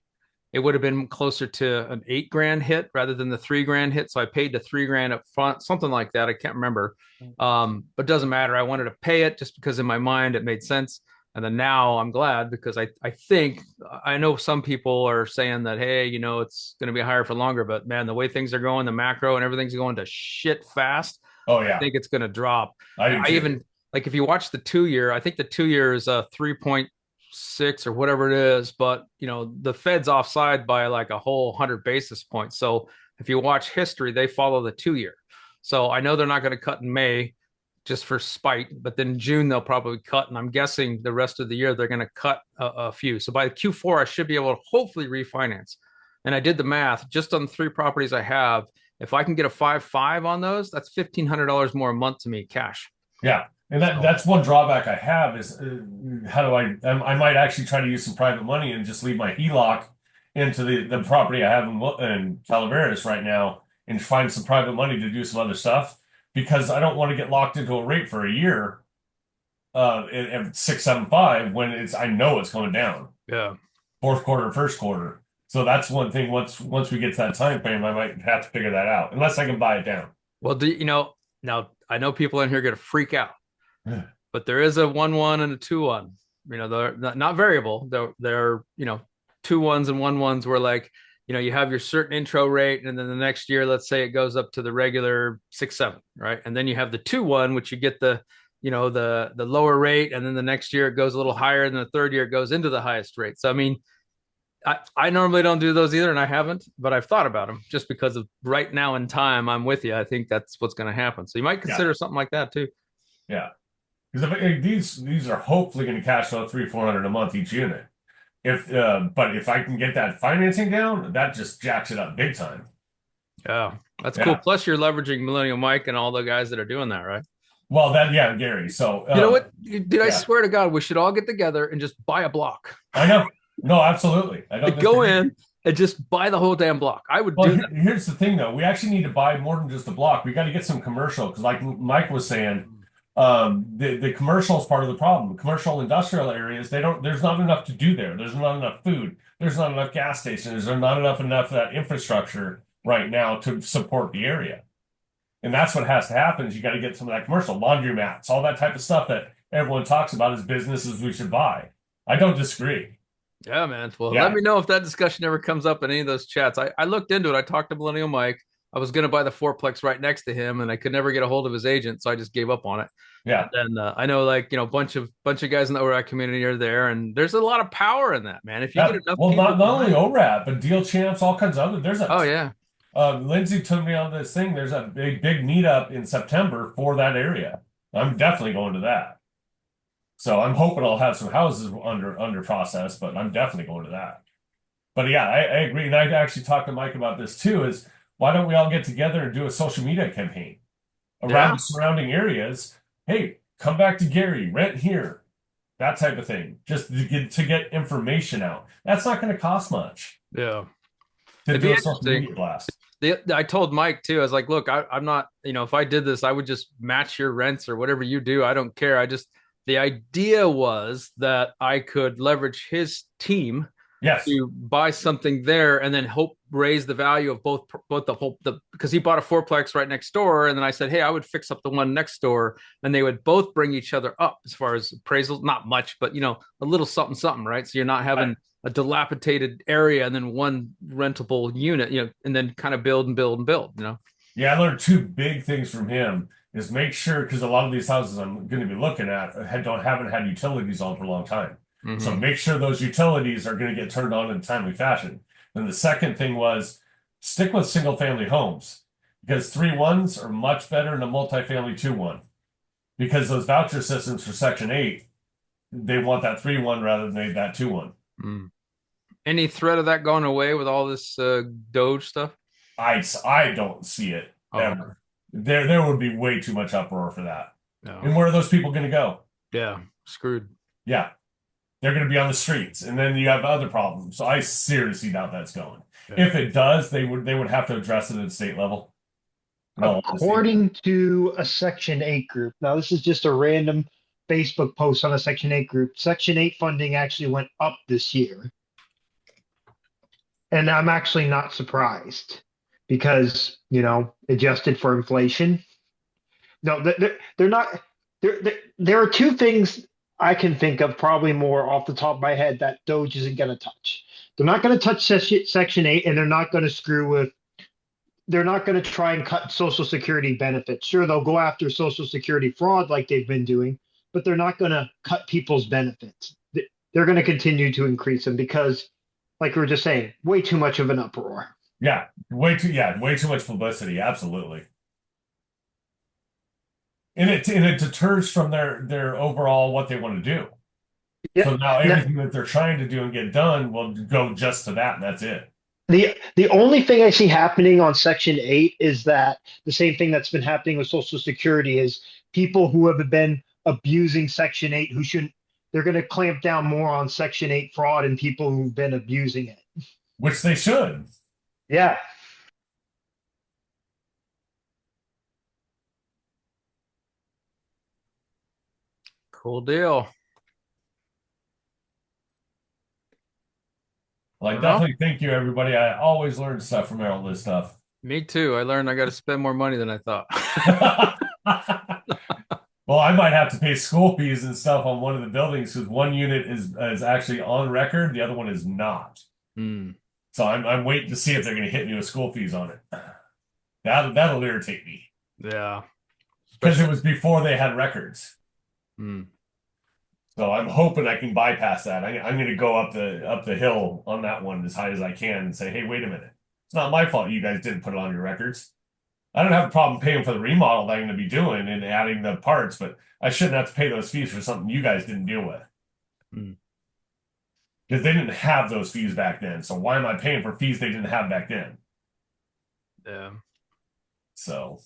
it would have been closer to an $8,000 hit rather than the $3,000 hit. So I paid the $3,000 up front, something like that. I can't remember. But it doesn't matter. I wanted to pay it just because in my mind it made sense. And then now I'm glad because I think I know some people are saying that, hey, it's going to be higher for longer, but man, the way things are going, the macro and everything's going to shit fast. Oh yeah. I think it's going to drop. I even like if you watch the 2 year, I think the 2 year is a 3.6 or whatever it is, but the Fed's offside by like a whole 100 basis points. So if you watch history, they follow the 2 year. So I know they're not going to cut in May just for spite, but then June they'll probably cut, and I'm guessing the rest of the year they're going to cut a few. So by Q4 I should be able to hopefully refinance. And I did the math just on the 3 properties I have. If I can get a 5.5 on those, that's $1,500 more a month to me cash. Yeah. And that's one drawback I have is how do I might actually try to use some private money and just leave my HELOC into the property I have in Calaveras right now and find some private money to do some other stuff because I don't want to get locked into a rate for a year at 6.75 when I know it's going down. Yeah. Fourth quarter, first quarter. So that's one thing. Once we get to that time frame, I might have to figure that out unless I can buy it down. Well, now I know people in here are going to freak out, but there is a 1-1 and a 2-1. They're not variable. They're 2-1s and 1-1s where like, you have your certain intro rate, and then the next year, let's say it goes up to the regular 6.7, right? And then you have the 2-1, which you get the lower rate, and then the next year it goes a little higher, and then the third year it goes into the highest rate. So I mean, I normally don't do those either, and I haven't, but I've thought about them just because of right now in time. I'm with you. I think that's what's going to happen. So you might consider something like that too. Yeah, because these are hopefully going to cash flow $300-400 a month each unit. But if I can get that financing down, that just jacks it up big time. Yeah, that's cool. Plus, you're leveraging Millennial Mike and all the guys that are doing that, right? Well, Gary. So you know what? I swear to God, we should all get together and just buy a block. I know. No, absolutely. I don't go in and just buy the whole damn block. I would do that. Here's the thing, though. We actually need to buy more than just a block. We got to get some commercial because, like Mike was saying, the commercial is part of the problem. Commercial industrial areas, there's not enough to do there. There's not enough food. There's not enough gas stations. There's not enough of that infrastructure right now to support the area. And that's what has to happen is you got to get some of that commercial laundromats, all that type of stuff that everyone talks about as businesses we should buy. I don't disagree. Yeah, man. Well, Yeah. let me know if that discussion ever comes up in any of those chats. I looked into it. I talked to Millennial Mike. I was going to buy the fourplex right next to him, and I could never get a hold of his agent, so I just gave up on it. Yeah. And I know, like, a bunch of guys in the ORAC community are there, and there's a lot of power in that, man. If you get enough well, people, not only ORAT, but Deal Champs, all kinds of other. There's a oh yeah. Lindsay took me on this thing. There's a big meetup in September for that area. I'm definitely going to that. So I'm hoping I'll have some houses under process, but I'm definitely going to that. But yeah, I agree. And I actually talked to Mike about this too, is why don't we all get together and do a social media campaign around the surrounding areas? Hey, come back to Gary, rent here, that type of thing, just to get information out. That's not going to cost much. Yeah. To do a social media blast. I told Mike too, I was like, look, I'm not, if I did this, I would just match your rents or whatever you do. I don't care. The idea was that I could leverage his team to buy something there and then raise the value of both because he bought a fourplex right next door. And then I said, hey, I would fix up the one next door, and they would both bring each other up as far as appraisals. Not much, but a little something, right? So you're not having a dilapidated area and then one rentable unit, and then kind of build and build and build, Yeah, I learned two big things from him is make sure, because a lot of these houses I'm going to be looking at haven't had utilities on for a long time. Mm-hmm. So make sure those utilities are going to get turned on in a timely fashion. Then the second thing was stick with single family homes, because 3-1s are much better than a multifamily 2-1, because those voucher systems for Section 8, they want that 3-1 rather than that 2-1. Mm. Any threat of that going away with all this Doge stuff? I don't see it ever. There would be way too much uproar for that. No. And where are those people going to go? Yeah, screwed. Yeah, they're going to be on the streets, and then you have other problems. So I seriously doubt that's going. Yeah. If it does, they would have to address it at state level. According to a Section 8 group, now this is just a random Facebook post on a Section 8 group. Section 8 funding actually went up this year, and I'm actually not surprised. Because, adjusted for inflation. No, they're not. There are two things I can think of, probably more off the top of my head, that Doge isn't going to touch. They're not going to touch Section 8, and they're not going to screw with. They're not going to try and cut Social Security benefits. Sure, they'll go after Social Security fraud like they've been doing, but they're not going to cut people's benefits. They're going to continue to increase them because, like we were just saying, way too much of an uproar. Yeah, way too much publicity. Absolutely. And it deters from their overall what they want to do. Yeah. So now everything that they're trying to do and get done will go just to that, and that's it. The only thing I see happening on Section 8 is that the same thing that's been happening with Social Security is people who have been abusing Section 8 who shouldn't. They're going to clamp down more on Section 8 fraud and people who've been abusing it. Which they should. Yeah. Cool deal. Well, I definitely thank you, everybody. I always learn stuff from all this stuff. Me too. I learned I got to spend more money than I thought. Well, I might have to pay school fees and stuff on one of the buildings because one unit is actually on record, the other one is not. Mm. So I'm waiting to see if they're going to hit me with school fees on it. That'll irritate me. Yeah, because it was before they had records. Mm. So I'm hoping I can bypass that. I'm going to go up the hill on that one as high as I can and say, hey, wait a minute. It's not my fault you guys didn't put it on your records. I don't have a problem paying for the remodel that I'm going to be doing and adding the parts, but I shouldn't have to pay those fees for something you guys didn't deal with. Mm. Because they didn't have those fees back then. So why am I paying for fees they didn't have back then? Yeah. So.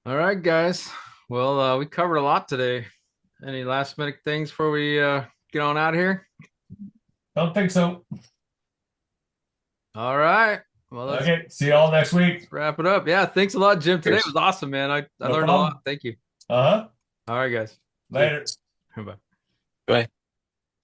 All right, guys. Well, we covered a lot today. Any last minute things before we get on out of here? Don't think so. All right. Well, okay. See you all next week. Wrap it up. Yeah. Thanks a lot, Jim. Today was awesome, man. I learned a lot. Thank you. Uh-huh. All right, guys. Later. Bye. Bye.